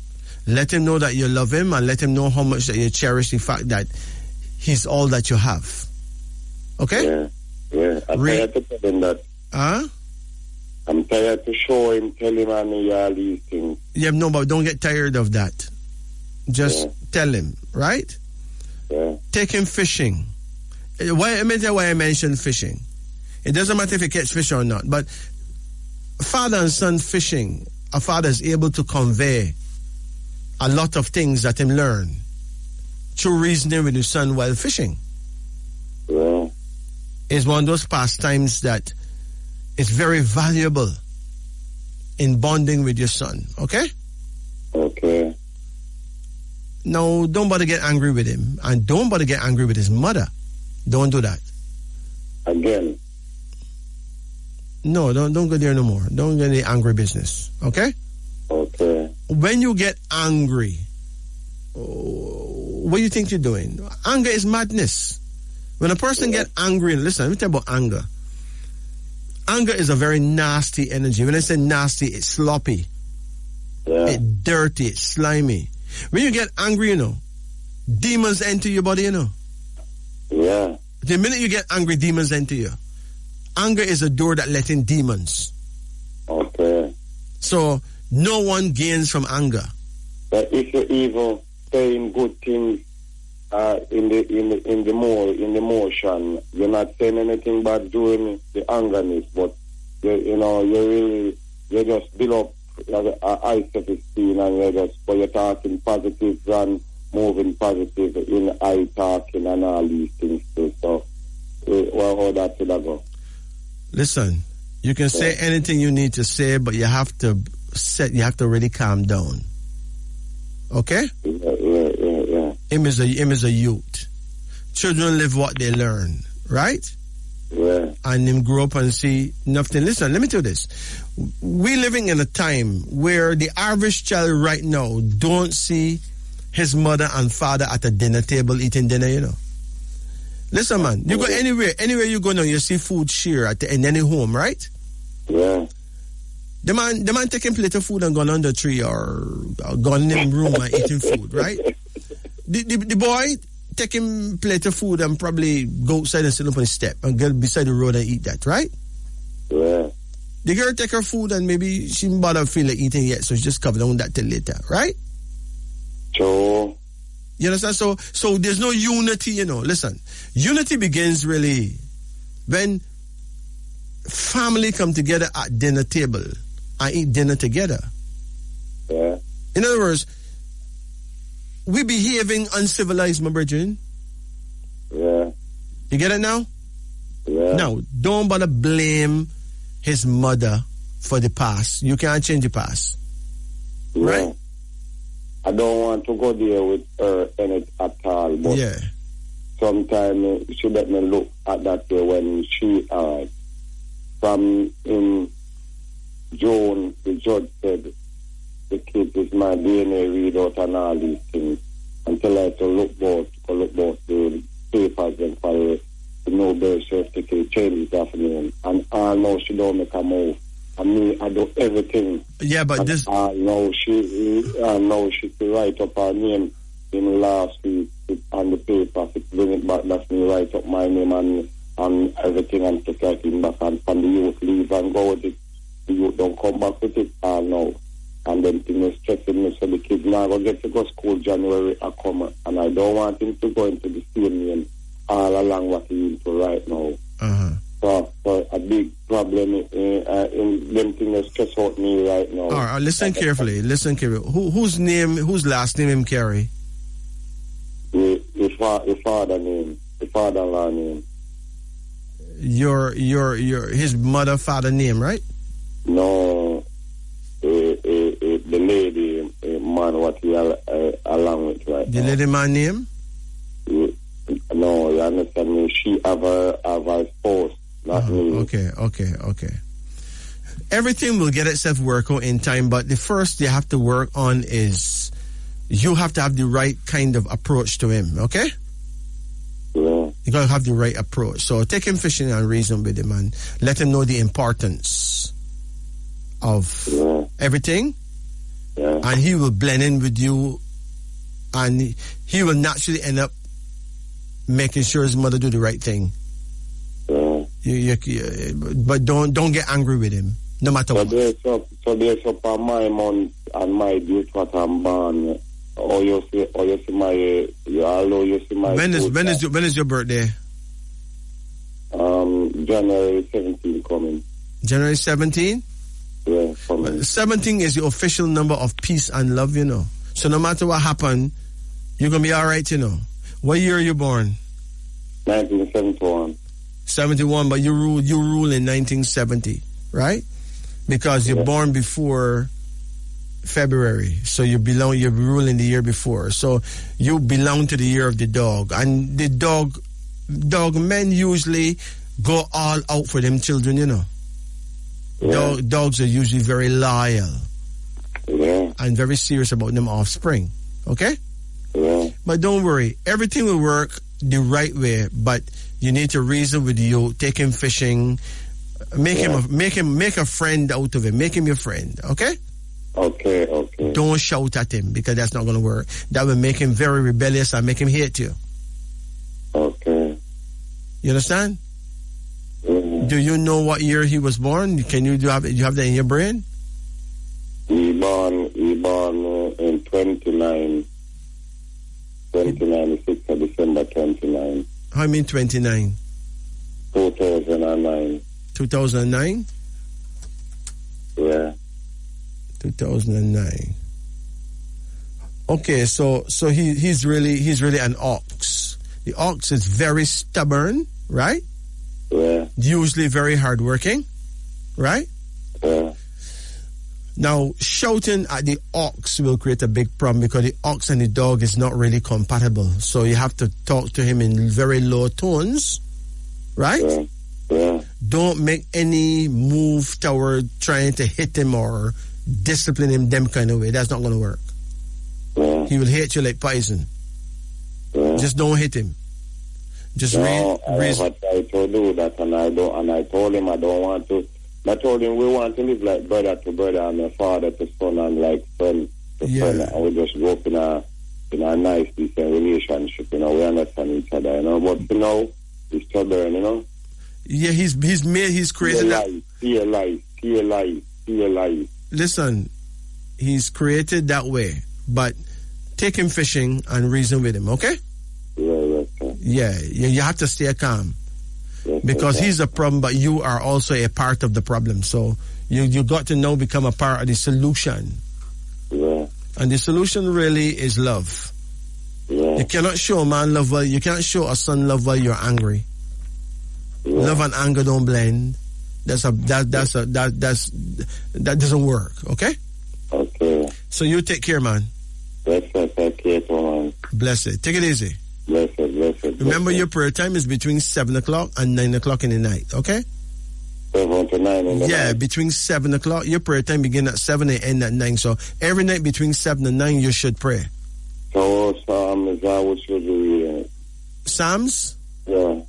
Let him know that you love him, and let him know how much that you cherish the fact that he's all that you have. Okay? Yeah. I tried to tell him that. I'm tired to show him, tell him all these things. Yeah, no, but don't get tired of that. Just tell him, right? Yeah. Take him fishing. Let me tell you why I mentioned fishing. It doesn't matter if he catch fish or not, but father and son fishing, a father is able to convey a lot of things that him learn through reasoning with his son while fishing. Yeah. It's one of those pastimes that is very valuable in bonding with your son, okay? Okay. Now, don't bother get angry with him, and don't bother get angry with his mother. Don't do that. Again. No, don't go there no more. Don't get the angry business, okay? Okay. When you get angry, what do you think you're doing? Anger is madness. When a person get angry, listen, let me tell you about anger. Anger is a very nasty energy. When I say nasty, it's sloppy. Yeah. It's dirty, it's slimy. When you get angry, you know, demons enter your body, you know. Yeah. The minute you get angry, demons enter you. Anger is a door that lets in demons. Okay. So no one gains from anger. But if you're even saying good things in the motion, you're not saying anything bad during the angerness, but you just build up high self-esteem, and you're talking positive and moving positive in eye talking and all these things too. So how that should go? Listen, you can say anything you need to say, but you have to really calm down. Okay? Yeah. Him is a youth. Children live what they learn, right? Yeah. And him grow up and see nothing. Listen, let me tell you this. We're living in a time where the average child right now don't see his mother and father at a dinner table eating dinner, you know. Listen, man, you go anywhere you go now, you see food share in any home, right? Yeah. The man taking plate of food and gone on the tree or gone in the room and eating food, right? The boy taking plate of food and probably go outside and sit up on the step and get beside the road and eat that, right? Yeah. The girl take her food and maybe she didn't bother feel like eating yet, so she just covered on that till later, right? So you understand? So there's no unity, you know. Listen, unity begins really when family come together at dinner table and eat dinner together. Yeah. In other words, we behaving uncivilized, my brethren. Yeah. You get it now? Yeah. Now, don't bother blame his mother for the past. You can't change the past. Yeah. Right? I don't want to go there with her in it at all, but sometimes she let me look at that day when she from in June, the judge said the kid is my DNA readout and all these things until I had to look both the papers and for the no birth certificate changes of name, and I know she don't make a move. I mean, I do everything. Yeah, but this. I know she write up her name in last week on the paper. To bring it back, that's me write up my name and everything and to take it back. And from the youth leave and go with it. The youth don't come back with it. I know. And then things stressing me. So the kids now go get to go school January I come, and I don't want him to go into the same name all along what he into right now. So a big problem in them things that stress out me right now. All right, listen carefully. Whose last name him carry? The father-in-law name. Your his father name, right? No, the lady man what he along with right the now. lady man name? No, you understand me? She have a spouse, not me. Okay. Everything will get itself worked out in time, but the first you have to work on is you have to have the right kind of approach to him, okay? Yeah. You gotta have the right approach. So take him fishing and reason with him and let him know the importance of everything. Yeah. And he will blend in with you and he will naturally end up making sure his mother do the right thing. Yeah. But don't get angry with him. no matter what. So there's up on my month and my date what I'm born. Or you see my, you see my. When is your birthday? January 17 coming. January 17? Yeah, coming. 17 is the official number of peace and love, you know. So no matter what happened, you're going to be all right, you know. What year are you born? 1971. 71, but you rule in 1970, right? Because you're born before February, so you're ruling the year before. So you belong to the year of the dog. And the dog men usually go all out for them children, you know. Yeah. Dogs are usually very loyal. Yeah. And very serious about them offspring. Okay? Yeah. But don't worry, everything will work the right way, but you need to reason with you, take him fishing, make a friend out of him, make him your friend, okay? Okay. Don't shout at him, because that's not going to work. That will make him very rebellious and make him hate you. Okay. You understand? Mm-hmm. Do you know what year he was born? Do you have that in your brain? He born in 29, 6th of December 29. How many 29? 2009. 2009? Yeah. 2009. Okay, so he's really an ox. The ox is very stubborn, right? Yeah. Usually very hardworking, right? Yeah. Now, shouting at the ox will create a big problem, because the ox and the dog is not really compatible. So you have to talk to him in very low tones, right? Yeah. Yeah. Don't make any move toward trying to hit him or discipline him them kind of way. That's not going to work. Yeah. He will hate you like poison. Yeah. Just don't hit him. Just I tried to do that, and I told him I don't want to. I told him we want to live like brother to brother and father to son and like son to son, and we just go up in a nice, decent relationship. You know, we understand each other. You know, but you know, he's stubborn. You know. Yeah, he's created that. Fear life. Listen, he's created that way, but take him fishing and reason with him, okay? Yeah, you have to stay calm. Because he's a problem, but you are also a part of the problem. So you got to now become a part of the solution. Yeah. And the solution really is love. Yeah. You cannot show a man love while you can't show a son love while you're angry. Yeah. Love and anger don't blend. That doesn't work. Okay. Okay. So you take care, man. Take care, man. Bless it. Take it easy. Bless it. Remember, your prayer time is between 7 o'clock and 9 o'clock in the night. Okay. 7 to 9 in the night. Yeah, between 7 o'clock. Your prayer time begins at 7 and end at 9. So every night between 7 and 9, you should pray. So Psalms, what should we read? Psalms? Yeah.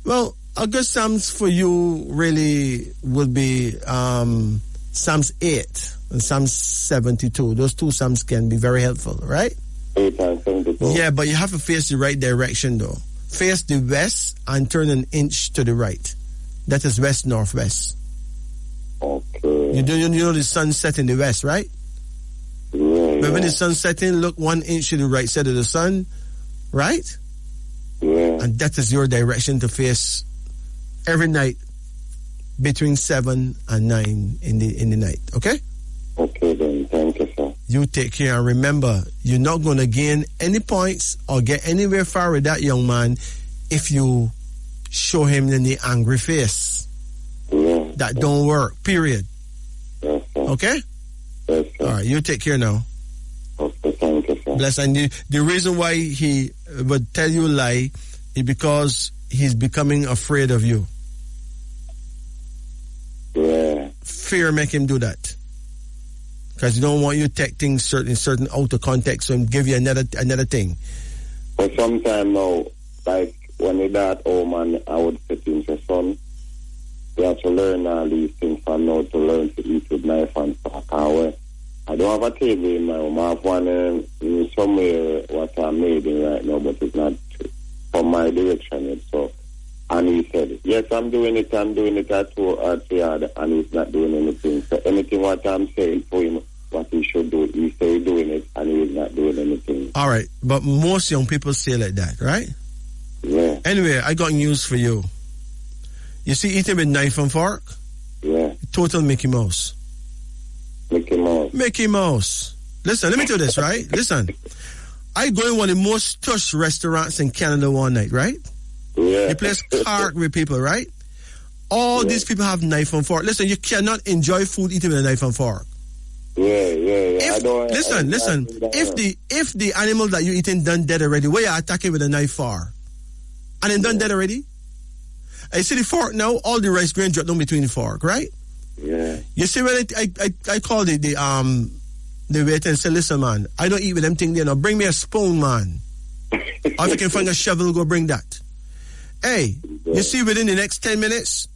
Well, a good Psalms for you really would be Psalms 8 and Psalms 72. Those two Psalms can be very helpful, right? 8 and 72. Yeah, but you have to face the right direction, though. Face the west and turn an inch to the right. That is west, northwest. Okay. You know the sun set in the west, right? Yeah. But when the sun setting, look 1 inch to the right side of the sun, right? Yeah. And that is your direction to face every night between 7 and 9 in the night, okay? Okay, then. Thank you, sir. You take care, and remember, you're not going to gain any points or get anywhere far with that young man if you show him in the angry face. Yeah. That don't work, period. Yes, sir. Okay? Yes, sir. All right, you take care now. Okay, thank you, sir. Bless. And the reason why he would tell you a lie is because he's becoming afraid of you. Yeah. Fear make him do that. Because you don't want you to take things certain out of context, so him give you another thing. But sometimes now, like when they that home and I would say to him, son, you have to learn all these things from now to learn to eat with knife and fork. I don't have a table in my home. I have one in somewhere what I'm made in right now, but it's not from my direction yet. So And he said, yes, I'm doing it at 3 hours, and he's not doing anything. So anything what I'm saying for him, what he should do, he say he's doing it, and he's not doing anything. All right, but most young people say like that, right? Yeah. Anyway, I got news for you. You see eating with knife and fork? Yeah. Total Mickey Mouse. Mickey Mouse. Mickey Mouse. Listen, let me do this, right? Listen. I go in one of the most tush restaurants in Canada one night, right? Yeah. You place cart with people, right? All these people have knife and fork. Listen, you cannot enjoy food eating with a knife and fork. Yeah. Listen. If the animal that you eating done dead already, where you attacking with a knife for? And then done dead already? I see the fork now, all the rice grain drop down between the fork, right? Yeah. You see when I called the waiter and said, listen, man, I don't eat with them thing there now. Bring me a spoon, man. Or if you can find a shovel, go bring that. Hey, you see within the next 10 minutes,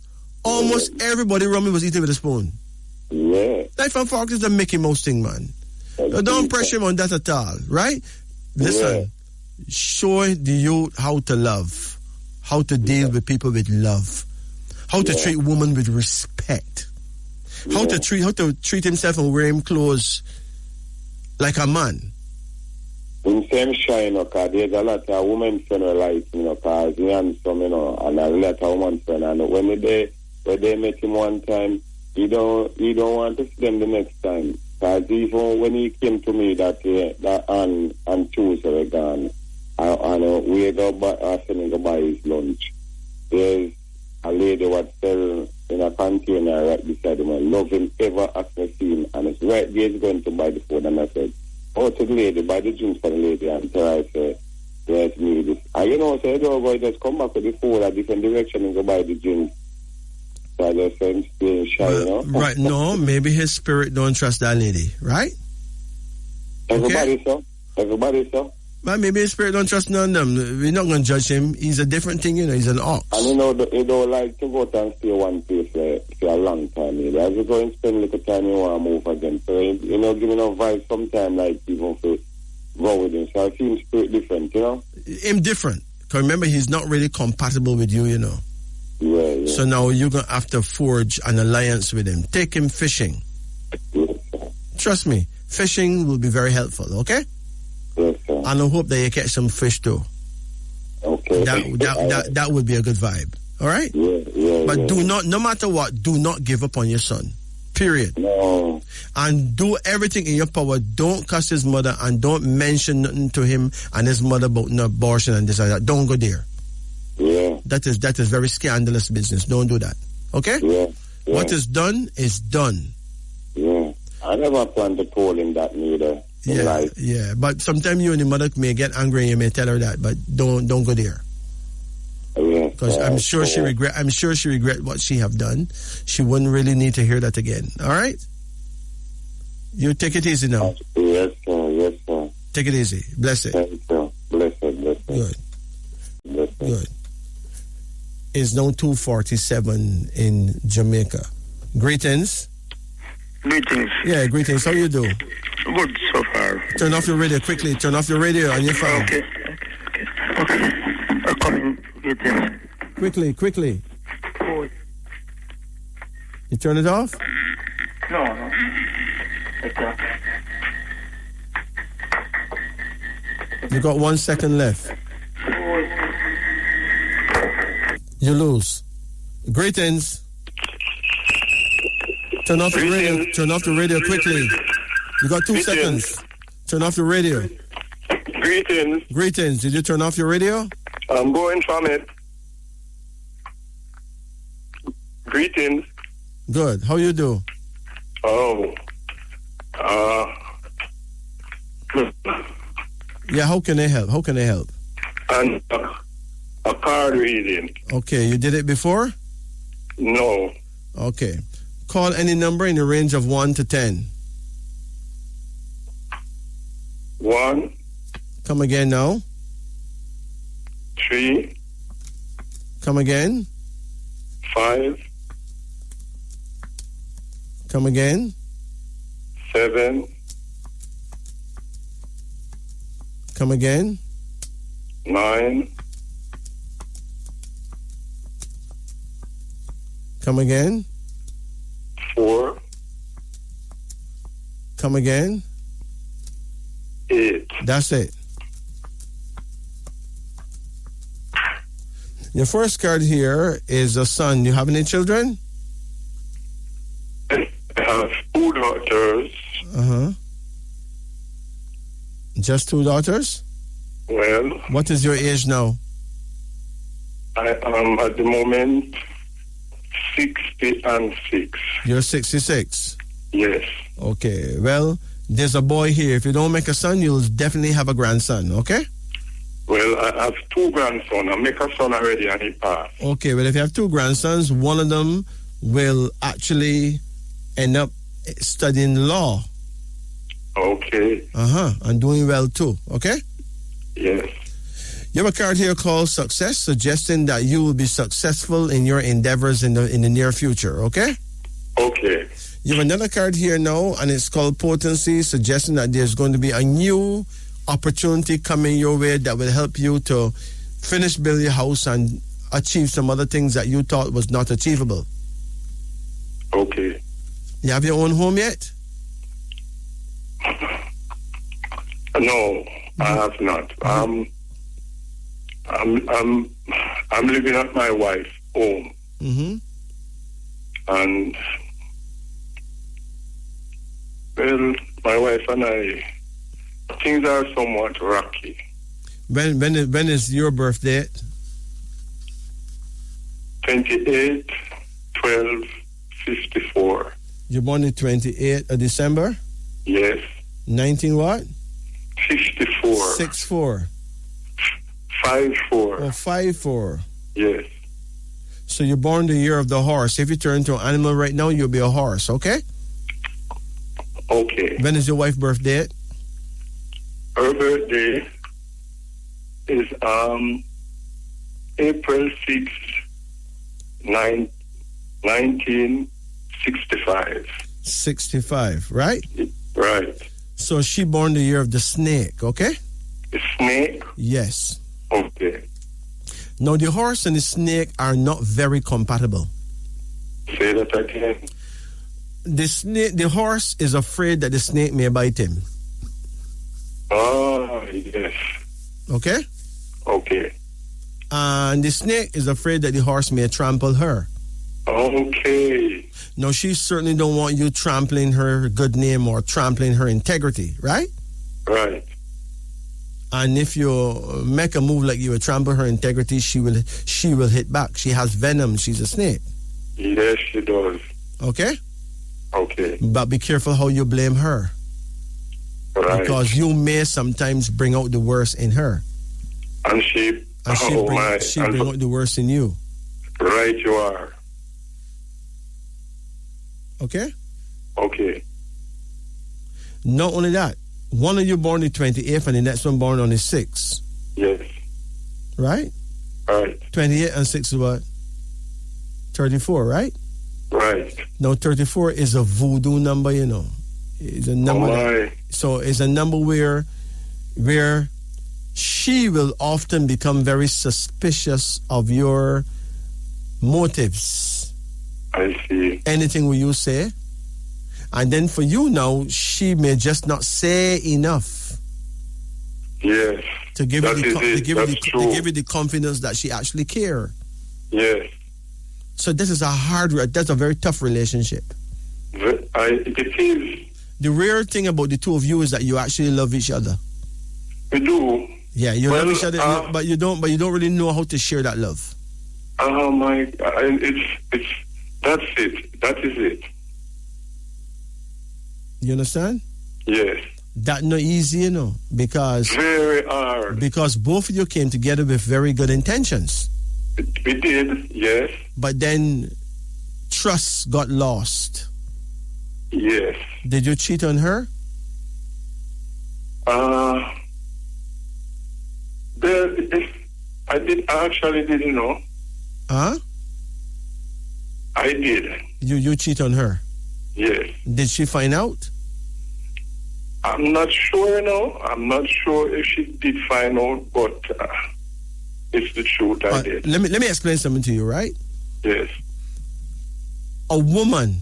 almost everybody around me was eating with a spoon. Yeah. Knife and fork is the Mickey Mouse thing, man. Don't pressure him on that at all, right? Listen, show the youth how to love, how to deal with people with love, how to treat women with respect, how to treat himself and wear him clothes like a man. In same shine, because there's a lot of women friend like, because he handsome, and a lot of women friend. And when they met him one time, he don't want to see them the next time. Because even when he came to me that on Tuesday were gone, and we go buy his lunch, there's a lady what sell in a container right beside him, and love him ever ask me see him, and it's right there he's going to buy the food, and I said, oh, to the lady, buy the drinks for the lady, and so I said, yes, me this. And so I don't go, just come back with the food a different direction and go buy the drinks. So I just said, I'm still shy, Right, no, maybe his spirit don't trust that lady, right? Everybody so. But maybe his spirit don't trust none of them. We're not going to judge him. He's a different thing, he's an ox. And he don't like to go and stay one place for a long time. As you go and spend a little time, you want to move again. So, give me no vibe sometime, like, even for go with him. So I feel his spirit different, Him different. Because remember, he's not really compatible with you, Yeah. So now you're going to have to forge an alliance with him. Take him fishing. Yes, Trust me, fishing will be very helpful, okay? Yes, sir. And I hope that you catch some fish too. Okay. That would be a good vibe. All right? Yeah. But do not, no matter what, do not give up on your son. Period. No. And do everything in your power. Don't cuss his mother and don't mention nothing to him and his mother about an abortion and this and that. Don't go there. Yeah. That is very scandalous business. Don't do that. Okay? Yeah. What is done is done. Yeah. I never plan to call him that neither. Yeah. But sometimes you and the mother may get angry and you may tell her that, but don't go there. Yeah. Because I'm sure she regret what she have done. She wouldn't really need to hear that again. All right? You take it easy now. Yes, sir. Take it easy. Bless it. Thank you. Bless it. Good. Bless it. Good. It's now 2:47 in Jamaica. Greetings. Greetings. Yeah, greetings. How you do? Good so far. Turn off your radio quickly. Turn off your radio on your phone. Okay. I'm coming. Greetings. Quickly. Oh. You turn it off? No. Okay. You got 1 second left. You lose. Greetings. Turn off the radio. Turn off the radio quickly. You got 2 seconds. Turn off the radio. Greetings. Did you turn off your radio? I'm going from it. Greetings. Good. How you do? Yeah, how can I help? And a card reading. Okay, you did it before? No. Okay. Call any number in the range of 1 to 10. 1. Come again now. 3. Come again. 5. Come again. 7. Come again. 9. Come again. 4, Come again. 8. That's it. Your first card here is a son. You have any children? I have 2 daughters. Uh-huh. Just 2 daughters? Well, What is your age now? I am at the moment 60 and 6. You're 66. Yes. Okay. Well, there's a boy here. If you don't make a son, you'll definitely have a grandson, okay? Well, I have 2 grandsons. I make a son already and he passed. Okay, well, if you have 2 grandsons, one of them will actually end up studying law. Okay. And doing well too, okay? Yes. You have a card here called Success, suggesting that you will be successful in your endeavors in the near future, okay? Okay. You have another card here now, and it's called Potency, suggesting that there's going to be a new opportunity coming your way that will help you to finish build your house and achieve some other things that you thought was not achievable. Okay. You have your own home yet? No, I have not. I'm living at my wife's home, Mm-hmm. and well, my wife and I, things are somewhat rocky. When is your birth date? 28/12/54. You're born the 28th of December? Yes. 19 what? 64. 64. 54. Or 54. Yes. So you're born the year of the horse. If you turn into an animal right now, you'll be a horse, okay? Okay. When is your wife's birth date? Her birthday is April 6, 1965. 65, right? Right. So she born the year of the snake, okay? The snake? Yes. Okay. Now, the horse and the snake are not very compatible. Say that again. The horse is afraid that the snake may bite him. Oh, yes. Okay? Okay. And the snake is afraid that the horse may trample her. Okay. Now, she certainly don't want you trampling her good name or trampling her integrity, right? Right. And if you make a move like you will trample her integrity, she will hit back. She has venom. She's a snake. Yes, she does. Okay? Okay. But be careful how you blame her. Right. Because you may sometimes bring out the worst in her. And she bring out the worst in you. Right, you are. Okay? Okay. Not only that, one of you born the 28th and the next one born on the 6th. Yes. Right? Right. 28 and 6 is what? 34, right? Right. Now, 34 is a voodoo number, you know. It's a number. So it's a number where she will often become very suspicious of your motives. I see. Anything will you say? And then for you now, she may just not say enough. Yes. To give you the confidence that she actually care. Yes. So this is that's a very tough relationship. It is. The rare thing about the two of you is that you actually love each other. We do. Yeah, you love each other, but you don't really know how to share that love. Oh my God. That's it. That is it. You understand? Yes. That not easy, you know, because very hard. Because both of you came together with very good intentions. We did, yes. But then trust got lost. Yes. Did you cheat on her? I actually didn't know. Huh? I did. You cheat on her? Yes. Did she find out? I'm not sure, I'm not sure if she did find out, but it's the truth. I did. Let me explain something to you, right? Yes. a woman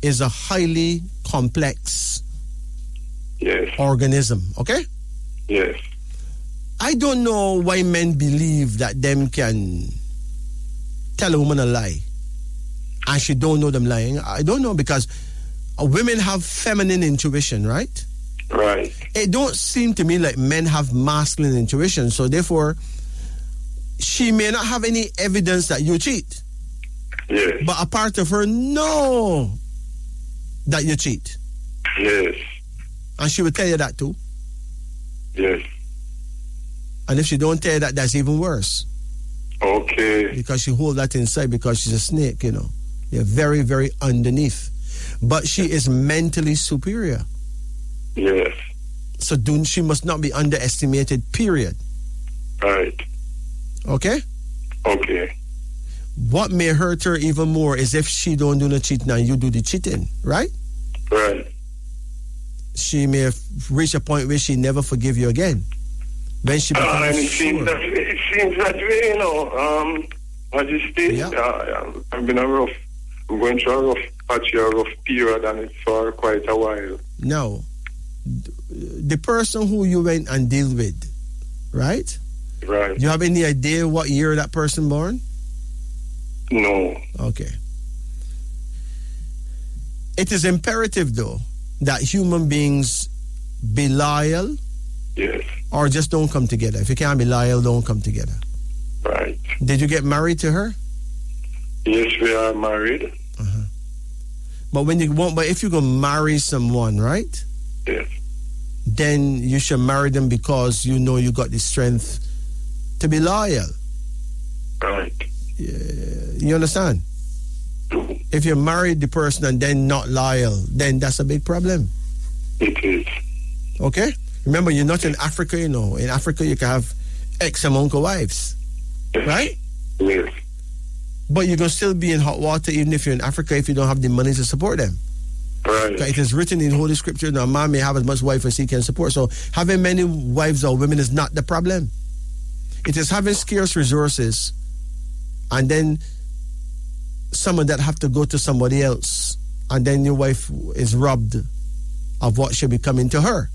is a highly complex organism, okay? Yes. I don't know why men believe that them can tell a woman a lie and she don't know them lying. I don't know, because women have feminine intuition, right? Right. It don't seem to me like men have masculine intuition, so therefore she may not have any evidence that you cheat. Yes. But a part of her know that you cheat. Yes. And she will tell you that too. Yes. And if she don't tell you that, that's even worse. Okay. Because she hold that inside because she's a snake, you know. You're very, very underneath. But she is mentally superior. Yes. So she must not be underestimated, period. Right. Okay? Okay. What may hurt her even more is if she don't do the cheating and you do the cheating, right? Right. She may reach a point where she never forgive you again. When she becomes And it sure. it seems that way, you know. Majesty, I've been going through a rough patch, a rough period, and it's for quite a while. Now, the person who you went and deal with, right? Right. Do you have any idea what year that person born? No. Okay. It is imperative, though, that human beings be loyal. Yes. Or just don't come together. If you can't be loyal, don't come together. Right. Did you get married to her? Yes, we are married. But if you go marry someone, right? Yes. Then you should marry them because you know you got the strength to be loyal. Right. You understand? If you married the person and then not loyal, then that's a big problem. It is. Okay? Remember, you're not in Africa, you know. In Africa, you can have X amount of wives. Yes. Right? Yes. But you're going to still be in hot water even if you're in Africa if you don't have the money to support them. Right. Okay, it is written in Holy Scripture, a man may have as much wife as he can support. So having many wives or women is not the problem. It is having scarce resources and then someone that have to go to somebody else and then your wife is robbed of what should be coming to her.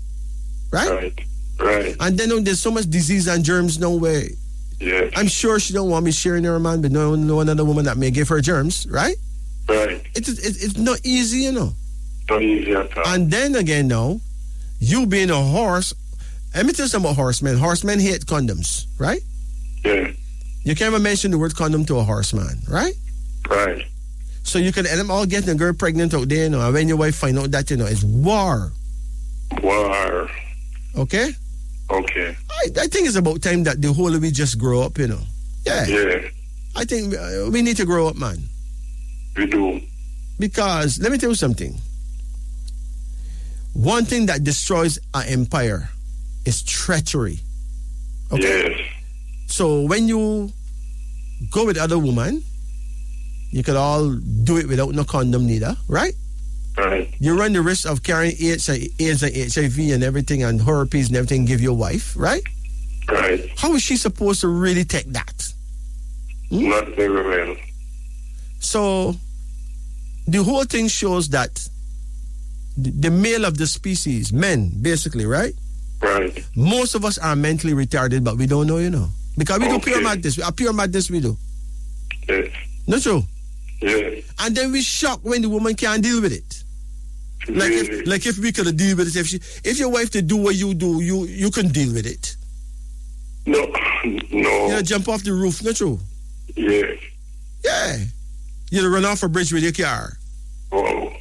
Right? Right. Right. And then there's so much disease and germs, no way. Yes. I'm sure she don't want me sharing her man, but no another woman that may give her germs, right? Right. It's not easy, you know. Not easy at all. And then again now, you being a horse, let me tell you something about horsemen. Horsemen hate condoms, right? Yeah. You can't even mention the word condom to a horseman, right? Right. So you can end up all getting a girl pregnant out there, you know, and when your wife find out that, you know, it's war. War. Okay? Okay. I think it's about time that the whole of we just grow up, you know. Yeah. Yeah. I think we need to grow up, man. We do. Because, let me tell you something. One thing that destroys an empire is treachery. Okay? Yes. So when you go with other woman, you could all do it without no condom neither, right? Right. You run the risk of carrying AIDS and HIV and everything and herpes and everything give your wife, right? Right. How is she supposed to really take that? Not very well. So the whole thing shows that the male of the species, men, basically, right? Right. Most of us are mentally retarded, but we don't know, you know. Because we do pure madness. Pure madness we do. Yes. Not true? Yes. And then we shocked when the woman can't deal with it. Like if we could deal with it, if your wife to do what you do, you can deal with it. No. You know, jump off the roof, not true? Yes. Yeah. You run off a bridge with your car. Oh.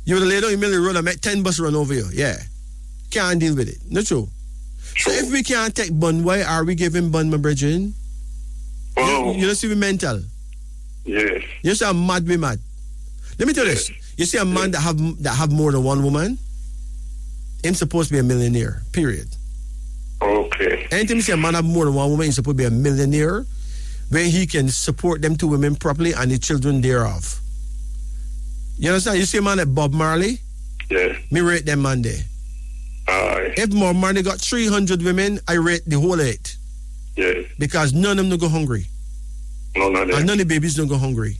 You would lay down in the middle of the road and make 10 bus run over you. Yeah. Can't deal with it. Not true? So if we can't take bun, why are we giving bun, my brethren? Oh. You don't see we mental. Yes. You say I'm mad, we mad. Let me tell you this. You see a man that have more than one woman, him supposed to be a millionaire, period. Okay. Anytime you see a man have more than one woman, he's supposed to be a millionaire where he can support them two women properly and the children thereof. You understand? You see a man like Bob Marley? Yeah. Me rate them man there. Aye. If Bob Marley got 300 women, I rate the whole 8. Yeah. Because none of them don't go hungry. None of them. And none of the babies don't go hungry.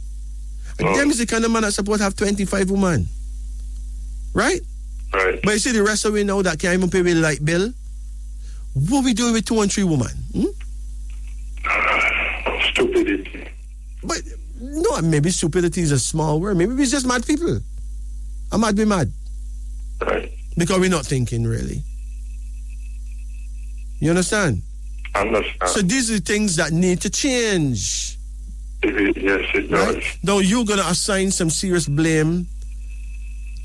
Them is the kind of man that's supposed to have 25 women. Right? Right. But you see the rest of it now that can't even pay the light bill. What we doing with 2 and 3 women? Stupidity. But no, maybe stupidity is a small word. Maybe it's just mad people. I might be mad. Right. Because we're not thinking really. You understand? I understand. So these are the things that need to change. Yes, it does. Right? Now you're going to assign some serious blame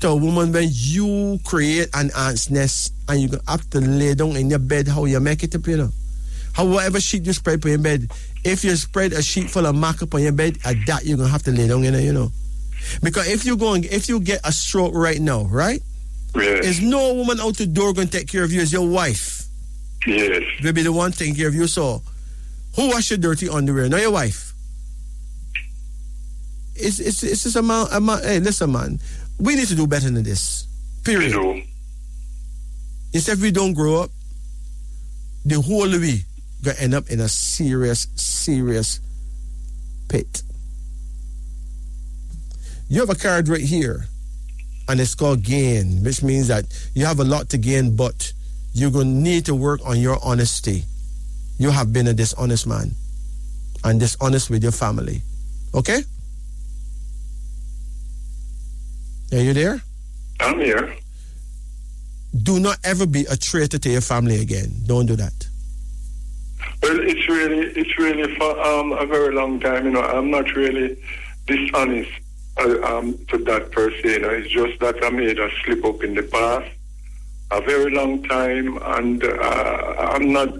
to a woman when you create an ant's nest and you're going to have to lay down in your bed how you make it up, you know. However sheet you spread for your bed, if you spread a sheet full of markup on your bed, at that you're going to have to lay down in it, you know. Because if you get a stroke right now, right? Yes. There's no woman out the door going to take care of you as your wife. Yes. Will be the one taking care of you. So, who wash your dirty underwear? Not your wife. It's just a man. Hey, listen, man. We need to do better than this. Period. You know. Instead, if we don't grow up, the whole of we gonna end up in a serious pit. You have a card right here, and it's called gain, which means that you have a lot to gain, but you're going to need to work on your honesty. You have been a dishonest man and dishonest with your family. Okay? Are you there? I'm here. Do not ever be a traitor to your family again. Don't do that. Well, it's really for a very long time. You know, I'm not really dishonest to that per se. You know, it's just that I made a slip up in the past a very long time, and I'm not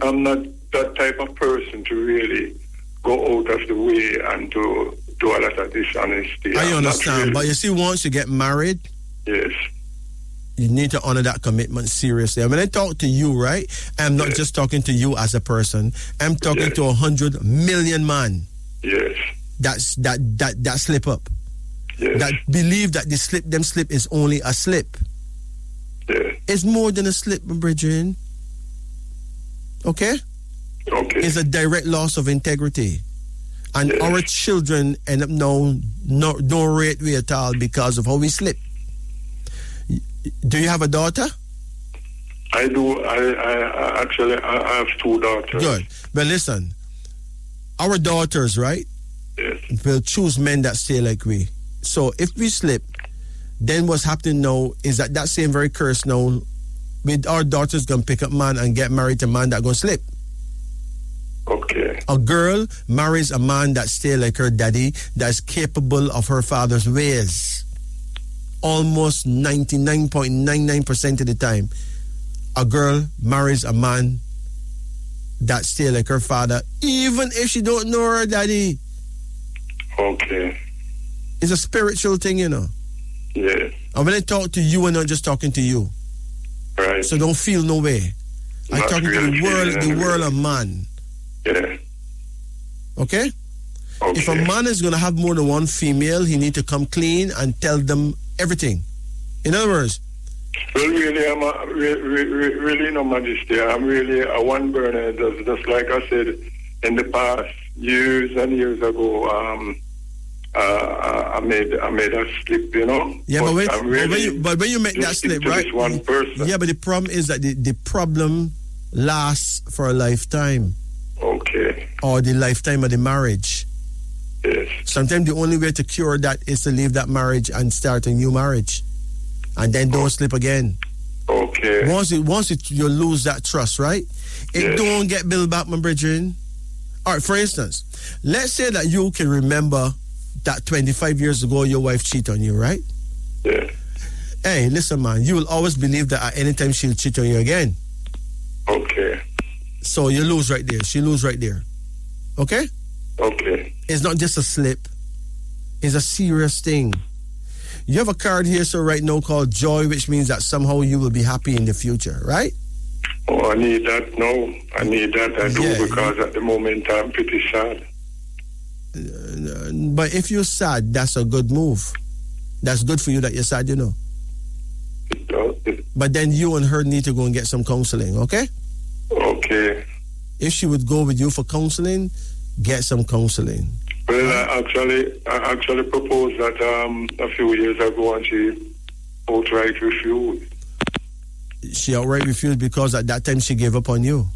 that type of person to really go out of the way and to do a lot of dishonesty. I understand, really. But you see, once you get married, yes, you need to honor that commitment seriously. I mean, I talk to you, right? I'm not just talking to you as a person. I'm talking to 100 million man. Yes. That slip up. Yes. That believe that the slip is only a slip. Yes. It's more than a slip, Bridget. Okay? Okay. It's a direct loss of integrity. And our children end up now don't rate we at all because of how we slip. Do you have a daughter? I do. I actually have 2 daughters. Good. But listen, our daughters, right? Yes. Will choose men that stay like we. So if we slip, then what's happening now is that same very curse now, with our daughters gonna pick up man and get married to a man that gonna slip. Okay. A girl marries a man that stay like her daddy, that's capable of her father's ways. Almost 99.99% of the time, a girl marries a man that stay like her father, even if she don't know her daddy. Okay. It's a spiritual thing, you know. Yes. And when I talk to you, I'm not just talking to you. Right. So don't feel no way. I'm talking really to the world of man. Yeah. Okay? Okay. If a man is going to have more than one female, he need to come clean and tell them everything. In other words, well, really, I'm really no Majesty. I'm really a one burner. Just like I said in the past, years and years ago, I made a slip, you know. Yeah, but when you make that slip, right? One person. Yeah, but the problem is that the problem lasts for a lifetime. Okay. Or the lifetime of the marriage. Yes. Sometimes the only way to cure that is to leave that marriage and start a new marriage, and then don't slip again. Okay. Once you lose that trust, right? It don't get built back, my brethren. All right. For instance, let's say that you can remember that 25 years ago your wife cheated on you, right? Yeah. Hey, listen, man. You will always believe that at any time she'll cheat on you again. Okay. So you lose right there. She lose right there. Okay? Okay. It's not just a slip. It's a serious thing. You have a card here, so right now, called Joy, which means that somehow you will be happy in the future, right? Oh, I need that. No, I need that. I do, because at the moment I'm pretty sad. But if you're sad, that's a good move. That's good for you that you're sad, you know. But then you and her need to go and get some counseling, okay? Okay. If she would go with you for counseling, get some counseling. Well, I actually proposed that a few years ago, and she outright refused. She outright refused because at that time she gave up on you.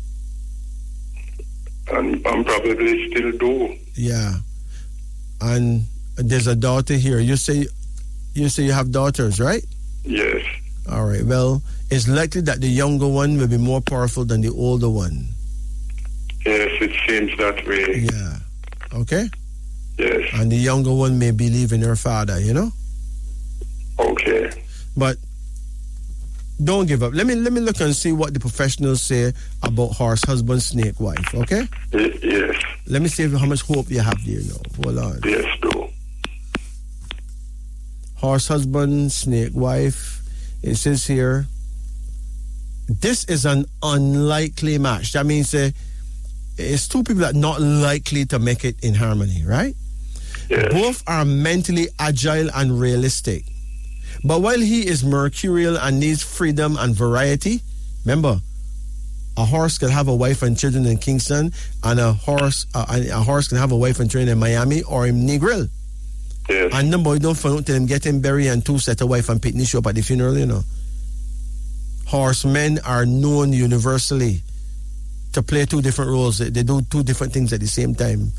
And probably still do. Yeah. And there's a daughter here. You say you have daughters, right? Yes. All right. Well, it's likely that the younger one will be more powerful than the older one. Yes, it seems that way. Yeah. Okay? Yes. And the younger one may believe in her father, you know? Okay. But don't give up. Let me look and see what the professionals say about horse husband, snake wife, okay? Yes. Let me see how much hope you have there now. Hold on. Yes, do. Horse husband, snake wife. It says here, this is an unlikely match. That means it's two people that are not likely to make it in harmony, right? Yes. Both are mentally agile and realistic. But while he is mercurial and needs freedom and variety, remember, a horse can have a wife and children in Kingston, and a horse can have a wife and children in Miami or in Negril. Yes. And the boy don't find out till him getting buried and two set a wife and picnic show up at the funeral, you know. Horsemen are known universally to play two different roles. They do two different things at the same time.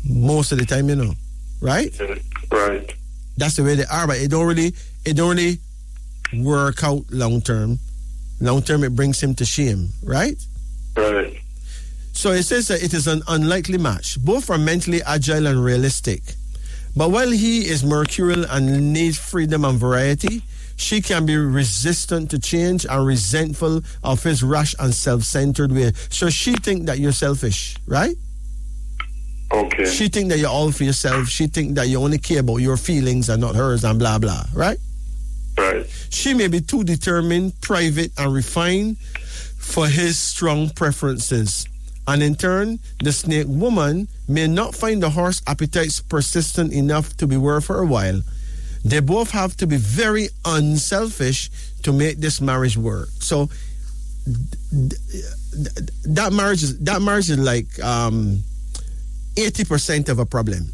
Most of the time, you know. Right? Yes. Right. That's the way they are, but it don't really work out long term. Long term, it brings him to shame, right? Right. So it says that it is an unlikely match. Both are mentally agile and realistic. But while he is mercurial and needs freedom and variety, she can be resistant to change and resentful of his rash and self-centered way. So she think that you're selfish, right? Okay. She think that you're all for yourself. She think that you only care about your feelings and not hers and blah, blah, right? Right. She may be too determined, private, and refined for his strong preferences. And in turn, the snake woman may not find the horse appetites persistent enough to be worth her while. They both have to be very unselfish to make this marriage work. So that marriage is like 80% of a problem.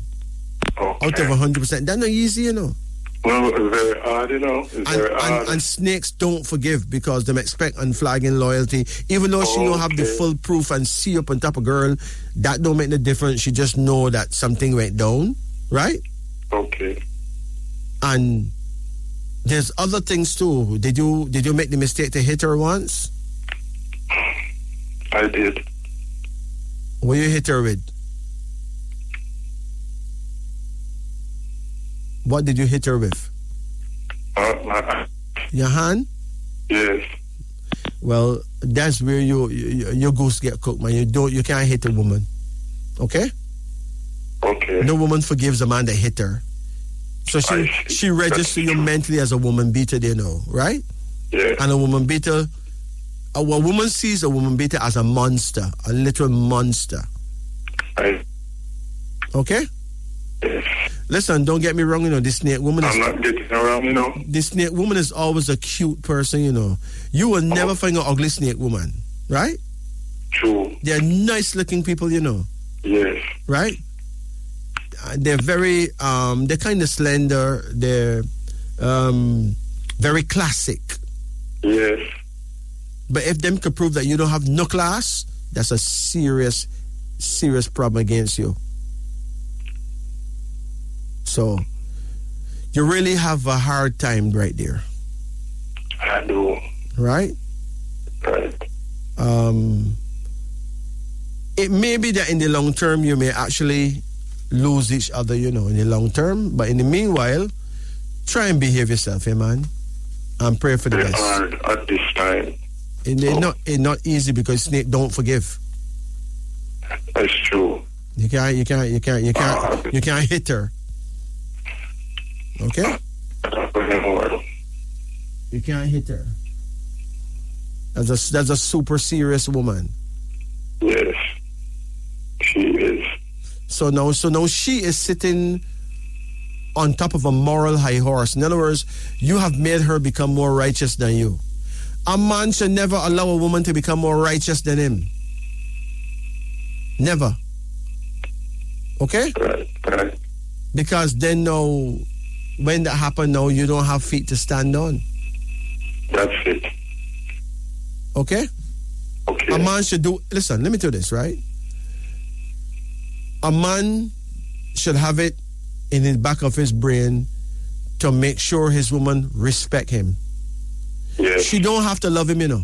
Okay. Out of 100%. That's not easy, you know. Well, it's very hard, you know. It's very hard. And snakes don't forgive because they expect unflagging loyalty. Even though she don't have the full proof and see up on top of girl, that don't make no difference. She just know that something went down, right? Okay. And there's other things too. Did you make the mistake to hit her once? I did. What you hit her with? What did you hit her with? Your hand? Yes. Well, that's where your goose get cooked, man. You can't hit a woman. Okay? Okay. No woman forgives a man that hit her. So she registers you mentally as a woman beater, they know, right? Yeah. And a woman beater, a woman sees a woman beater as a monster, a literal monster. Okay? Yes. Listen, don't get me wrong, you know, this snake woman I'm not getting around, you know. This snake woman is always a cute person, you know. You will never find an ugly snake woman, right? True. They're nice looking people, you know. Yes. Right? They're very, they're kind of slender. They're very classic. Yes. But if them could prove that you don't have no class, that's a serious, serious problem against you. So, you really have a hard time right there. I do. Right? Right. It may be that in the long term you may actually lose each other, you know, in the long term. But in the meanwhile, try and behave yourself, man. And pray for the best. Hard at this time. It's not easy because snake don't forgive. That's true. You can't hit her. Okay? You can't hit her. That's a super serious woman. Yes. She is. So now she is sitting on top of a moral high horse. In other words, you have made her become more righteous than you. A man should never allow a woman to become more righteous than him. Never. Okay? Right. Because then now, when that happen now, you don't have feet to stand on. That's it. Okay? Okay. A man should do, listen, let me tell you this, right? A man should have it in the back of his brain to make sure his woman respect him. Yes. She don't have to love him, you know.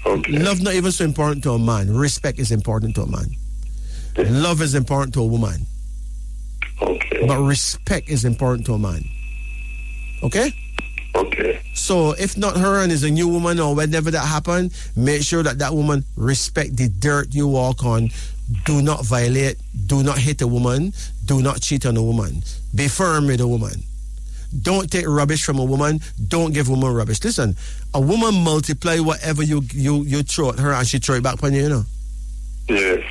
Okay. Love not even so important to a man. Respect is important to a man. Love is important to a woman. Okay. But respect is important to a man. Okay? Okay. So if not her and is a new woman or whenever that happen, make sure that that woman respect the dirt you walk on. Do not violate. Do not hit a woman. Do not cheat on a woman. Be firm with a woman. Don't take rubbish from a woman. Don't give a woman rubbish. Listen, a woman multiply whatever you throw at her and she throw it back on you, you know. Yes.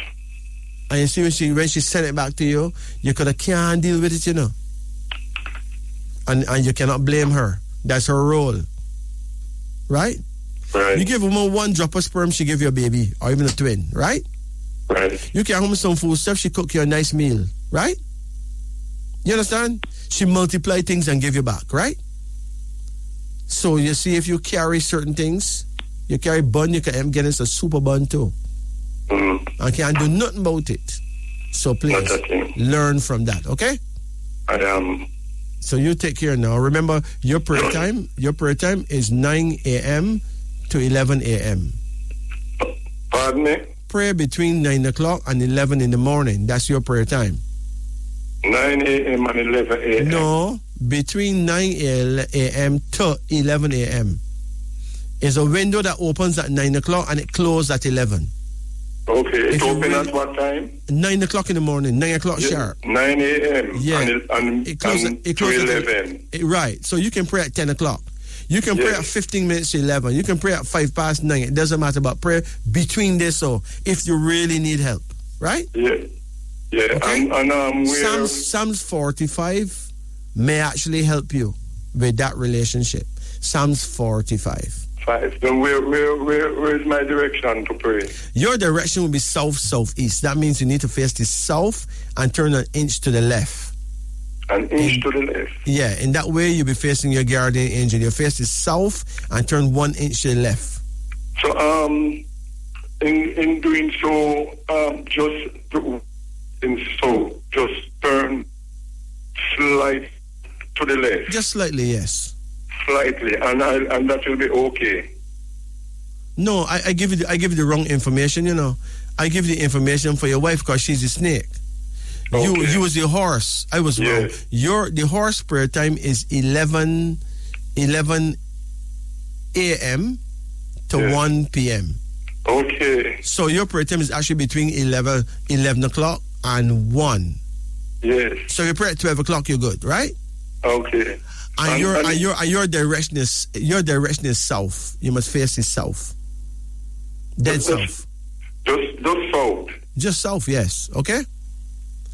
And you see when she send it back to you, you can't deal with it, you know. And you cannot blame her. That's her role. Right? Right. You give a woman one drop of sperm, she give you a baby or even a twin, right? Right. You can home some food stuff, she cook you a nice meal, right? You understand? She multiply things and give you back, right? So you see, if you carry certain things, you carry bun, you can get into a super bun too. I can't do nothing about it. So please learn from that, okay? I am. So you take care now. Remember, your prayer time is 9 a.m. to 11 a.m. Pardon me? Pray between 9 o'clock and 11 in the morning. That's your prayer time. 9 a.m. and 11 a.m. No, between 9 a.m. to 11 a.m. is a window that opens at 9 o'clock and it closes at 11. Okay, it's open at what time? 9 o'clock in the morning, 9 o'clock sharp. 9 a.m. Yeah. And it closes to 11. Right, so you can pray at 10 o'clock. You can pray at 15 minutes to 11. You can pray at 5 past 9. It doesn't matter about prayer between this, so if you really need help, right? Yeah. Yeah, okay. And Psalms 45 may actually help you with that relationship. Psalms 45. 5. Then where is my direction to pray? Your direction will be south-southeast. That means you need to face the south and turn an inch to the left. An inch to the left? Yeah, in that way you'll be facing your guardian angel. You face the south and turn 1 inch to the left. So, in doing so, just turn slight to the left. Just slightly, yes. Slightly, and that will be okay. No, I give you the wrong information. You know, I give you the information for your wife because she's a snake. Okay. You was the horse. I was wrong. The horse prayer time is 11 a.m. to 1 p.m. Okay. So your prayer time is actually between 11 o'clock and 1. Yes. So you pray at 12 o'clock, you're good, right? Okay. And your direction is south. You must face the south. Dead south. Just south. Just south, yes. Okay?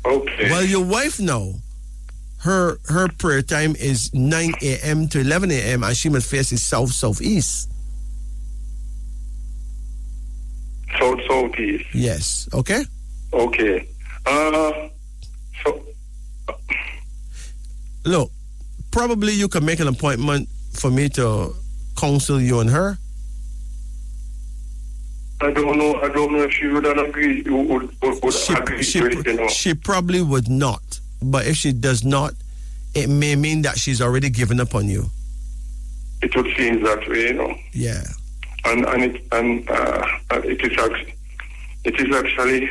Okay. Well, your wife now, her prayer time is 9 a.m. to 11 a.m. and she must face the south-southeast. South-southeast. Yes. Okay? Okay. Look, probably you can make an appointment for me to counsel you and her. I don't know if she would agree. Would agree to it, you know. She probably would not. But if she does not, it may mean that she's already given up on you. It would seem that way, you know. Yeah. And it is actually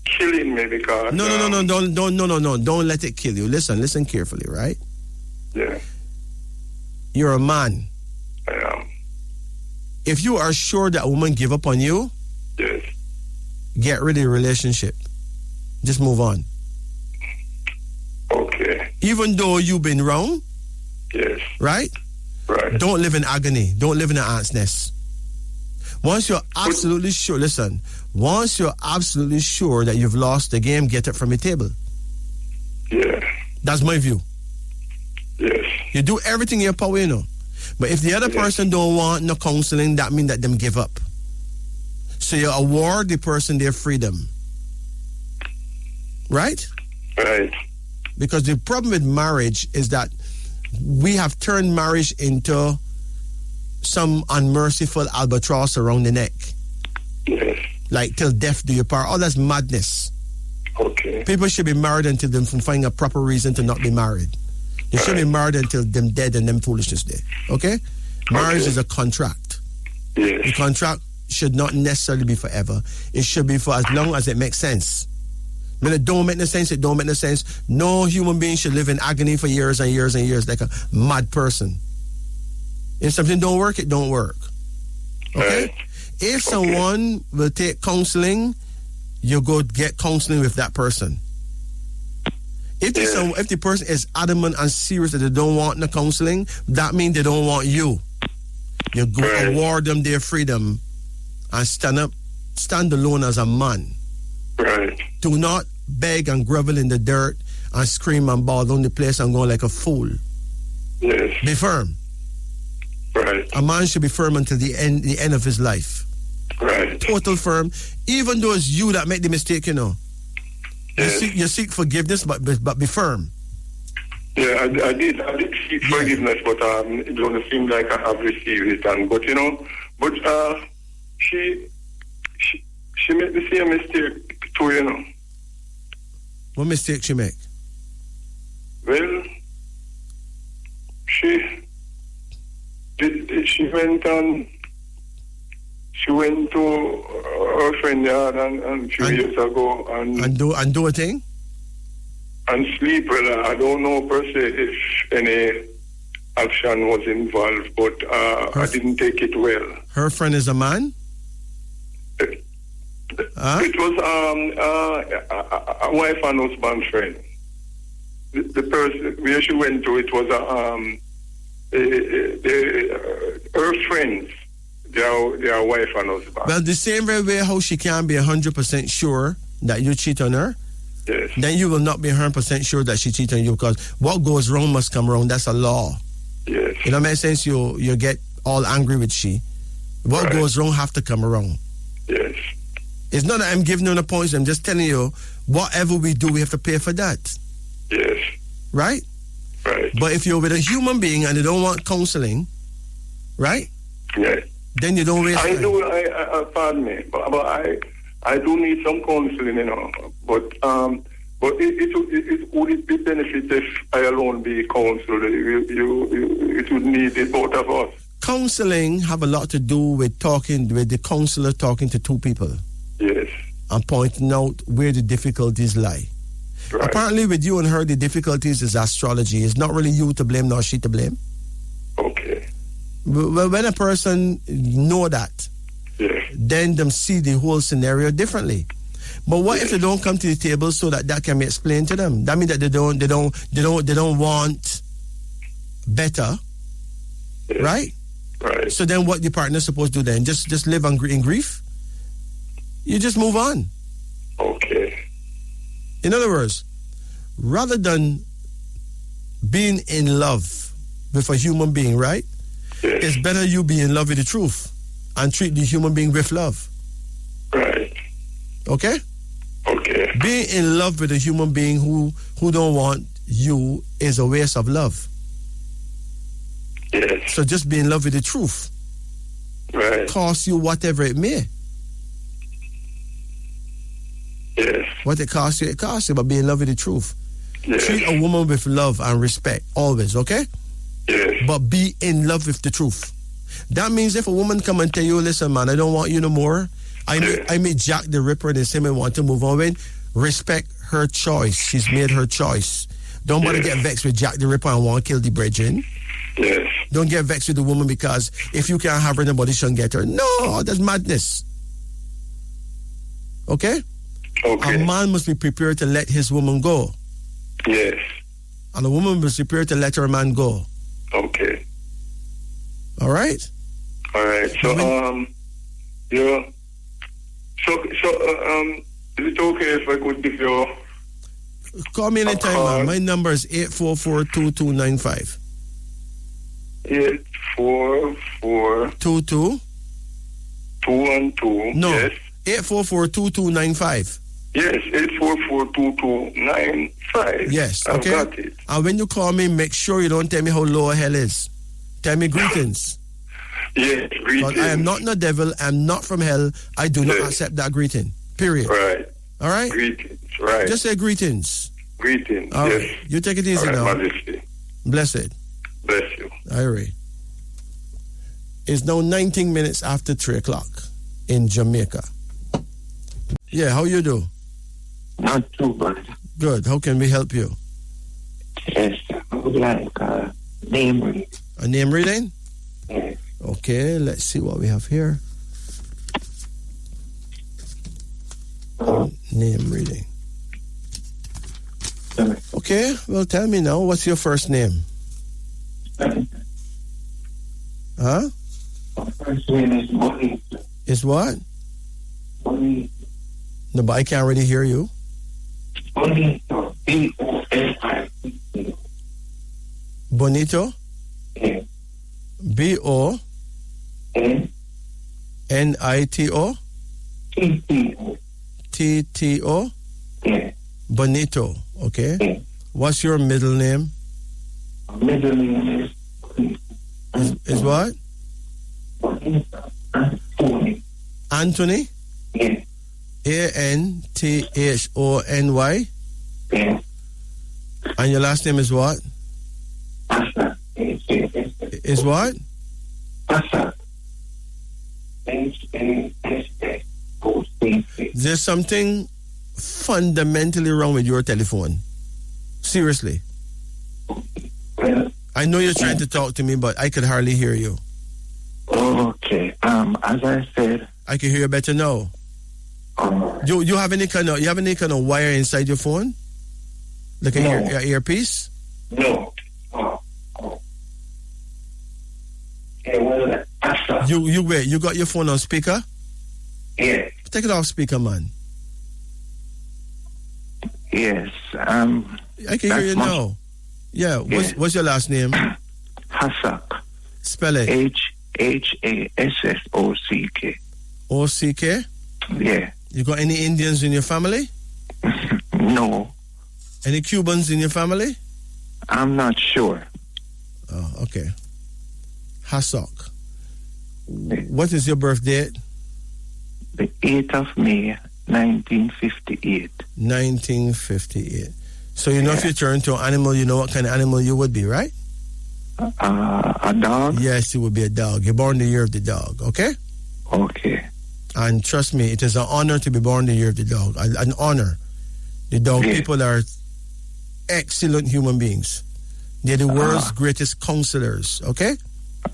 killing me because No, don't let it kill you. Listen carefully, right? Yeah. You're a man. I am. If you are sure that a woman give up on you, yes, get rid of the relationship. Just move on. Okay. Even though you've been wrong, yes, right? Right. Don't live in agony. Don't live in an ant's nest. Once you're absolutely sure, once you're absolutely sure that you've lost the game, get it from the table. Yeah. That's my view. Yes. You do everything in your power, you know. But if the other person don't want no counseling, that means that them give up. So you award the person their freedom. Right? Right. Because the problem with marriage is that we have turned marriage into some unmerciful albatross around the neck. Yes. Like till death do you part. Oh, that's madness. Okay. People should be married until them find a proper reason to not be married. They should be married until them dead and them foolishness there. Okay? Marriage is a contract. Yes. The contract should not necessarily be forever. It should be for as long as it makes sense. When it don't make no sense, it don't make no sense. No human being should live in agony for years and years and years like a mad person. If something don't work, it don't work. Okay? If someone will take counseling, you go get counseling with that person. If the person is adamant and serious that they don't want the counseling, that means they don't want you. You go award them their freedom and stand alone as a man. Right. Do not beg and grovel in the dirt and scream and bawl down the place and go like a fool. Yes. Be firm. Right. A man should be firm until the end of his life. Right. Total firm. Even though it's you that make the mistake, you know. Yes. You seek forgiveness, but be firm. Yeah, I did seek forgiveness, but it doesn't seem like I have received it. She made the same mistake too, you know. What mistake she make? Well, she went to her friend yard and few years ago and do a thing and sleep. Well, I don't know per se if any action was involved, but I didn't take it well. Her friend is a man? It was a wife and husband friend. The person where she went to, it was her friends. They are wife and husband. Well, the same very way how she can't be 100% sure that you cheat on her, yes, then you will not be 100% sure that she cheated on you, because what goes wrong must come wrong. That's a law. Yes. You know what makes sense? You get all angry with she. What goes wrong have to come wrong. Yes. It's not that I'm giving you the points. I'm just telling you, whatever we do, we have to pay for that. Yes. Right? Right. But if you're with a human being and they don't want counseling, right? Yeah. Then you don't waste time. Pardon me, but I do need some counseling, you know. But it would it be benefit if I alone be counseled? It would need the both of us. Counseling have a lot to do with the counselor talking to two people. Yes. And pointing out where the difficulties lie. Right. Apparently with you and her, the difficulties is astrology. It's not really you to blame nor she to blame. Okay. Well, when a person know that, then them see the whole scenario differently. But what if they don't come to the table so that can be explained to them? That means that they don't want better, right? Right. So then, what the partner's supposed to do then? Just live in grief? You just move on. Okay. In other words, rather than being in love with a human being, right? Yes. It's better you be in love with the truth and treat the human being with love. Right. Okay? Okay. Being in love with a human being who don't want you is a waste of love. Yes. So just be in love with the truth. Right. Cost you whatever it may. Yes. What it costs you, but be in love with the truth. Yes. Treat a woman with love and respect, always, okay? Yes. But be in love with the truth. That means if a woman come and tell you, listen, man, I don't want you no more. I may Jack the Ripper and say I want to move on with. Respect her choice. She's made her choice. Don't bother get vexed with Jack the Ripper and want to kill the brethren. Yes. Don't get vexed with the woman because if you can't have her, nobody shouldn't get her. No, that's madness. Okay? Okay. A man must be prepared to let his woman go. Yes. And a woman must be prepared to let her man go. Okay. All right? All right. So, yeah. So, is it okay if I could give you... Call me anytime, man. My number is 844-2295. 844... 22? 212. No. Yes. 844-2295. Yes, 844-2295. Yes, I've okay. got it. And when you call me, make sure you don't tell me how lower hell is. Tell me greetings. Yes, greetings. But I am not no devil. I'm not from hell. I do not accept that greeting. Period. Right. All right? Greetings, right. Just say greetings. Greetings, All yes. right. You take it easy All now. right, Majesty. Blessed. Bless you. All right. It's now 19 minutes after 3 o'clock in Jamaica. Yeah, how you do? Not too bad. Good. How can we help you? Yes, I would like a name reading. A name reading? Yes. Okay, let's see what we have here. Name reading. Okay, well, tell me now, what's your first name? Huh? My first name is Bonito. Is what? Bonito. No, but I can't really hear you. Bonito. B-O-N-I-T-O. Bonito? Yes. B-O? N-I-T-O? T-T-O. T-T-O? Yes. Bonito, okay. Yes. What's your middle name? Middle name is Is what? Bonito. Anthony. Anthony? Yes. A-N-T-H-O-N-Y? Yes. And your last name is what? Asa. Is what? Asa. H-A-S-S-O-C-C. There's something fundamentally wrong with your telephone. Seriously. Well, I know you're trying to talk to me, but I could hardly hear you. okay. As I said, I can hear you better now. You have any kind of wire inside your phone? Like No. your earpiece? no. Okay, well, Asa. You wait, you got your phone on speaker? Yes. Take it off speaker, man. Yes. I can hear you much- now. Yeah, Yeah. what's your last name? Hassak. Spell it. Hassock. O-C-K? Yeah. You got any Indians in your family? No, Any Cubans in your family? I'm not sure. Oh, okay. Hassock. What is your birth date? The 8th of May, 1958. 1958. So you know if Yeah. you turn to an animal, you know what kind of animal you would be, right? A dog? Yes, you would be a dog. You're born the year of the dog, okay? Okay. And trust me, it is an honor to be born the year of the dog. An honor. The dog Yeah. people are excellent human beings. They're the world's greatest counselors, okay?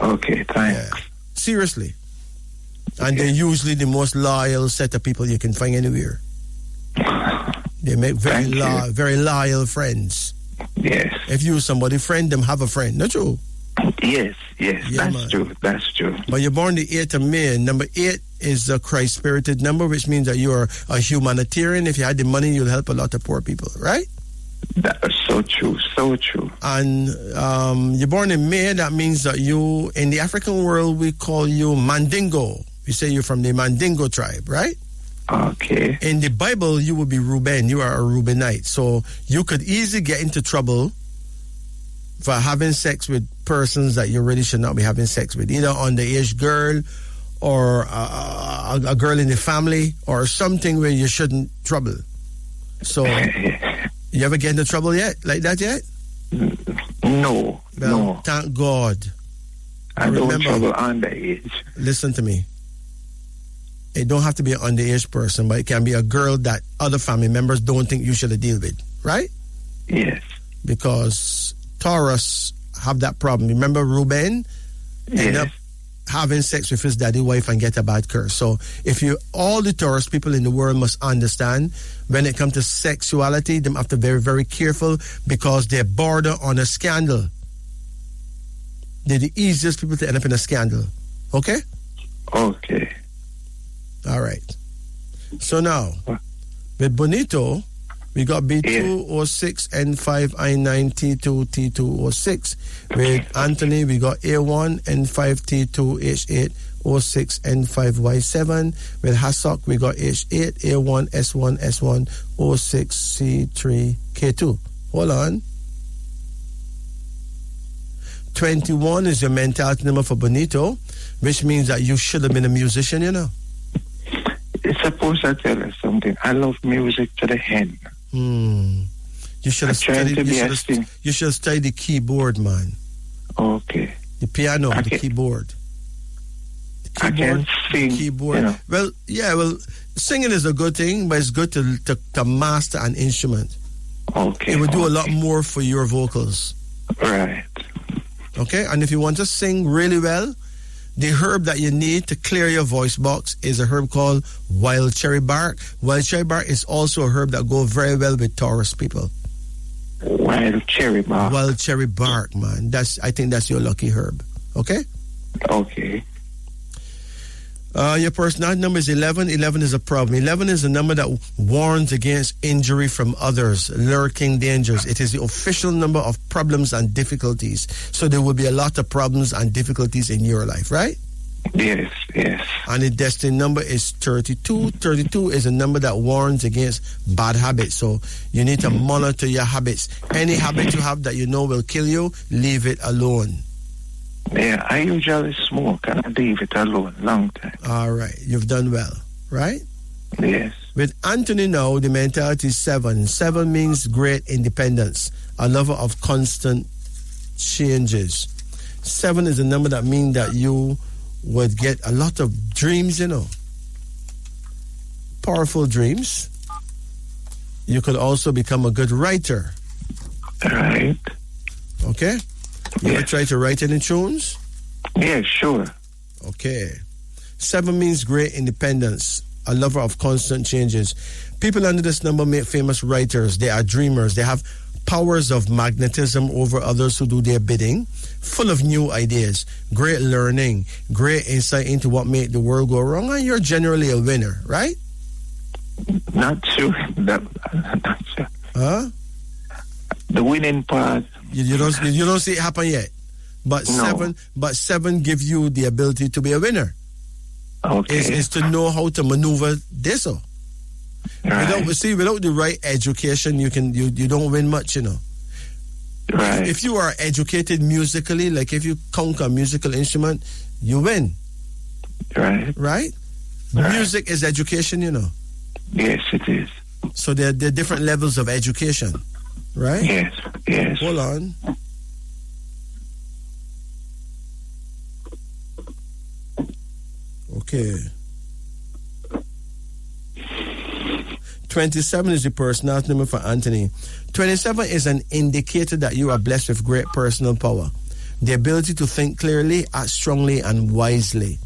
Okay, thanks. Yeah. Seriously. And they're usually the most loyal set of people you can find anywhere. They make Thank you. very loyal friends. Yes. If you somebody friend them, have a friend. Not true. Yes, Yeah, that's man. true. That's true. But you're born the 8th of May. Number 8 is a Christ-spirited number, which means that you're a humanitarian. If you had the money, you'll help a lot of poor people, right? That's so true. So true. And you're born in May. That means that you, in the African world, we call you Mandingo. We say you're from the Mandingo tribe, right? Okay. In the Bible, you will be Reuben. You are a Reubenite. So you could easily get into trouble for having sex with persons that you really should not be having sex with, either underage girl or a girl in the family or something where you shouldn't trouble. So you ever get into trouble yet? Like that yet? No, Well, no. thank God. I don't remember- trouble underage. Listen to me. It don't have to be an underage person, but it can be a girl that other family members don't think you should deal with, right? Yes. Because Taurus have that problem. Remember Reuben ended up Yes. having sex with his daddy wife and get a bad curse. So if you, all the Taurus people in the world must understand when it comes to sexuality, them have to be very, very careful because they border on a scandal. They're the easiest people to end up in a scandal. Okay? Okay. All right. So now, with Bonito, we got B206, N5, I9, T2, T206. With Anthony, we got A1, N5, T2, H8, 06N5Y7. With Hassock, we got H8, A1, S1, S1, 06C3K2. Hold on. 21 is your mentality number for Bonito, which means that you should have been a musician, you know. It's supposed to tell us something. I love music to the end. You should have studied. You should have studied the keyboard, man. Okay. The piano, the keyboard. I can sing. Keyboard. You know. Well, yeah. Well, singing is a good thing, but it's good to master an instrument. Okay. It would do a lot more for your vocals. Right. Okay, and if you want to sing really well, the herb that you need to clear your voice box is a herb called wild cherry bark. Wild cherry bark is also a herb that goes very well with Taurus people. Wild cherry bark. Wild cherry bark, man. I think that's your lucky herb. Okay? Okay. Your personality number is 11. 11 is a problem. 11 is a number that warns against injury from others, lurking dangers. It is the official number of problems and difficulties. So there will be a lot of problems and difficulties in your life, right? Yes, yes. And the destiny number is 32. 32 is a number that warns against bad habits. So you need to monitor your habits. Any habit you have that you know will kill you, leave it alone. Yeah, I usually smoke and I leave it alone long time. All right. You've done well, right? Yes. With Anthony now, the mentality is 7. 7 means great independence, a lover of constant changes. 7 is a number that means that you would get a lot of dreams, you know. Powerful dreams. You could also become a good writer. Right. Okay? You ever try to write any tunes? Yeah, sure. Okay. 7 means great independence, a lover of constant changes. People under this number make famous writers. They are dreamers. They have powers of magnetism over others who do their bidding, full of new ideas, great learning, great insight into what made the world go wrong, and you're generally a winner, right? Not sure. Not sure. Huh? The winning part. You don't see it happen yet. But No. 7 give you the ability to be a winner. Okay. Is to know how to maneuver this. Right. Without the right education, you don't win much, you know. Right. If you are educated musically, like if you conquer a musical instrument, you win. Right. Right? Music is education, you know. Yes, it is. So there are different levels of education. Right? Yes, yes. Hold on. Okay. 27 is the personality number for Anthony. 27 is an indicator that you are blessed with great personal power, the ability to think clearly, act strongly, and wisely.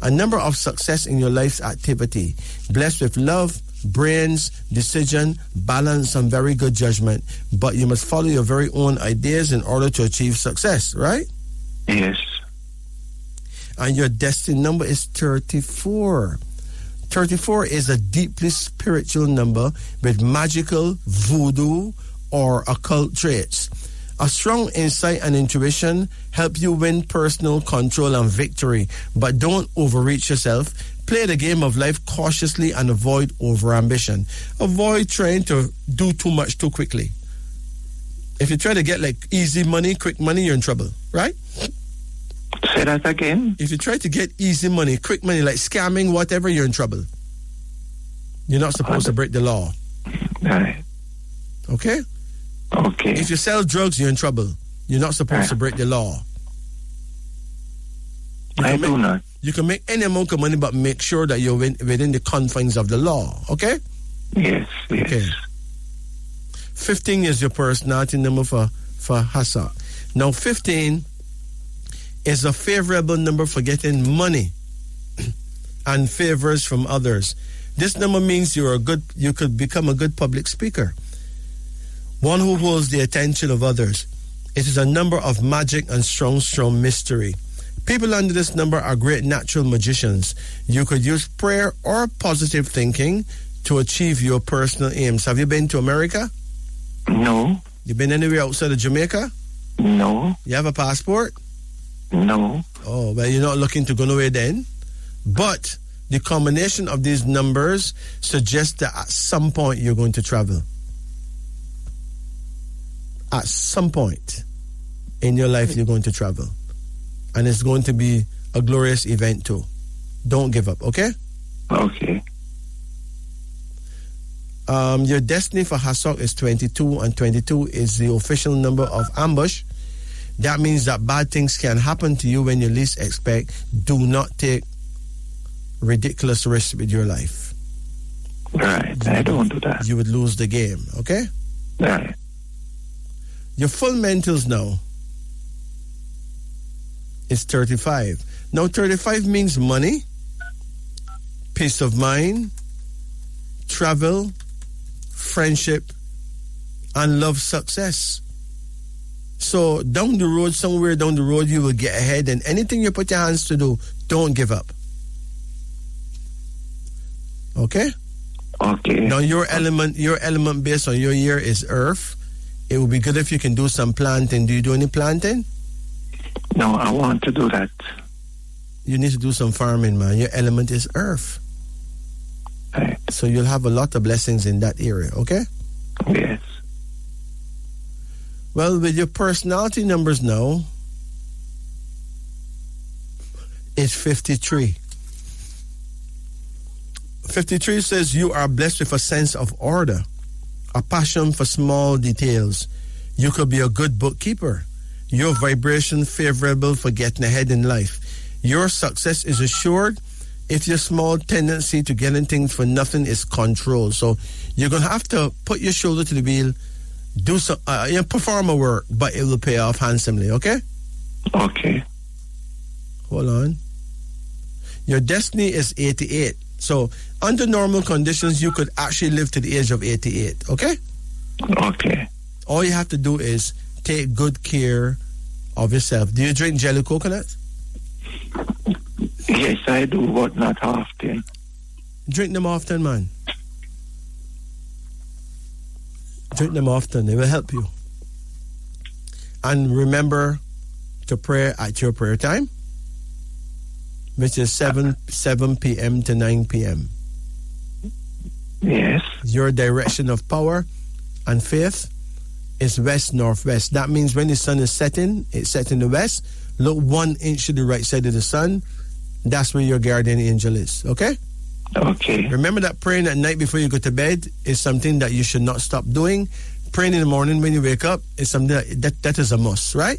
A number of success in your life's activity, blessed with love, brains, decision, balance, and very good judgment. But you must follow your very own ideas in order to achieve success, right? Yes. And your destiny number is 34. 34 is a deeply spiritual number with magical, voodoo, or occult traits. A strong insight and intuition help you win personal control and victory, but don't overreach yourself. Play the game of life cautiously and avoid overambition. Avoid trying to do too much too quickly. If you try to get like easy money, quick money, you're in trouble, right? Say that again. If you try to get easy money, quick money, like scamming, whatever, you're in trouble. You're not supposed to break the law. Right. Okay? Okay. If you sell drugs, you're in trouble. You're not supposed to break the law. I do not. You can make any amount of money, but make sure that you're within the confines of the law. Okay? Yes, yes. Okay. 15 is your personality number for Hassa. Now, 15 is a favorable number for getting money and favors from others. This number means you could become a good public speaker, one who holds the attention of others. It is a number of magic and strong mystery. People under this number are great natural magicians. You could use prayer or positive thinking to achieve your personal aims. Have you been to America? No. You been anywhere outside of Jamaica? No. You have a passport? No. Oh, well, you're not looking to go nowhere then? But the combination of these numbers suggests that at some point you're going to travel. At some point in your life, you're going to travel. And it's going to be a glorious event too. Don't give up, okay? Okay. Your destiny for Hasok is 22, and 22 is the official number of ambush. That means that bad things can happen to you when you least expect. Do not take ridiculous risks with your life. Right. I don't do that. You would lose the game, okay? Right. Your full mentals now is 35. Now 35 means money, peace of mind, travel, friendship, and love success. So down the road, somewhere down the road, you will get ahead, and anything you put your hands to do, don't give up. Okay? Okay. Now your element based on your year is earth. It would be good if you can do some planting. Do you do any planting? No, I want to do that. You need to do some farming, man. Your element is earth. Right. So you'll have a lot of blessings in that area, okay? Yes. Well, with your personality numbers now, it's 53. 53 says you are blessed with a sense of order, a passion for small details. You could be a good bookkeeper. Your vibration favorable for getting ahead in life. Your success is assured if your small tendency to getting things for nothing is controlled. So you're going to have to put your shoulder to the wheel, do some, perform a work, but it will pay off handsomely, okay? Okay. Hold on. Your destiny is 88. So under normal conditions, you could actually live to the age of 88, okay? Okay. All you have to do is take good care of yourself. Do you drink jelly coconut? Yes, I do, but not often. Drink them often, man. Drink them often. They will help you. And remember to pray at your prayer time, which is 7 p.m. to 9 p.m. Yes. Your direction of power and faith is west-northwest. That means when the sun is setting, it sets in the west. Look 1 inch to the right side of the sun. That's where your guardian angel is, okay? Okay. Remember that praying at night before you go to bed is something that you should not stop doing. Praying in the morning when you wake up is something that is a must, right?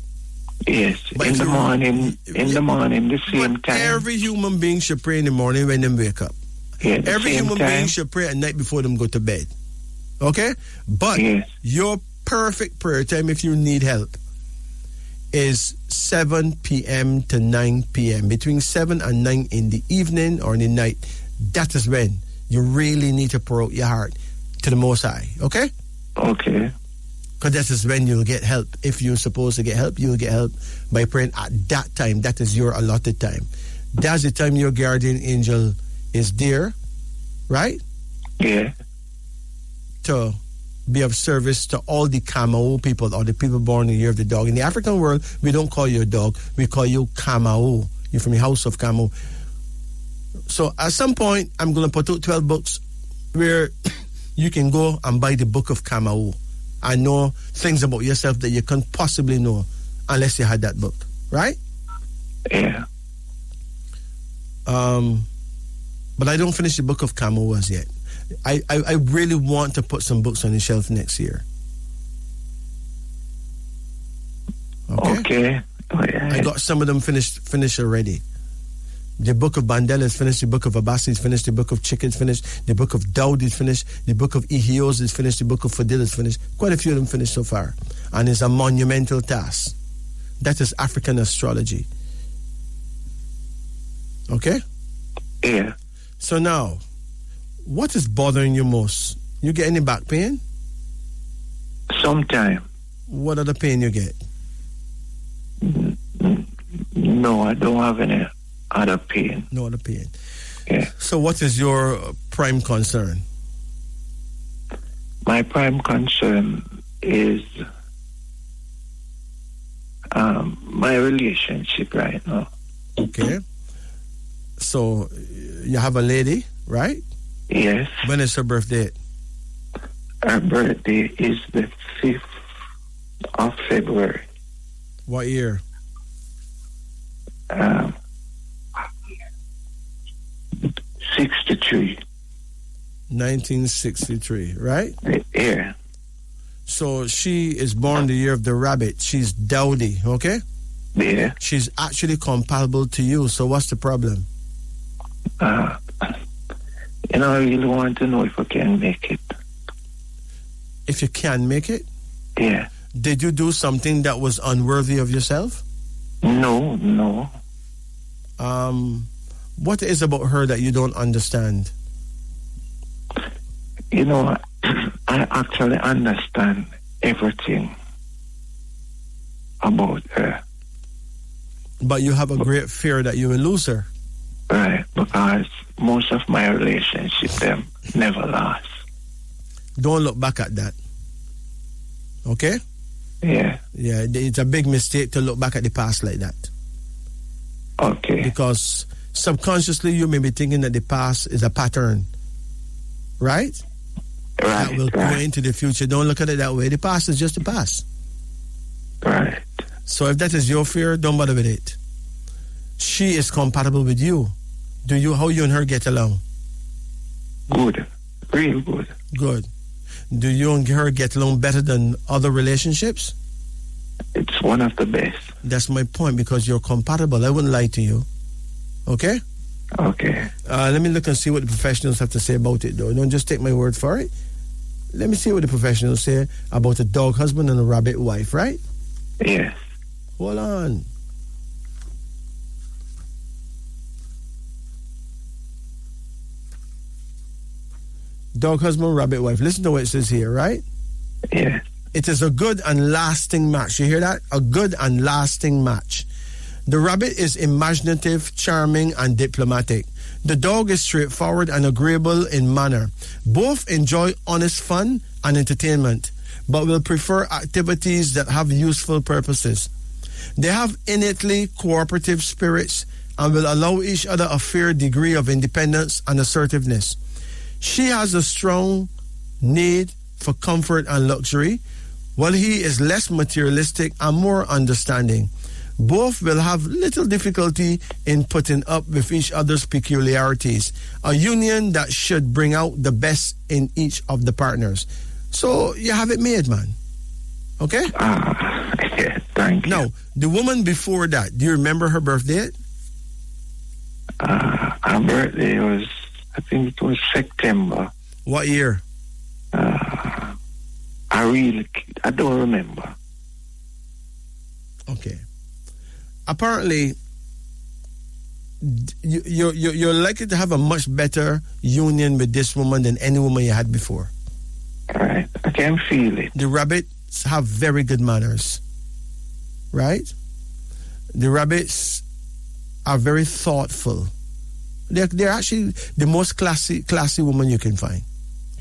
Yes, But in the morning, the same but time. every human being should pray in the morning when they wake up. Yeah, the Every same human time. being should pray at night before them go to bed. Okay? But Yes. your perfect prayer time, if you need help, is 7 p.m. to 9 p.m. Between 7 and 9 in the evening or in the night. That is when you really need to pour out your heart to the Most High. Okay? Okay. Because that is when you'll get help. If you're supposed to get help, you'll get help by praying at that time. That is your allotted time. That's the time your guardian angel is there, right? Yeah. To be of service to all the Kamau people or the people born in the year of the dog. In the African world, we don't call you a dog. We call you Kamau. You're from the house of Kamau. So at some point, I'm going to put out 12 books where you can go and buy the book of Kamau and know things about yourself that you can't possibly know unless you had that book, right? Yeah. But I don't finish the book of Kamau as yet. I really want to put some books on the shelf next year. Okay. Oh, yeah. I got some of them finished already. The book of Bandel is finished. The book of Abasi is finished. The book of Chick is finished. The book of Daud is finished. The book of Ihios is finished. The book of Fadil is finished. Quite a few of them finished so far. And it's a monumental task. That is African astrology. Okay? Yeah. So now, what is bothering you most? You get any back pain? Sometime. What other pain you get? No, I don't have any other pain. No other pain. Yeah. So what is your prime concern? My prime concern is my relationship right now. Okay. So, you have a lady, right? Yes. When is her birthday? Her birthday is the 5th of February. What year? 63. 1963, right? Yeah. So she is born the year of the rabbit. She's dowdy, okay? Yeah. She's actually compatible to you. So what's the problem? I really want to know if I can make it. If you can make it? Yeah. Did you do something that was unworthy of yourself? No. What is about her that you don't understand? I actually understand everything about her. But you have a great fear that you will lose her. Right, because most of my relationships, them never last. Don't look back at that. Okay? Yeah. Yeah, it's a big mistake to look back at the past like that. Okay. Because subconsciously you may be thinking that the past is a pattern. Right? Right. That will go into the future. Don't look at it that way. The past is just the past. Right. So if that is your fear, don't bother with it. She is compatible with you. How you and her get along? Good. Real good. Good. Do you and her get along better than other relationships? It's one of the best. That's my point, because you're compatible. I wouldn't lie to you. Okay? Okay. Let me look and see what the professionals have to say about it, though. Don't just take my word for it. Let me see what the professionals say about a dog husband and a rabbit wife, right? Yes. Hold on. Dog husband, rabbit wife. Listen to what it says here, right? Yeah. It is a good and lasting match. You hear that? A good and lasting match. The rabbit is imaginative, charming, and diplomatic. The dog is straightforward and agreeable in manner. Both enjoy honest fun and entertainment, but will prefer activities that have useful purposes. They have innately cooperative spirits and will allow each other a fair degree of independence and assertiveness. She has a strong need for comfort and luxury, while he is less materialistic and more understanding. Both will have little difficulty in putting up with each other's peculiarities, a union that should bring out the best in each of the partners. So you have it made, man. Okay? Yeah, thank you. Now, the woman before that, do you remember her birthday? Her birthday was, I think it was September. What year? I don't remember. Okay. Apparently, you're likely to have a much better union with this woman than any woman you had before. Right. I can feel it. The rabbits have very good manners. Right? The rabbits are very thoughtful. They're actually the most classy woman you can find.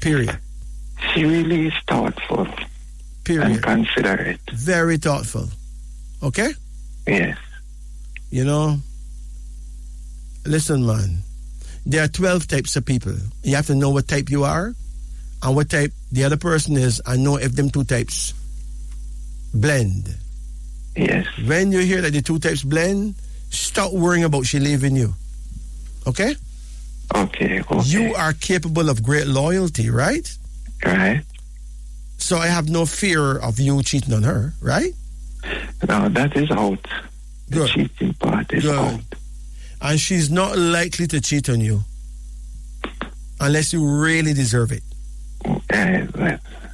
Period. She really is thoughtful. Period. And considerate. Very thoughtful. Okay? Yes. Listen, man. There are 12 types of people. You have to know what type you are and what type the other person is, and know if them two types blend. Yes. When you hear that the two types blend, stop worrying about she leaving you. Okay? Okay. You are capable of great loyalty, right? Right. So I have no fear of you cheating on her, right? No, that is out. The Good. cheating part is out. And she's not likely to cheat on you unless you really deserve it.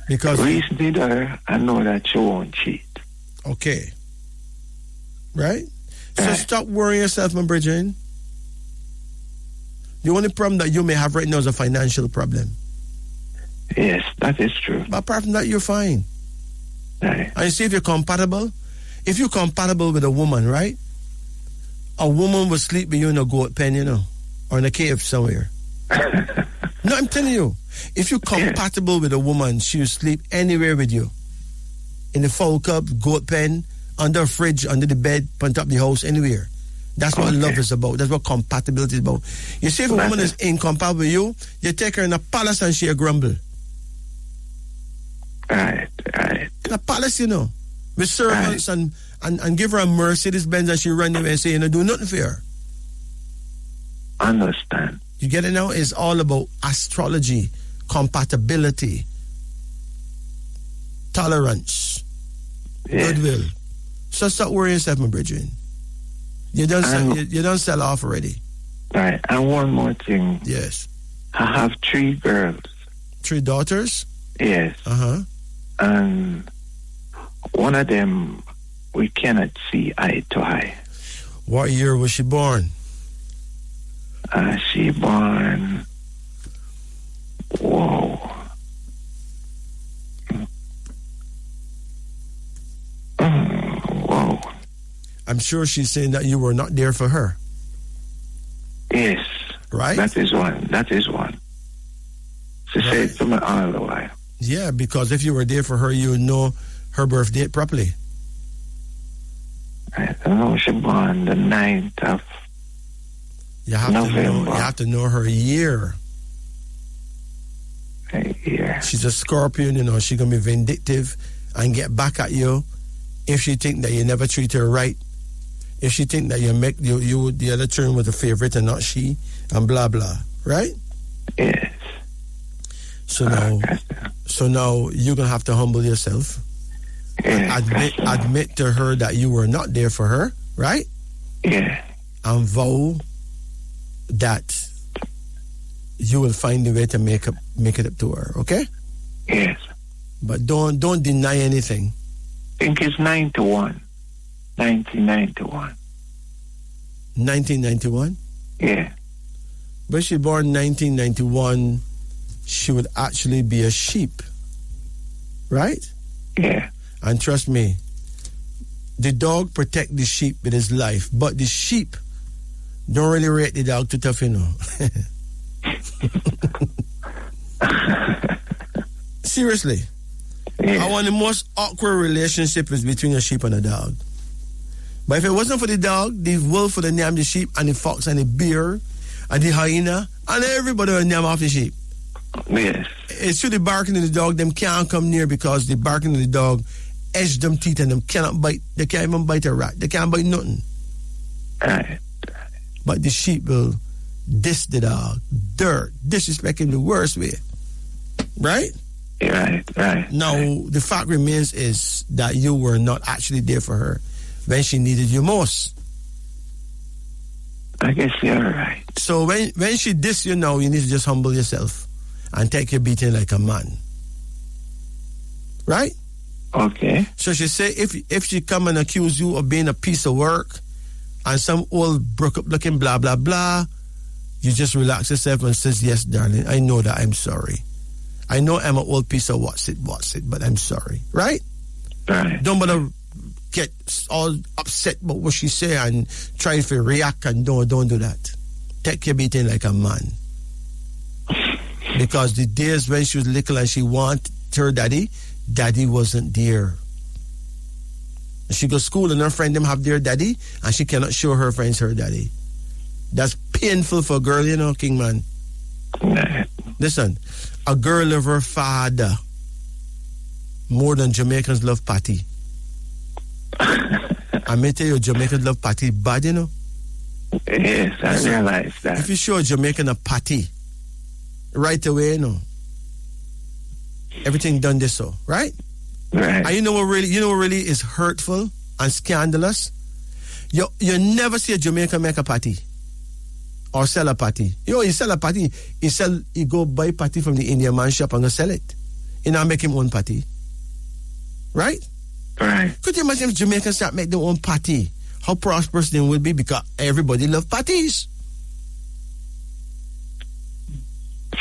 Because reasoning her, I know that she won't cheat. Okay. Right? So stop worrying yourself, my Bridget. The only problem that you may have right now is a financial problem. Yes, that is true. But apart from that, you're fine. Right. And you see if you're compatible? If you're compatible with a woman, right? A woman will sleep with you in a goat pen, or in a cave somewhere. No, I'm telling you. If you're compatible with a woman, she will sleep anywhere with you. In the fowl cup, goat pen, under a fridge, under the bed, on top of the house, anywhere. That's what love is about. That's what compatibility is about. You see, if a woman is incompatible with you, you take her in a palace and she grumble. Right. In a palace, you know, with servants and give her a Mercedes Benz and she run away and say, you know, do nothing for her. Understand. You get it now? It's all about astrology, compatibility, tolerance, goodwill. So stop worrying yourself, my brethren. You don't sell off already. Right. And one more thing. Yes. I have 3 girls. 3 daughters? Yes. And one of them we cannot see eye to eye. What year was she born? She born. Whoa. Whoa. I'm sure she's saying that you were not there for her. Yes. Right? That is one. She said to me all the while. Yeah, because if you were there for her, you would know her birth date properly. I don't know. She born the 9th of November. You have to know her year. Yeah. She's a Scorpion, you know. She's going to be vindictive and get back at you if she think that you never treat her right. If she think that you make you the other turn was a favorite and not she, and blah blah, right? Yes. So now you're gonna have to humble yourself. Yeah, admit to her that you were not there for her, right? Yeah. And vow that you will find a way to make it up to her, okay? Yes. But don't deny anything. I think it's 1991. 1991? Yeah. But she born 1991, she would actually be a sheep. Right? Yeah. And trust me, the dog protect the sheep with his life, but the sheep don't really rate the dog too tough, you know. Seriously. Yeah. One of the most awkward relationship is between a sheep and a dog. But if it wasn't for the dog, the wolf would have named the sheep, and the fox and the bear and the hyena, and everybody would name off the sheep. Yes. It's through the barking of the dog, them can't come near because the barking of the dog edge them teeth and them cannot bite. They can't even bite a rat. They can't bite nothing. Right. But the sheep will diss the dog, disrespect him the worst way. Right? Right. Now, the fact remains is that you were not actually there for her when she needed you most. I guess you're right. So when she diss you now, you need to just humble yourself and take your beating like a man. Right? Okay. So she say if she come and accuse you of being a piece of work and some old broke up looking blah blah blah, you just relax yourself and says, yes, darling, I know that, I'm sorry. I know I'm an old piece of what's it, but I'm sorry. Right? Right. Don't bother get all upset about what she say and try to react, and don't do that. Take your beating like a man. Because the days when she was little and she wanted her daddy wasn't there. She go to school and her friend them have their daddy and she cannot show her friends her daddy. That's painful for a girl, you know, King Man. Listen, a girl love her father more than Jamaicans love patty. I may tell you, Jamaicans love patty bad, you know. Yes, I realize that. If you show a Jamaican a patty, right away, you know, everything done this so, right? Right. And you know what really is hurtful and scandalous? You never see a Jamaican make a patty or sell a patty. You sell a patty, he go buy patty from the Indian man shop and go sell it. He now make him own patty. Right? Right. Could you imagine if Jamaicans start make their own patty? How prosperous they would be, because everybody love patties.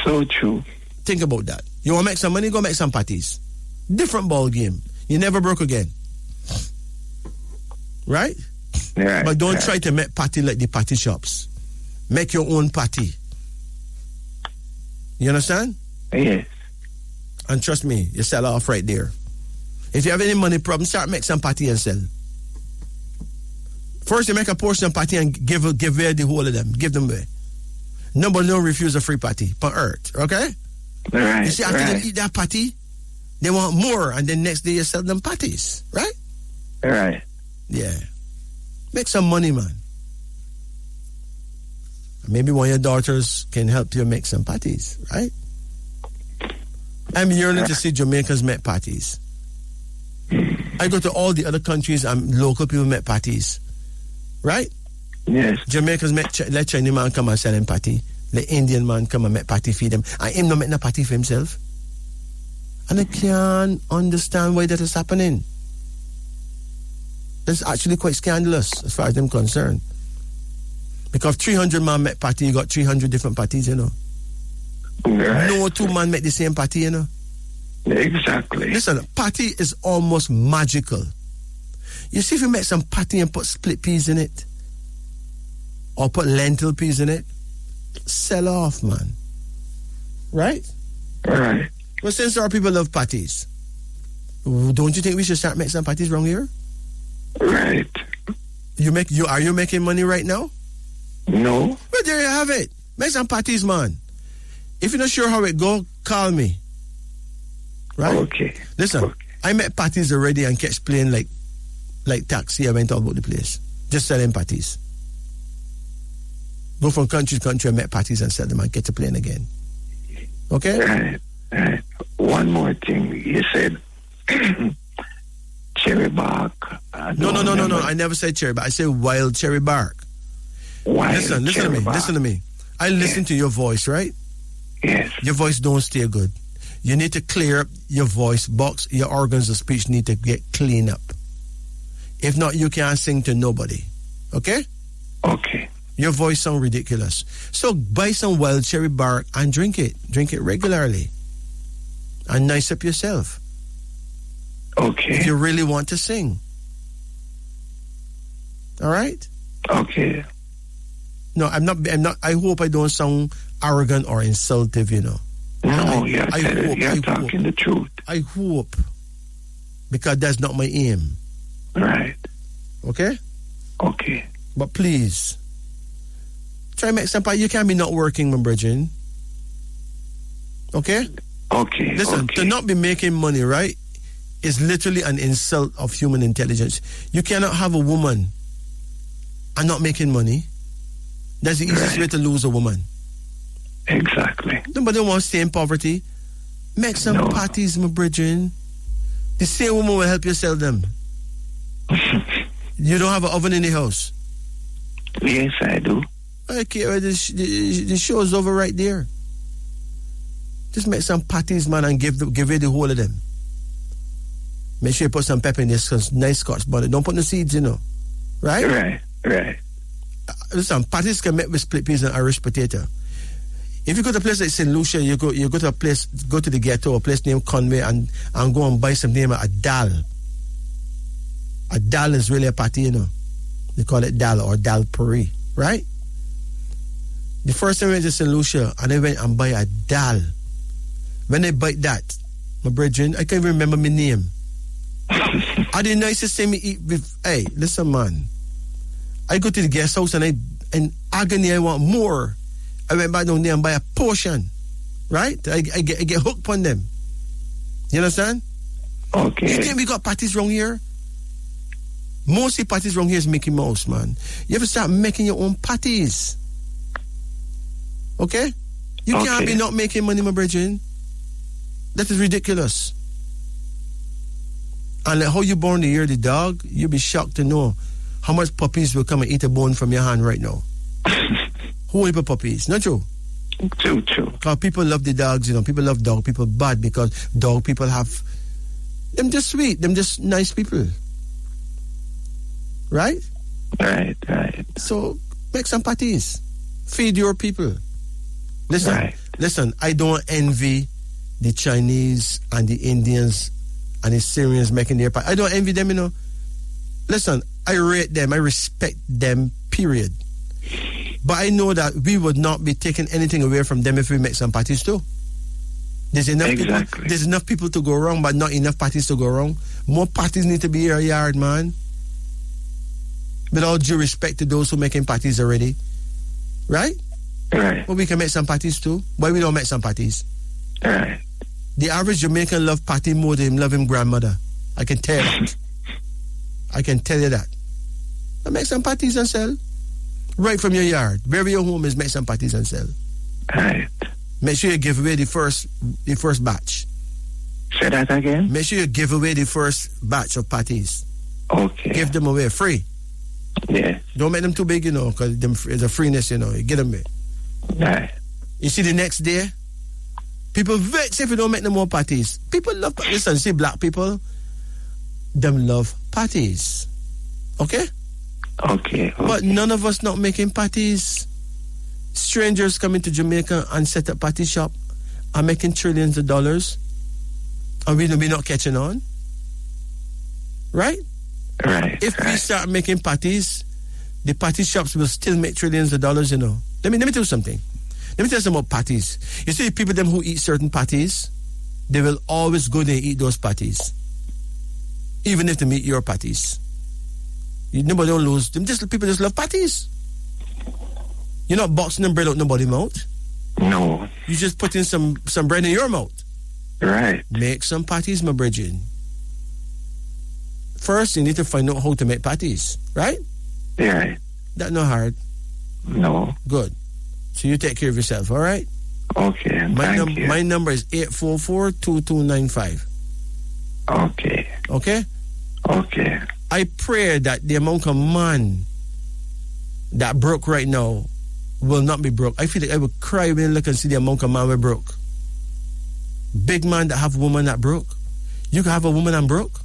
So true. Think about that. You want to make some money, go make some patties. Different ball game. You never broke again. Right? Right. But don't try to make patty like the patty shops. Make your own patty. You understand? Yes. And trust me, you sell off right there. If you have any money problem, start make some patty and sell. First, you make a portion of patty and give away the whole of them. Give them away. Nobody don't refuse a free patty on earth, okay? Right. You see, after they eat that patty, they want more, and then next day you sell them patties, right? Right. Yeah. Make some money, man. Maybe one of your daughters can help you make some patties, right? I'm yearning to see Jamaicans make patties. I go to all the other countries and local people make patties, right? Yes. Jamaicans let Chinese man come and sell him patty. The Indian man come and make patty feed them. And him not make no patty for himself. And I can't understand why that is happening. That's actually quite scandalous as far as I'm concerned. Because 300 man make patty, you got 300 different patties, you know. Right. No two man make the same patty, you know. Exactly. Listen, patty is almost magical. You see, if you make some patty and put split peas in it, or put lentil peas in it, sell off, man. Right? Right. Well, since our people love patties, don't you think we should start making some patties around here? Right. Are you making money right now? No. Well, there you have it. Make some patties, man. If you're not sure how it go, call me. Right? Okay. Listen, okay. I met patties already and catch plane like taxi. I went all about the place. Just selling patties. Go from country to country and make patties and sell them and get a plane again. Okay? Right. Right. One more thing. You said cherry bark. No. I never said cherry bark. I said wild cherry bark. Listen to me. I listen to your voice, right? Yes. Your voice don't stay good. You need to clear up your voice box. Your organs of speech need to get clean up. If not, you can't sing to nobody. Okay? Okay. Your voice sounds ridiculous. So buy some wild cherry bark and drink it. Drink it regularly. And nice up yourself. Okay. If you really want to sing. All right? Okay. No, I'm not. I hope I don't sound arrogant or insultive, you know. No, you're talking the truth. I hope. Because that's not my aim. Right. Okay? Okay. But please, try to make some part. You can't be not working, my brethren. Okay? Okay. Listen, to not be making money, right, is literally an insult of human intelligence. You cannot have a woman and not making money. That's the easiest way to lose a woman. Exactly. Nobody wants to stay in poverty. Make some parties, my brethren. The same woman will help you sell them. You don't have an oven in the house? Yes, I do. Okay, the show is over right there. Just make some patties, man, and give away the whole of them. Make sure you put some pepper in this nice Scotch bonnet. Don't put no seeds, you know. Right? Right. Listen, patties can make with split peas and Irish potato. If you go to a place like St. Lucia, you go to a place, go to the ghetto, a place named Conway, and go and buy some name a dal. A dal is really a patty, you know. They call it dal or dal puri, right? The first time I went to St. Lucia, and I went and buy a dal. When I bite that, my brethren, I can't even remember my name. I the nicest thing me eat with. Hey, listen, man. I go to the guest house and in agony I want more. I went back down there and buy a portion, right? I get hooked on them. You understand? Okay. You think we got parties wrong here? Mostly parties wrong here is Mickey Mouse, man. You ever start making your own parties? Okay? You can't be not making money, my brethren. That is ridiculous. And like how you born the year the dog, you'll be shocked to know how much puppies will come and eat a bone from your hand right now. Whole heap of puppies, not true? True. Because people love the dogs, you know. People love dog people bad because dog people have them just sweet, them just nice people. Right? Right. So make some parties. Feed your people. Listen, I don't envy the Chinese and the Indians and the Syrians making their party. I don't envy them, you know. Listen, I rate them, I respect them, period. But I know that we would not be taking anything away from them if we make some parties too. There's enough people to go wrong, but not enough parties to go wrong. More parties need to be in your yard, man. With all due respect to those who making parties already. Right? Right. Well, we can make some parties too. Why we don't make some parties? Right. The average Jamaican love party more than him love him grandmother. I can tell you that. I can tell you that. But make some parties and sell. Right from your yard. Wherever your home is, make some parties and sell. Right. Make sure you give away the first batch. Say that again? Make sure you give away the first batch of parties. Okay. Give them away free. Yes. Don't make them too big, because it's a freeness, You get them away. Right. You see the next day, people vex if you don't make no more parties. People love parties. Listen, see black people, them love parties. Okay? Okay. But none of us not making parties. Strangers coming to Jamaica and set up party shop are making trillions of dollars. And we not catching on. Right? Right. If we start making parties, the party shops will still make trillions of dollars, Let me tell you something. Let me tell you something about parties. You see, people them who eat certain parties, they will always go there and eat those parties. Even if they meet your parties. Nobody don't lose. People just love parties. You're not boxing them bread out nobody's mouth. No. You just put in some bread in your mouth. Right. Make some parties, my brethren. First, you need to find out how to make parties. Right? Yeah. That's not hard. No. Good. So you take care of yourself, all right? Okay, thank you. My number is 844-2295. Okay. Okay? Okay. I pray that the amount of man that broke right now will not be broke. I feel like I would cry when I look and see the amount of man we broke. Big man that have a woman that broke. You can have a woman that broke.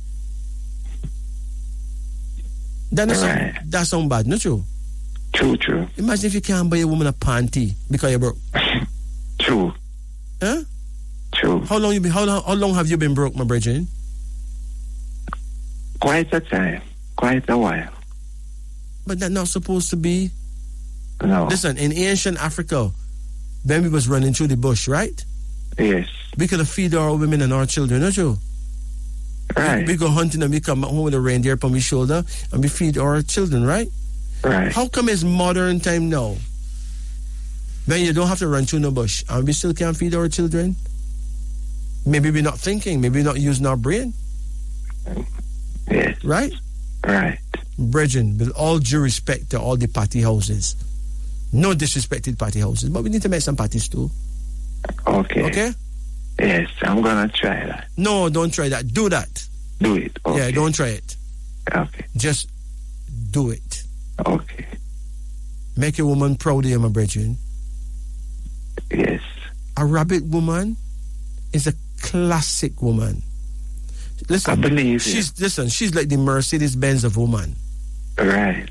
That sound bad, not true? True. Imagine if you can't buy a woman a panty because you're broke. True. Huh? True. How long have you been broke, my brethren? Quite a time. Quite a while. But that's not supposed to be. No. Listen, in ancient Africa, when we was running through the bush, right? Yes. We could have feed our women and our children, not you? Right. We go hunting and we come home with a reindeer upon my shoulder and we feed our children, right? Right. How come it's modern time now? When you don't have to run through no bush and we still can't feed our children? Maybe we're not thinking, maybe we're not using our brain. Yes. Right? Right. Brethren, with all due respect to all the party houses, no disrespected party houses, but we need to make some parties too. Okay. Okay? Yes, I'm gonna try that. No, don't try that. Do that. Do it. Okay. Yeah, don't try it. Okay. Just do it. Okay. Make a woman proud of you, my brethren. Yes. A rabbit woman is a classic woman. Listen, I believe she's like the Mercedes-Benz of woman. Right.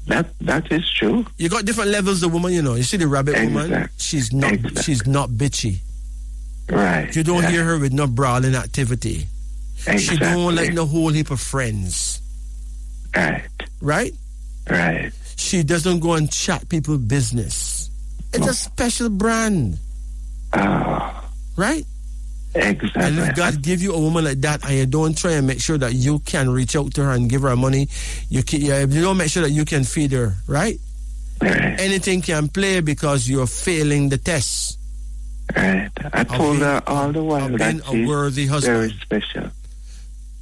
That is true. You got different levels of woman, You see the rabbit woman, she's not bitchy. Right. You don't hear her with no brawling activity. Exactly. She don't like no whole heap of friends. Right. Right? Right. She doesn't go and chat people business. It's a special brand. Right? Exactly. And if God give you a woman like that and you don't try and make sure that you can reach out to her and give her money, if you don't make sure that you can feed her, right? Right. Anything can play because you're failing the test. Right. I told her all the while that a worthy husband. Very special.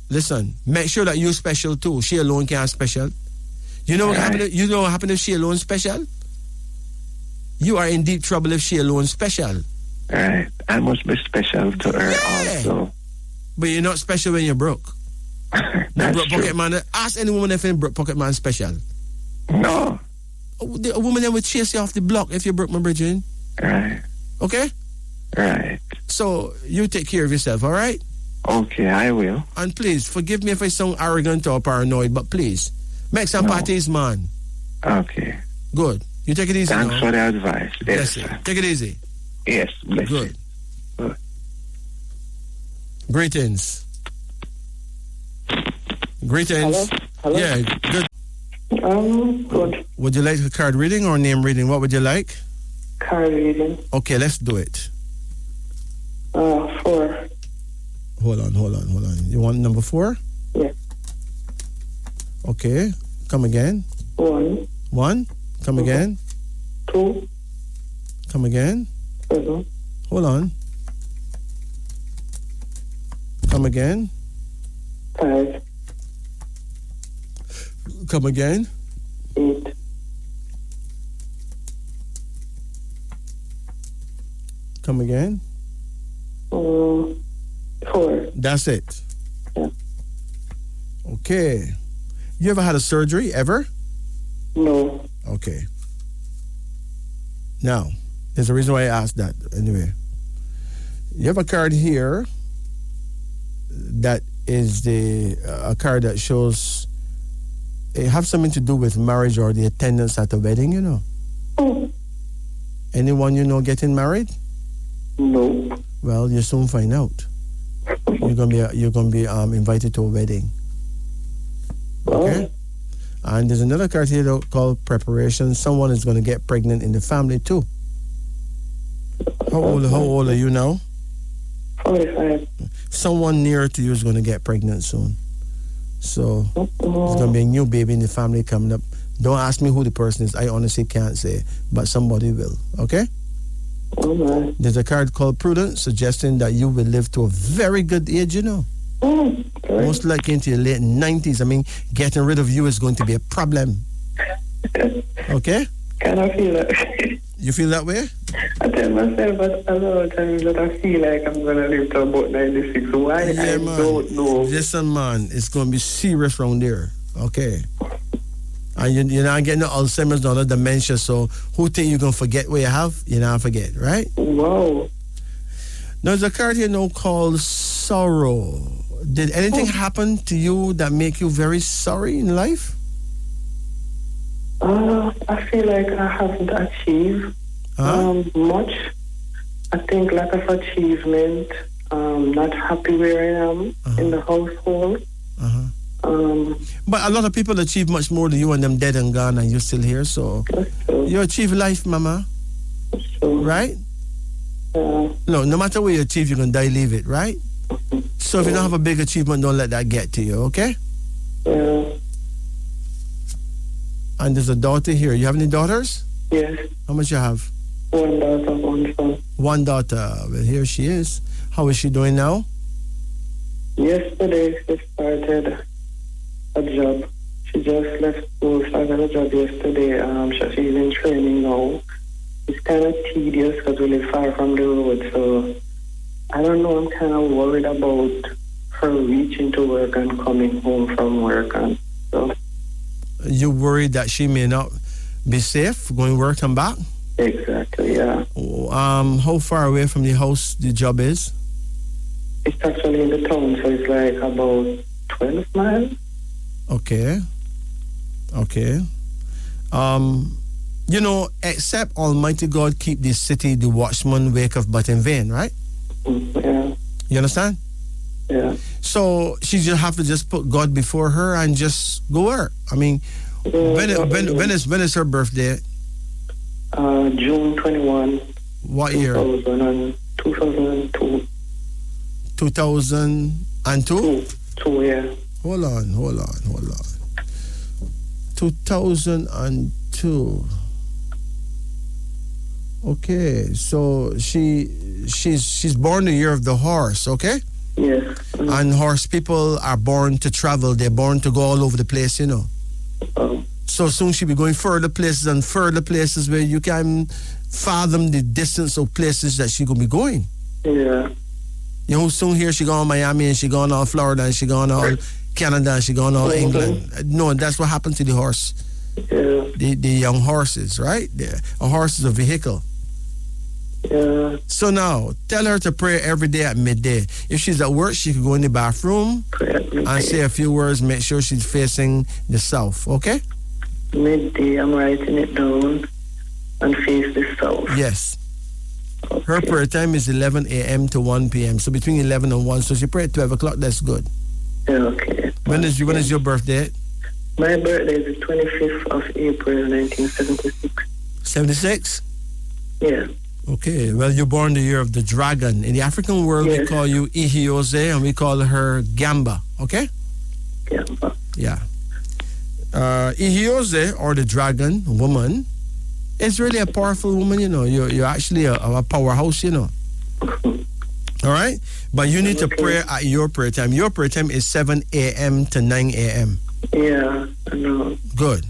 Listen, make sure that you're special too. She alone can't special. You know what happened? You know what happened if she alone special? You are in deep trouble if she alone special. Right. I must be special to her also. But you're not special when you're broke. That's broke true. pocket man. Ask any woman if you're broke pocket man special. No. A woman then would chase you off the block if you broke, my brethren. Right. Okay? Right. So you take care of yourself, all right? Okay, I will. And please, forgive me if I sound arrogant or paranoid, but please, make some parties, man. Okay. Good. You take it easy Thanks now. for the advice. Yes, sir. Take it easy. Yes, bless you. Good. Greetings. Greetings. Hello? Yeah, good. Good. Would you like a card reading or name reading? What would you like? Card reading. Okay, let's do it. 4. Hold on. You want number 4? Yes. Okay, come again. 1. 1. Come again. 2. Come again. 7. Hold on. Come again. 5. Come again. 8. Come again. 4. That's it. Yeah. Okay. You ever had a surgery, ever? No. Okay. Now, there's a reason why I asked that. Anyway, you have a card here that is a card that shows it have something to do with marriage or the attendance at the wedding, you know. Oh. Anyone you know getting married? No. Well, you soon find out. You're gonna be invited to a wedding. Okay. And there's another card here called preparation. Someone is going to get pregnant in the family too. How old are you now? 45. Someone near to you is going to get pregnant soon. So there's going to be a new baby in the family coming up. Don't ask me who the person is. I honestly can't say, but somebody will. Okay? Okay. There's a card called prudence, suggesting that you will live to a very good age, you know. Okay. Most likely into your late 90s. I mean, getting rid of you is going to be a problem. Okay? Kind of feel that. You feel that way? I tell myself a lot of times that I feel like I'm going to live to about 96. Why? I don't know. Listen, man, it's going to be serious around there. Okay? And you're not getting the Alzheimer's, nor the dementia, so who think you're going to forget what you have? You're not forget, right? Wow. Now, there's a card here now called sorrow. Did anything happen to you that make you very sorry in life? I feel like I haven't achieved much. I think lack of achievement, not happy where I am in the household. But a lot of people achieve much more than you and them dead and gone and you're still here, so you achieve life, mama. Right? No matter what you achieve, you're going to die, leave it, right? So if you don't have a big achievement, don't let that get to you, okay? Yeah. And there's a daughter here. You have any daughters? Yes. How much you have? 1 daughter, 1 son. 1 daughter. Well, here she is. How is she doing now? Yesterday, she started a job. She just left school, started a job yesterday. She's in training now. It's kind of tedious because we live far from the road, so I don't know, I'm kind of worried about her reaching to work and coming home from work. And so. You worried that she may not be safe going to work and back? Exactly, yeah. How far away from the house the job is? It's actually in the town, so it's like about 12 miles. Okay. You know, except Almighty God keep this city, the watchman waketh but in vain, right? Yeah. You understand? Yeah. So she just have to just put God before her and just go work. I mean, when is her birthday? June 21. What year? 2002. 2002? 2, yeah. Hold on. 2002. Okay, so she's born the year of the horse, okay? Yes. And horse people are born to travel. They're born to go all over the place, you know. So soon she'll be going further places where you can fathom the distance of places that she could be going. Yeah. You know, soon here she gone Miami and she gone all Florida and she gone all Canada and she gone all England. No, that's what happened to the horse. Yeah. The young horses, right? A horse is a vehicle. Yeah. So now, tell her to pray every day at midday. If she's at work, she can go in the bathroom and say a few words. Make sure she's facing the south, okay? Midday, I'm writing it down and face the south. Yes. Okay. Her prayer time is 11 a.m. to 1 p.m. So between 11 and 1. So she pray at 12 o'clock. That's good. Yeah, okay. When is your birthday? My birthday is the 25th of April, 1976. 76? Yeah. Okay. Well, you're born the year of the dragon. In the African world, we call you Ihiose and we call her Gamba. Okay? Gamba. Yeah. Ihiose, or the dragon woman, is really a powerful woman, you know. You're actually a powerhouse, you know. All right? But you need to pray at your prayer time. Your prayer time is 7 a.m. to 9 a.m. Yeah, I know. Good.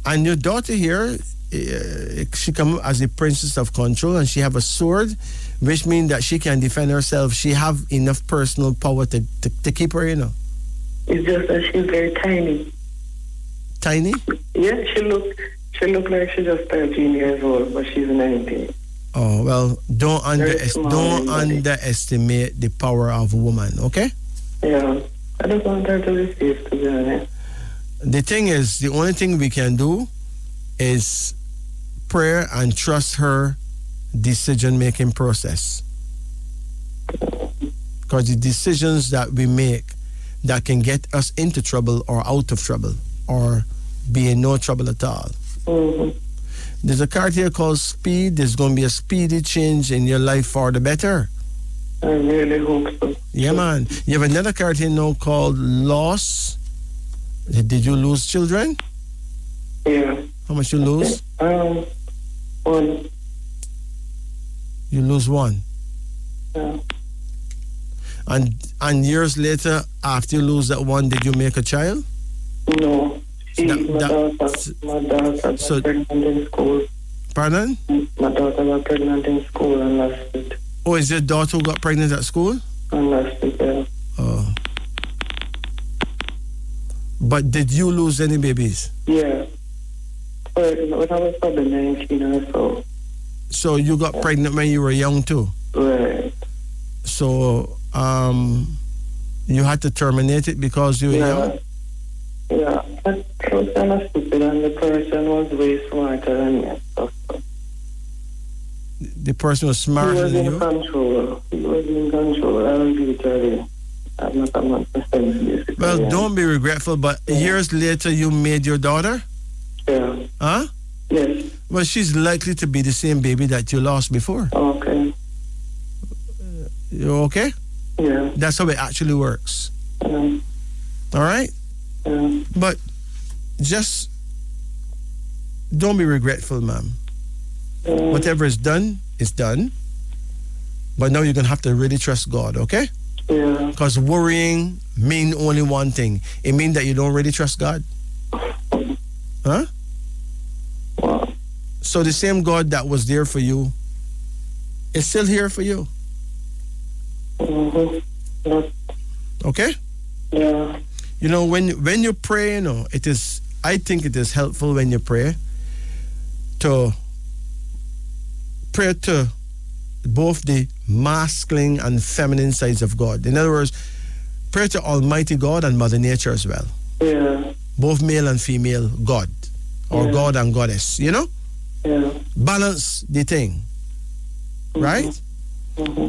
And your daughter here, she come as a princess of control, and she have a sword, which means that she can defend herself. She have enough personal power to keep her, you know. It's just that she's very tiny. Tiny? Yeah, she look like she's just 13 years old, but she's 19. Oh, well, don't underestimate the power of a woman, okay? Yeah, I just want her to be safe, to be honest. The thing is, the only thing we can do is prayer and trust her decision-making process. Because the decisions that we make that can get us into trouble or out of trouble or be in no trouble at all. Mm-hmm. There's a card here called Speed. There's going to be a speedy change in your life for the better. I really hope so. Yeah, man. You have another card here now called Loss. Did you lose children? Yeah. How much you lose? 1. You lose 1. Yeah. And years later, after you lose that 1, did you make a child? No. My daughter got pregnant in school. Pardon? My daughter got pregnant in school and lost it. Oh, is your daughter who got pregnant at school? And lost it, yeah. Oh. But did you lose any babies? Yeah. When I was probably 19 or so. So you got pregnant when you were young too? Right. So you had to terminate it because you were young? Yeah. But I was kind of stupid, and the person was way smarter than me. So. The person was smarter than you? He was in control. I will give it to you. I'm not a man for sense, basically. Well, don't be regretful, but years later you made your daughter? Yeah. Huh? Yes. Well, she's likely to be the same baby that you lost before. Okay. You okay? Yeah. That's how it actually works. All right? But just don't be regretful, ma'am. Whatever is done, is done. But now you're going to have to really trust God, okay? Yeah. Because worrying mean only one thing. It means that you don't really trust God. Huh? Wow. So the same God that was there for you is still here for you. Mm-hmm. Yeah. Okay? Yeah. You know, when you pray, you know, I think it is helpful when you pray to both the masculine and feminine sides of God. In other words, pray to Almighty God and Mother Nature as well. Yeah. Both male and female God, or God and Goddess, you know? Yeah. Balance the thing, right? Mm-hmm.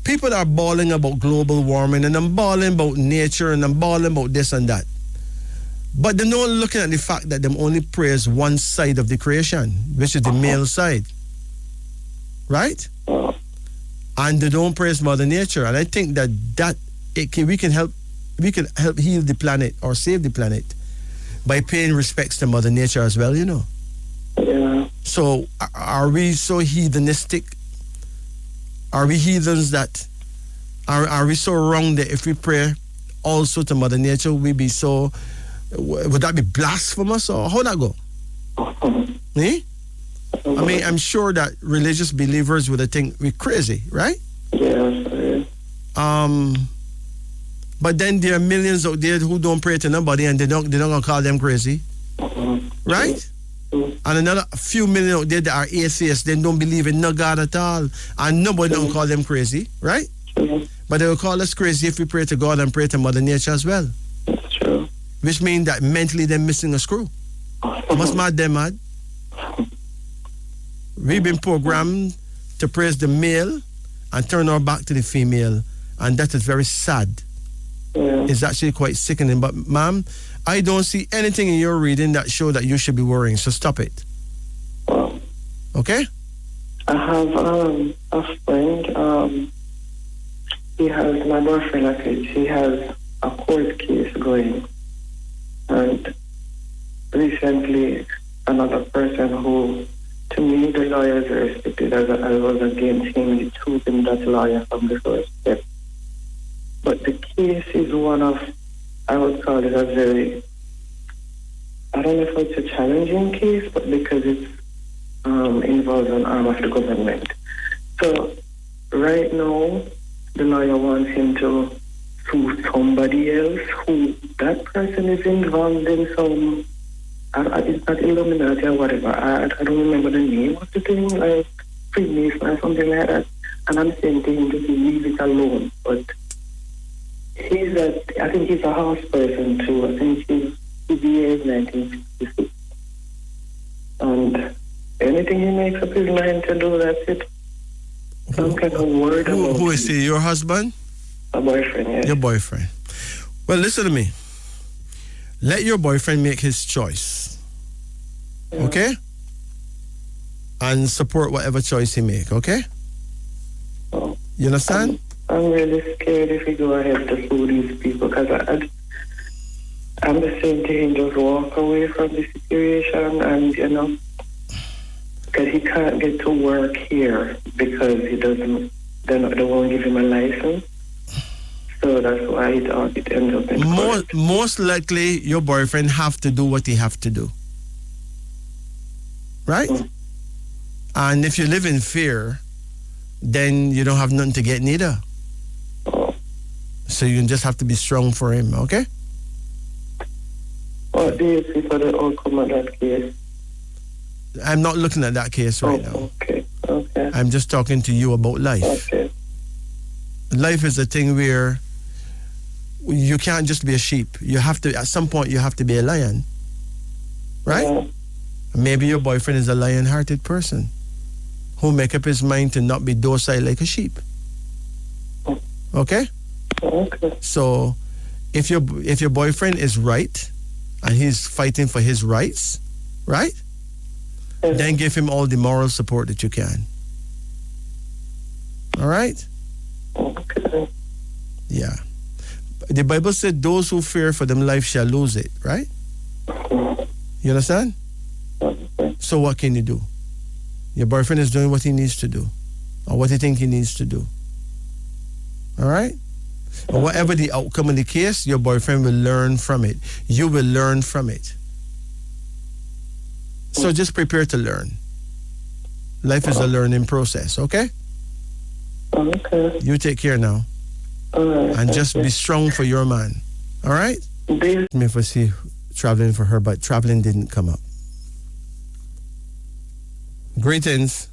People are bawling about global warming, and I'm bawling about nature, and I'm bawling about this and that. But they're not looking at the fact that them only praise one side of the creation, which is the male side. Right? And they don't praise Mother Nature. And I think that we can help heal the planet or save the planet by paying respects to Mother Nature as well, you know. Yeah. So are we so heathenistic? Are we heathens that are we so wrong that if we pray also to Mother Nature, would that be blasphemous, or how that go? Eh? I mean, I'm sure that religious believers would think we're crazy, right? Yeah. But then there are millions out there who don't pray to nobody, and they're not gonna call them crazy, right? And another few million out there that are atheists, they don't believe in no God at all, and nobody don't call them crazy, right? But they will call us crazy if we pray to God and pray to Mother Nature as well. That's true. Which means that mentally they're missing a screw. What's mad, they're mad. We've been programmed to praise the male and turn our back to the female, and that is very sad. Yeah. It's actually quite sickening. But, ma'am, I don't see anything in your reading that show that you should be worrying, so stop it. Wow. Okay? I have a friend. He has, my boyfriend, he has a court case going, and recently another person who, to me, the lawyers respected as I was against him. He choosing that lawyer from the first step. But the case is one of, I would call it a very, I don't know if it's a challenging case, but because it involves an arm of the government. So right now, the lawyer wants him to sue somebody else who that person is involved in some, it's not Illuminati or whatever. I don't remember the name of the thing, like Freemason or something like that. And I'm saying to him to leave it alone. But I think he's a house person too. I think his year is 1966. And anything he makes up his mind to do, that's it. Some kind of word about Who is he? Your husband? a boyfriend, yeah. Your boyfriend. Well, listen to me. Let your boyfriend make his choice. Yeah. Okay? And support whatever choice he make, okay? Oh. You understand? I'm really scared if we go ahead to sue these people because I'm the same to him, just walk away from the situation and, because he can't get to work here because they won't give him a license. So that's why it ends up in court. Most likely, your boyfriend have to do what he have to do. Right? Mm. And if you live in fear, then you don't have nothing to get neither. Oh. So you just have to be strong for him, okay? What do you see for the outcome of that case? I'm not looking at that case right now. Okay. I'm just talking to you about life. Okay. Life is a thing where you can't just be a sheep. You have to, at some point, you have to be a lion. Right? Yeah. Maybe your boyfriend is a lion-hearted person who make up his mind to not be docile like a sheep. Okay? Okay. So if your boyfriend is right and he's fighting for his rights, right? Yes. Then give him all the moral support that you can. All right? Okay. Yeah. The Bible said those who fear for them life shall lose it, right? You understand? Okay. So what can you do? Your boyfriend is doing what he needs to do or what he thinks he needs to do. All right? But whatever the outcome of the case, your boyfriend will learn from it. You will learn from it. So just prepare to learn. Life is a learning process, okay? Okay. You take care now. All right. And just be strong for your man. All right? Me for see traveling for her, but traveling didn't come up. Greetings.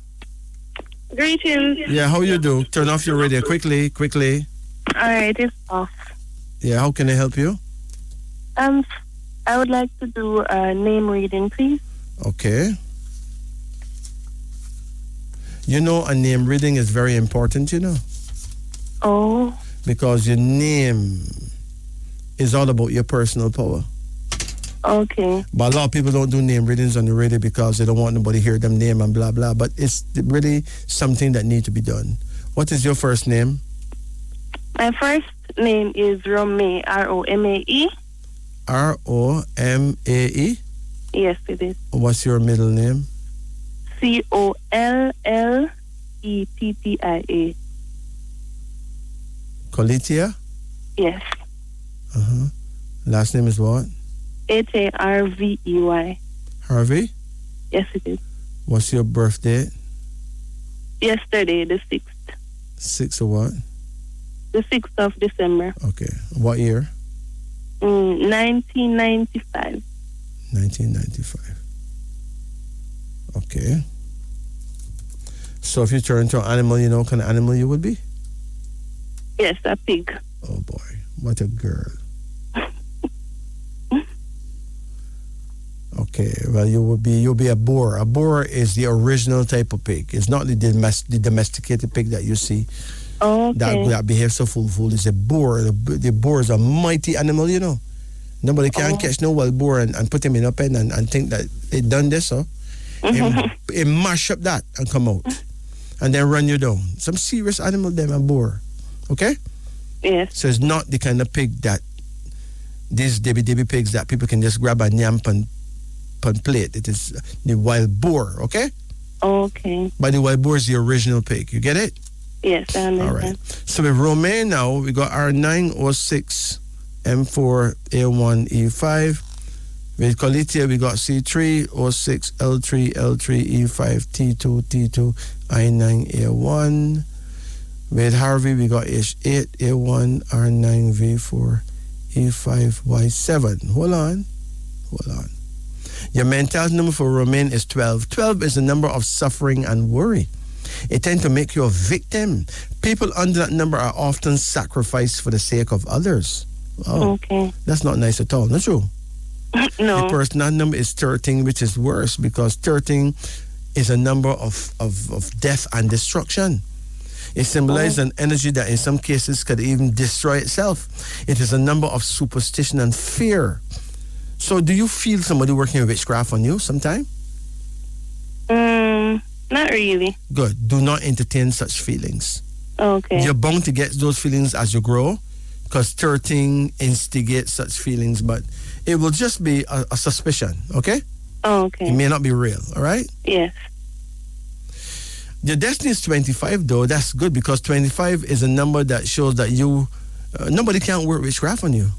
Greetings. Yeah, how you do? Turn off your radio quickly. All right, it's off. Yeah, how can I help you? I would like to do a name reading, please. Okay. You know, a name reading is very important, Oh. because your name is all about your personal power. Okay. But a lot of people don't do name readings on the radio because they don't want nobody to hear them name and blah, blah. But it's really something that needs to be done. What is your first name? My first name is Romae, R-O-M-A-E. R-O-M-A-E? Yes, it is. What's your middle name? C-O-L-L-E-T-T-I-A. Colitia? Yes. Uh-huh. Last name is what? H-A-R-V-E-Y. Harvey? Yes, it is. What's your birth date? Yesterday, the 6th. 6 of what? The 6th of December. Okay. What year? 1995. 1995. Okay. So if you turn into an animal, you know what kind of animal you would be? Yes, a pig. Oh boy, what a girl. Okay, well you'll be a boar. A boar is the original type of pig. It's not the domesticated pig that you see. Okay. That behaves so fool. It's a boar. The boar is a mighty animal, Nobody can catch no wild boar and put him in a pen and think that it done this, so it mash up that and come out. And then run you down. Some serious animal them a boar. Okay? Yes. So it's not the kind of pig that these dibby pigs that people can just grab a nyamp and plate. It is the wild boar, okay? Okay. But the wild boar is the original pig. You get it? Yes, I understand. All right. So with Romain now, we got R906, M4, A1, E5. With Colitia, we got C3, O6, L3, L3, E5, T2, T2, I9, A1. With Harvey, we got H8, A1, R9, V4, E5, Y7. Hold on. Your mental number for Romain is 12. 12 is the number of suffering and worry. It tends to make you a victim. People under that number are often sacrificed for the sake of others. Wow. Okay. That's not nice at all, not true? No. The personal number is 13, which is worse because 13 is a number of death and destruction. It symbolizes an energy that in some cases could even destroy itself. It is a number of superstition and fear. So do you feel somebody working with witchcraft on you sometime? Not really. Good. Do not entertain such feelings. Okay. You're bound to get those feelings as you grow because 13 instigates such feelings, but it will just be a suspicion, okay? Okay. It may not be real, all right? Yes. Your destiny is 25, though. That's good because 25 is a number that shows that you, nobody can work witchcraft on you.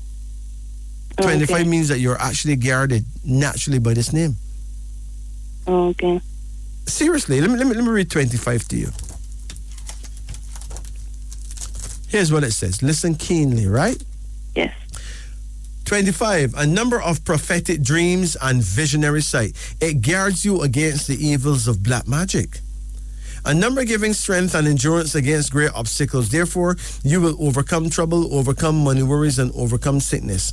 25 means that you're actually guarded naturally by this name. Okay. Seriously, let me read 25 to you. Here's what it says. Listen keenly, right? Yes. 25, a number of prophetic dreams and visionary sight. It guards you against the evils of black magic. A number giving strength and endurance against great obstacles. Therefore, you will overcome trouble, overcome money worries, and overcome sickness.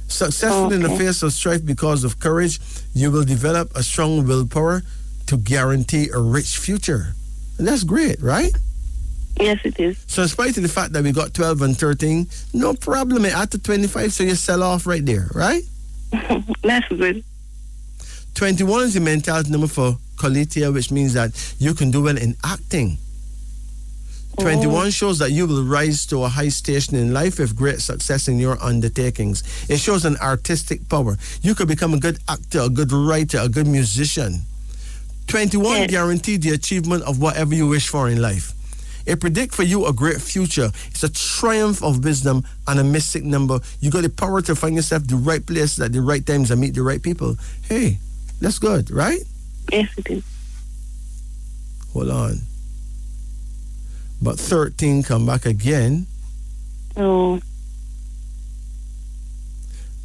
Successful in the face of strife because of courage, you will develop a strong willpower to guarantee a rich future. And that's great, right? Yes, it is. So in spite of the fact that we got 12 and 13, no problem. It add to 25, so you sell off right there, right? That's good. 21 is the mentality number for Colitia, which means that you can do well in acting. 21 shows that you will rise to a high station in life with great success in your undertakings. It shows an artistic power. You could become a good actor, a good writer, a good musician. 21 guarantees the achievement of whatever you wish for in life. It predicts for you a great future. It's a triumph of wisdom and a mystic number. You got the power to find yourself the right place at the right times and meet the right people. Hey, that's good, right? Yes, it is. Hold on. But 13 come back again. Oh.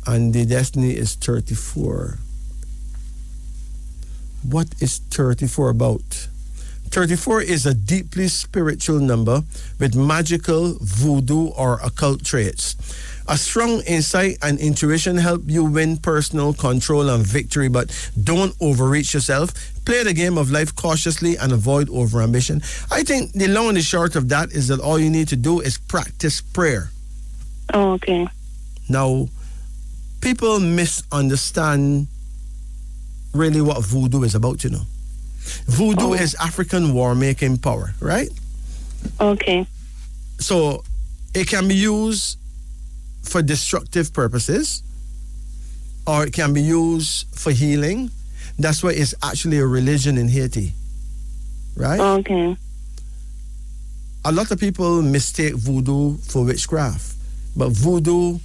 And the destiny is 34. What is 34 about? 34 is a deeply spiritual number with magical, voodoo, or occult traits. A strong insight and intuition help you win personal control and victory, but don't overreach yourself. Play the game of life cautiously and avoid overambition. I think the long and the short of that is that all you need to do is practice prayer. Oh, okay. Now, people misunderstand really what voodoo is about, you know. Voodoo is African war-making power, right? Okay. So it can be used for destructive purposes or it can be used for healing. That's why it's actually a religion in Haiti, right? Okay. A lot of people mistake voodoo for witchcraft, but voodoo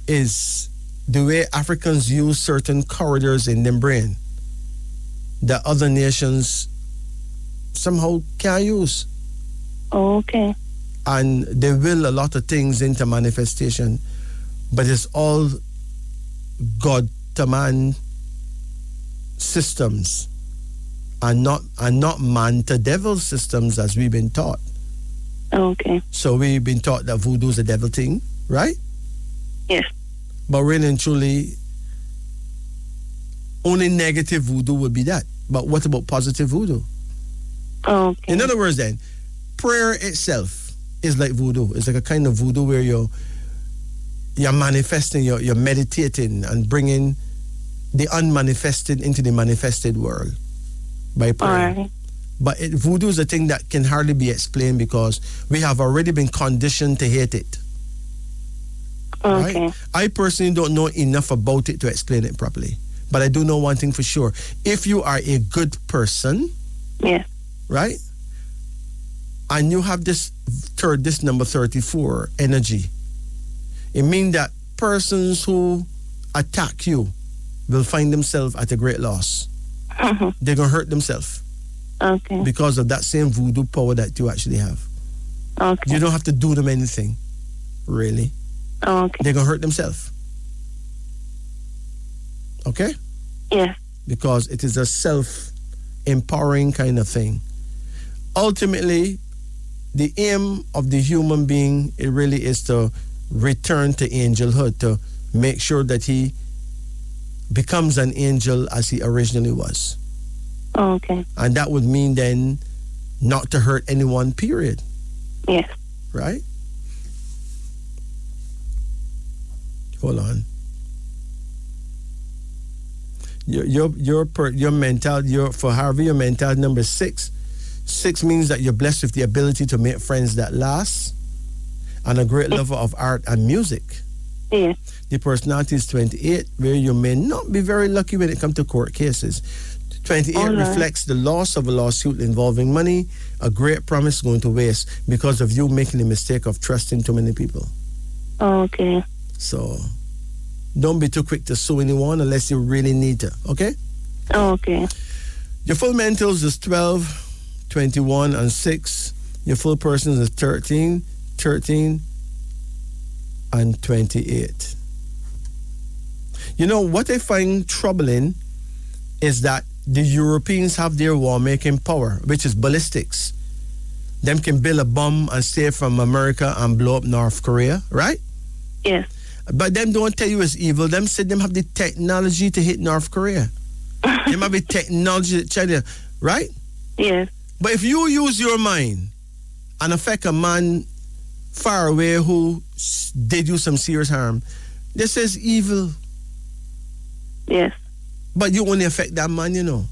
is the way Africans use certain corridors in their brain that other nations somehow can't use. Oh, okay. And they will a lot of things into manifestation, but it's all God to man systems and not man to devil systems as we've been taught. Okay. So we've been taught that voodoo is a devil thing, right? Yes. But really and truly, only negative voodoo would be that. But what about positive voodoo? Okay. In other words then, prayer itself is like voodoo. It's like a kind of voodoo where you're manifesting, you're meditating and bringing the unmanifested into the manifested world by prayer. All right. But voodoo is a thing that can hardly be explained because we have already been conditioned to hate it. Okay. Right? I personally don't know enough about it to explain it properly. But I do know one thing for sure. If you are a good person, Yes. right? And you have this number 34 energy, it means that persons who attack you will find themselves at a great loss. They're going to hurt themselves. Okay. Because of that same voodoo power that you actually have. Okay. You don't have to do them anything, really. Okay. They're going to hurt themselves. Okay? Yes. Because it is a self-empowering kind of thing. Ultimately, the aim of the human being, it really is to return to angelhood, to make sure that he becomes an angel as he originally was. Okay. And that would mean then not to hurt anyone, period. Yes. Right? Hold on. Your mental, for Harvey, your mental number 6. 6 means that you're blessed with the ability to make friends that last and a great lover of art and music. Yes. The personality is 28, where you may not be very lucky when it comes to court cases. 28 reflects the loss of a lawsuit involving money, a great promise going to waste because of you making the mistake of trusting too many people. Okay. So, don't be too quick to sue anyone unless you really need to, okay? Okay. Your full mentals is 12, 21, and 6. Your full persons is 13, and 28. You know, what I find troubling is that the Europeans have their war-making power, which is ballistics. Them can build a bomb and stay from America and blow up North Korea, right? Yes. But them don't tell you it's evil. Them say them have the technology to hit North Korea. Them have the technology to China, right? Yes. But if you use your mind and affect a man far away who did you some serious harm, this is evil. Yes. But you only affect that man, you know.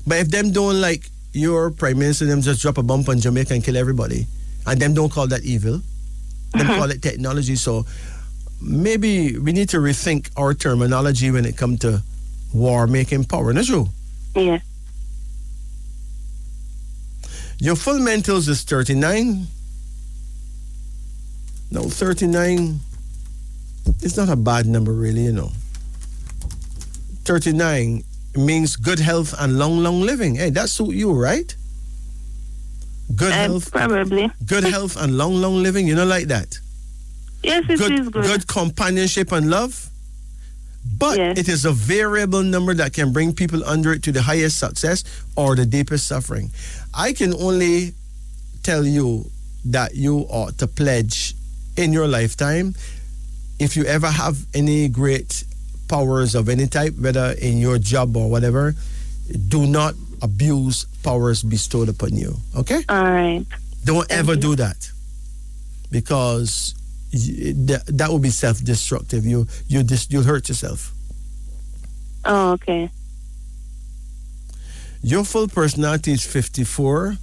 But if them don't like your prime minister, them just drop a bomb on Jamaica and kill everybody, and them don't call that evil, them call it technology. So maybe we need to rethink our terminology when it comes to war-making power. Not true? Yes. Your full mentals is 39. No, 39 is not a bad number, really, you know. 39 means good health and long living. Hey, that suit you, right? Good health. Probably. Good health and long living. You know, like that. Yes, it is good. Good companionship and love. But Yes. it is a variable number that can bring people under it to the highest success or the deepest suffering. I can only tell you that you ought to pledge in your lifetime, if you ever have any great powers of any type, whether in your job or whatever, do not abuse powers bestowed upon you. Okay? All right. Don't ever do that, because that would be self-destructive. You'll hurt yourself. Oh, okay. Your full personality is 54,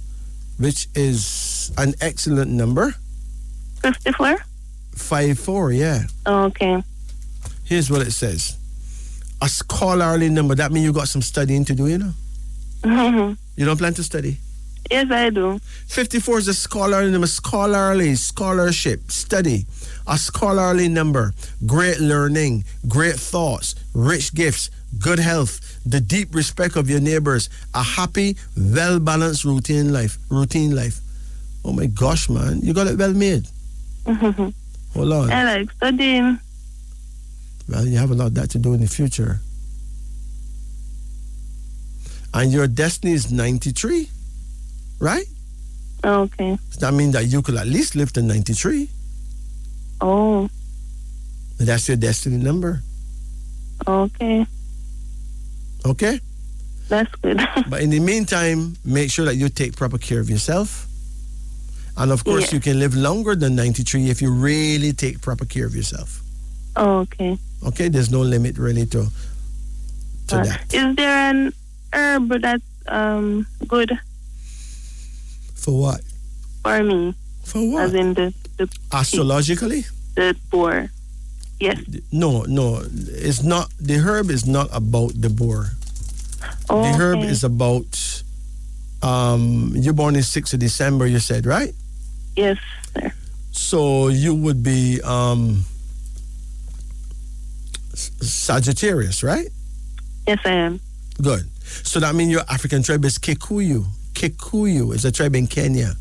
which is an excellent number. 54? 54, yeah. Oh, okay. Here's what it says. A scholarly number. That means you got some studying to do, you know? Mm-hmm. You don't plan to study? Yes, I do. 54 is a scholarly number. Scholarly, scholarship, study. A scholarly number. Great learning, great thoughts, rich gifts, good health, the deep respect of your neighbors, a happy, well-balanced routine life. Oh my gosh, man. You got it well made. Mm-hmm. Hold on. I like studying. Well, you have a lot of that to do in the future. And your destiny is 93, right? Okay. So that means that you could at least live to 93. Oh, That's your destiny number. okay. Okay? That's good. But in the meantime, make sure that you take proper care of yourself. And of course, Yes. you can live longer than 93 if you really take proper care of yourself. Okay. Okay? There's no limit really to that. Is there an herb that's good For what? for me? For what? As in the Astrologically? the poor. Yes. No, it's not. The herb is not about the boar. Oh, The herb okay. is about. You're born in 6th of December. You said, right? Yes, sir. So you would be Sagittarius, right? Yes, I am. Good. So that means your African tribe is Kikuyu. Kikuyu is a tribe in Kenya.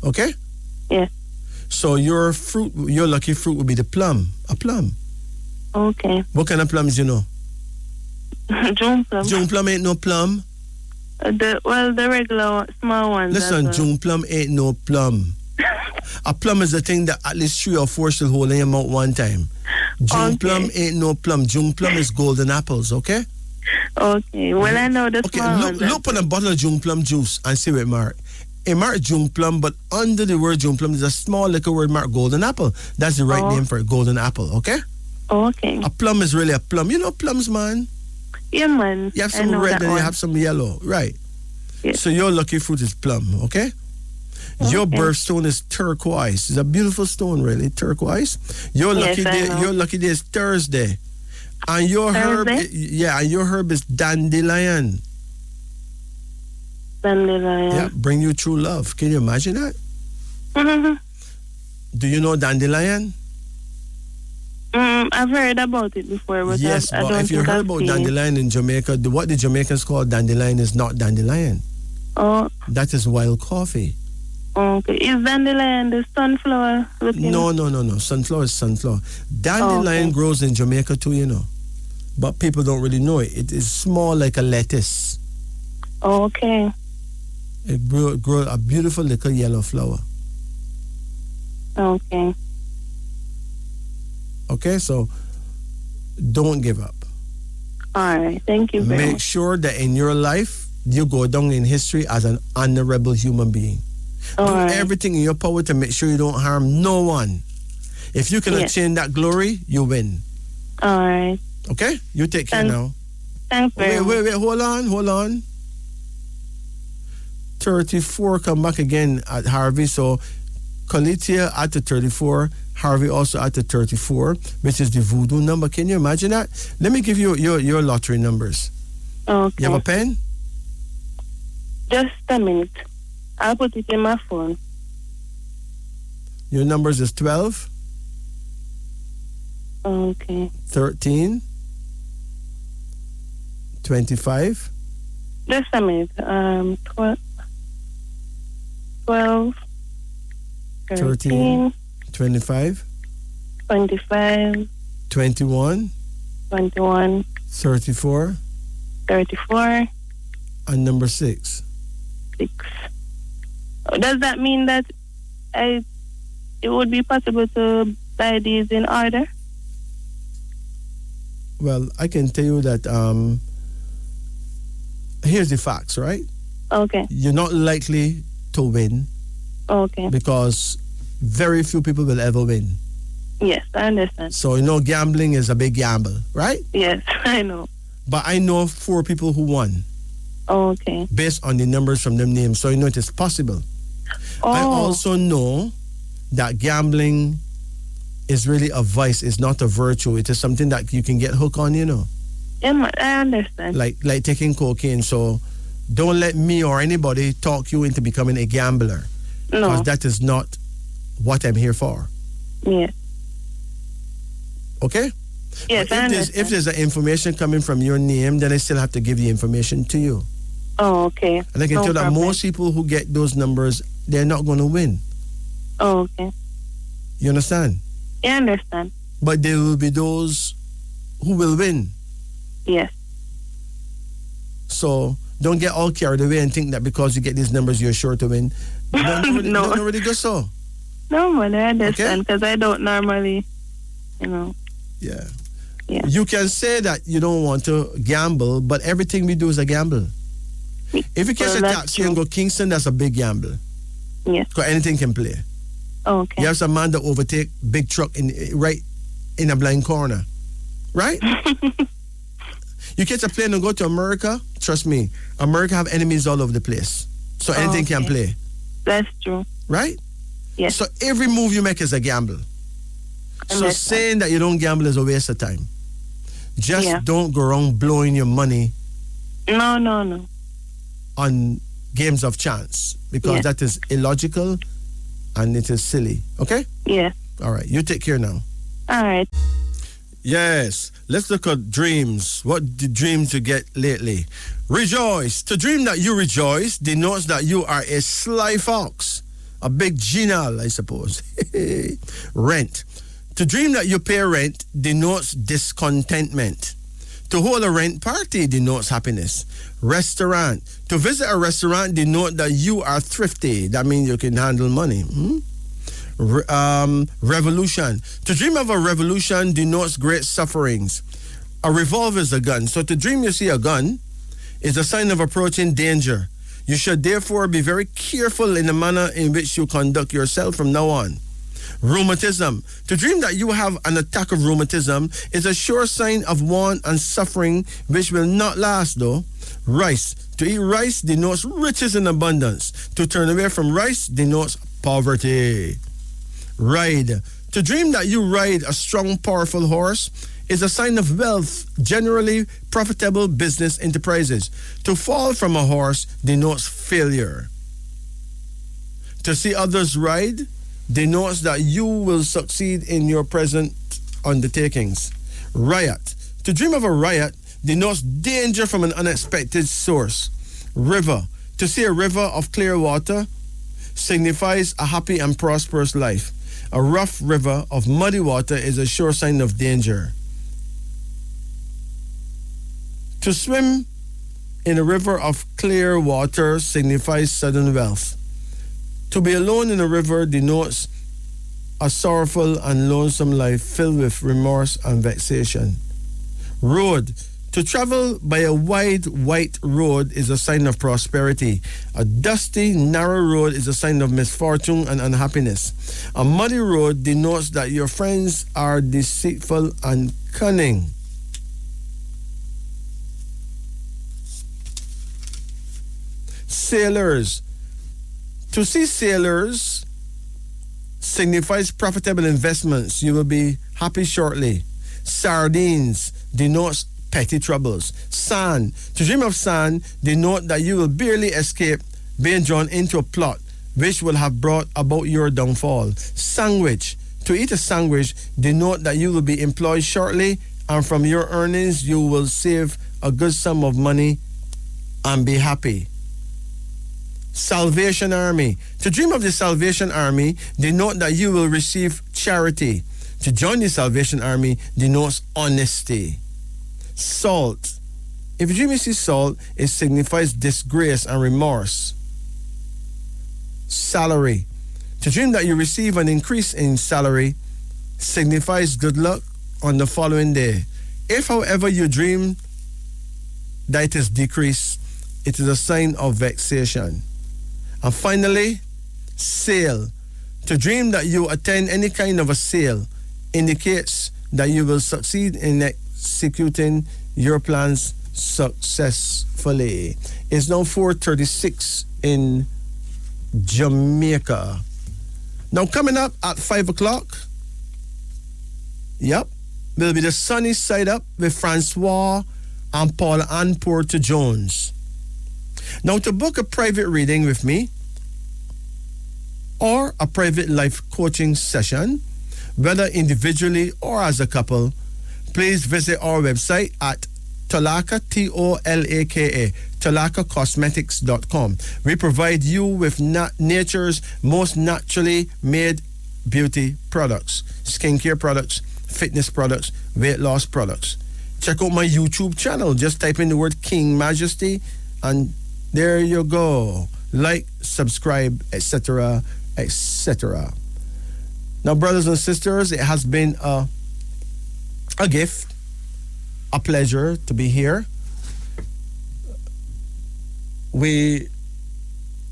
Okay? Yes. So your lucky fruit would be the plum. A plum. Okay. What kind of plums you know? June plum. June plum ain't no plum. The regular small ones. Listen, as well. June plum ain't no plum. A plum is a thing that at least 3 or 4 should hold in your mouth one time. June Okay. plum ain't no plum. June plum is golden apples, okay? Okay. Well, I know the Okay, small ones. look on a bottle of June plum juice and see what it mark. It marked June plum, but under the word June plum, there's a small little word marked golden apple. That's the right name for it, golden apple, okay? Okay. A plum is really a plum. You know plums, man? Yeah, man. You have I some know red that and one. you have some yellow, right? Yes. So your lucky fruit is plum, okay? Your Okay. birthstone is turquoise. It's a beautiful stone, really, turquoise. Your Yes, lucky I day, know. your lucky day is Thursday, and your herb, Thursday? and your herb is dandelion. Dandelion. Yeah, bring you true love. Can you imagine that? Do you know dandelion? I've heard about it before, but Yes, I but don't if you think heard I've about seen it. dandelion in Jamaica, what the Jamaicans call dandelion is not dandelion. Oh, That is wild coffee. okay. Is dandelion the sunflower looking? No. Sunflower is sunflower. Dandelion Okay. grows in Jamaica too, you know. But people don't really know it. It is small like a lettuce. Okay. It grow a beautiful little yellow flower. Okay. Okay, so don't give up. All right. Thank you very Make much. sure that in your life, you go down in history as an honorable human being. All Do right. everything in your power to make sure you don't harm no one. If you can Yes. attain that glory, you win. All right. Okay? You take care Thanks. now. Thanks very much. Wait. Hold on. 34 come back again at Harvey. So Kalitia at the 34, Harvey also at the 34, which is the voodoo number. Can you imagine that? Let me give you your lottery numbers. Okay. You have a pen? Just a minute. I'll put it in my phone. Your numbers is 12, Okay. 13, 25, Just a minute. 12, 13, 25, 25, 21, 21, 34, 34, and number 6. 6. Does that mean that it would be possible to buy these in order? Well, I can tell you that here's the facts, right? Okay. You're not likely to win Okay. because very few people will ever win. Yes, I understand. So, gambling is a big gamble, right? Yes, I know. But I know 4 people who won Okay. based on the numbers from them names. So, it is possible. I Oh, also know that gambling is really a vice. It's not a virtue. It is something that you can get hooked on, yeah, I understand. like taking cocaine. So don't let me or anybody talk you into becoming a gambler. No. Because that is not what I'm here for. Yes. Okay? Yes, But I if understand. there's information coming from your name, then I still have to give the information to you. Oh, okay. And I can No tell that problem. most people who get those numbers, they're not going to win. Oh, okay. You understand? Yeah, I understand. But there will be those who will win. Yes. So don't get all carried away and think that because you get these numbers, you're sure to win. No. Don't really go so. No, but I understand because I don't normally, Yeah. Yeah. You can say that you don't want to gamble, but everything we do is a gamble. If you catch Well, a that's taxi and go Kingston, that's a big gamble. Yes. Because anything can play. Okay. You have some man that overtake big truck right in a blind corner. Right? You catch a plane and go to America, trust me, America have enemies all over the place. So anything can Okay. play. That's true. Right? Yes. So every move you make is a gamble. So saying that you don't gamble is a waste of time. Just don't go around blowing your money. No. On games of chance, because that is illogical and it is silly. Okay? Yeah. All right. You take care now. All right. Yes. Let's look at dreams. What did dreams you get lately? Rejoice. To dream that you rejoice denotes that you are a sly fox. A big genial, I suppose. Rent. To dream that you pay rent denotes discontentment. To hold a rent party denotes happiness. Restaurant. To visit a restaurant denotes that you are thrifty. That means you can handle money. Revolution. To dream of a revolution denotes great sufferings. A revolver is a gun. So to dream you see a gun is a sign of approaching danger. You should therefore be very careful in the manner in which you conduct yourself from now on. Rheumatism. To dream that you have an attack of rheumatism is a sure sign of want and suffering which will not last though. Rice. To eat rice denotes riches in abundance. To turn away from rice denotes poverty. Ride. To dream that you ride a strong, powerful horse is a sign of wealth, generally profitable business enterprises. To fall from a horse denotes failure. To see others ride denotes that you will succeed in your present undertakings. Riot. To dream of a riot denotes danger from an unexpected source. River. To see a river of clear water signifies a happy and prosperous life. A rough river of muddy water is a sure sign of danger. To swim in a river of clear water signifies sudden wealth. To be alone in a river denotes a sorrowful and lonesome life filled with remorse and vexation. Road. To travel by a wide, white road is a sign of prosperity. A dusty, narrow road is a sign of misfortune and unhappiness. A muddy road denotes that your friends are deceitful and cunning. Sailors. To see sailors signifies profitable investments. You will be happy shortly. Sardines denotes petty troubles. Sand. To dream of sand denote that you will barely escape being drawn into a plot which will have brought about your downfall. Sandwich. To eat a sandwich denote that you will be employed shortly, and from your earnings you will save a good sum of money and be happy. Salvation Army. To dream of the Salvation Army denote that you will receive charity. To join the Salvation Army denotes honesty. Salt. If you dream you see salt, it signifies disgrace and remorse. Salary. To dream that you receive an increase in salary signifies good luck on the following day. If, however, you dream that it is decreased, it is a sign of vexation. And finally, sale. To dream that you attend any kind of a sale indicates that you will succeed in executing your plans successfully. It's now 4:36 in Jamaica. Now coming up at 5 o'clock, will be the Sunny Side Up with Francois and Paula Ann Porter Jones. Now to book a private reading with me or a private life coaching session, whether individually or as a couple, please visit our website at Tolaka, T-O-L-A-K-A, TolakaCosmetics.com. We provide you with nature's most naturally made beauty products, skincare products, fitness products, weight loss products. Check out my YouTube channel. Just type in the word King Majesty and there you go. Like, subscribe, etc., etc. Now, brothers and sisters, it has been a gift, a pleasure to be here. We're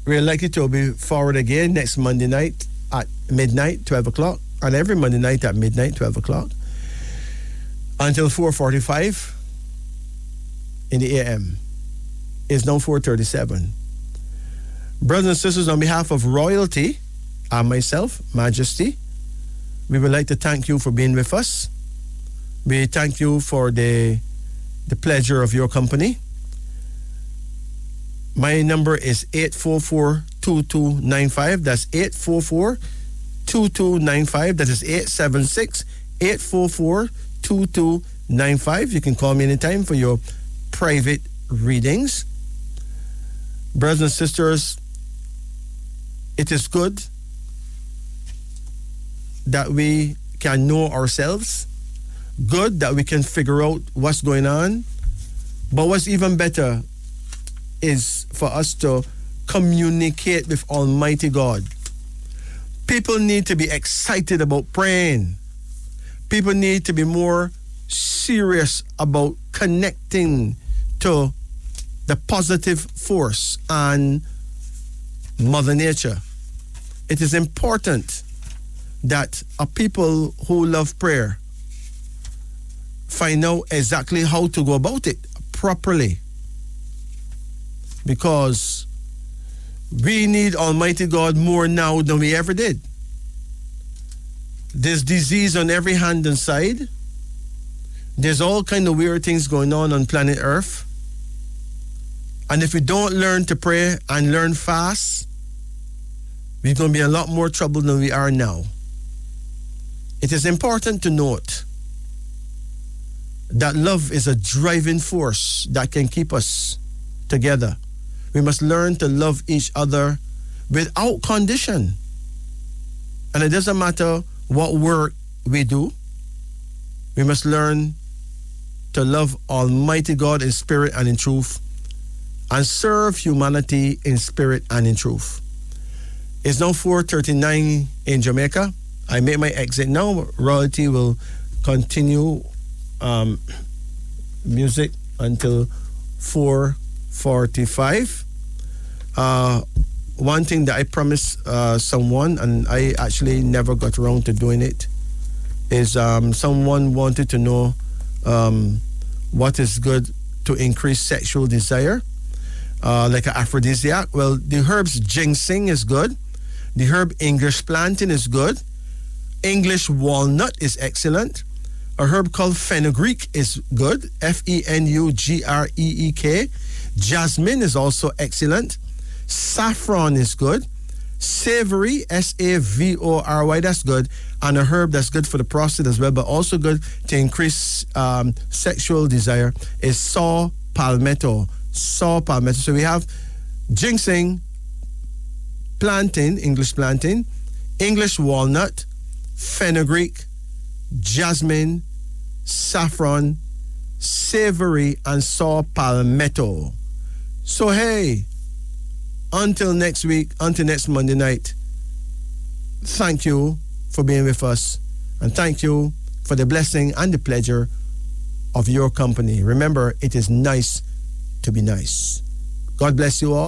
likely to be forward again next Monday night at midnight, 12 o'clock, and every Monday night at midnight, 12 o'clock, until 4:45 in the a.m. It's now 4:37. Brothers and sisters, on behalf of royalty and myself, Majesty, we would like to thank you for being with us. We thank you for the pleasure of your company. My number is 844-2295. That's 844-2295. That is 876-844-2295. You can call me anytime for your private readings. Brothers and sisters, it is good that we can know ourselves, good that we can figure out what's going on, but what's even better is for us to communicate with Almighty God. People need to be excited about praying. People need to be more serious about connecting to the positive force and Mother Nature. It is important that a people who love prayer find out exactly how to go about it properly. Because we need Almighty God more now than we ever did. There's disease on every hand and side. There's all kind of weird things going on planet Earth. And if we don't learn to pray and learn fast, we're going to be in a lot more trouble than we are now. It is important to note that love is a driving force that can keep us together. We must learn to love each other without condition. And it doesn't matter what work we do. We must learn to love Almighty God in spirit and in truth, and serve humanity in spirit and in truth. It's now 4:39 in Jamaica. I make my exit now. Royalty will continue music until 4:45. One thing that I promised someone, and I actually never got around to doing it, is someone wanted to know what is good to increase sexual desire, like an aphrodisiac. Well, the herbs ginseng is good. The herb English plantain is good. English walnut is excellent. A herb called fenugreek is good. Fenugreek. Jasmine is also excellent. Saffron is good. Savory, Savory, that's good. And a herb that's good for the prostate as well, but also good to increase sexual desire, is saw palmetto. Saw palmetto. So we have ginseng, plantain, English plantain, English walnut, fenugreek, jasmine, saffron, savory, and saw palmetto. So hey, until next week, until next Monday night, thank you for being with us, and thank you for the blessing and the pleasure of your company. Remember, it is nice to be nice. God bless you all.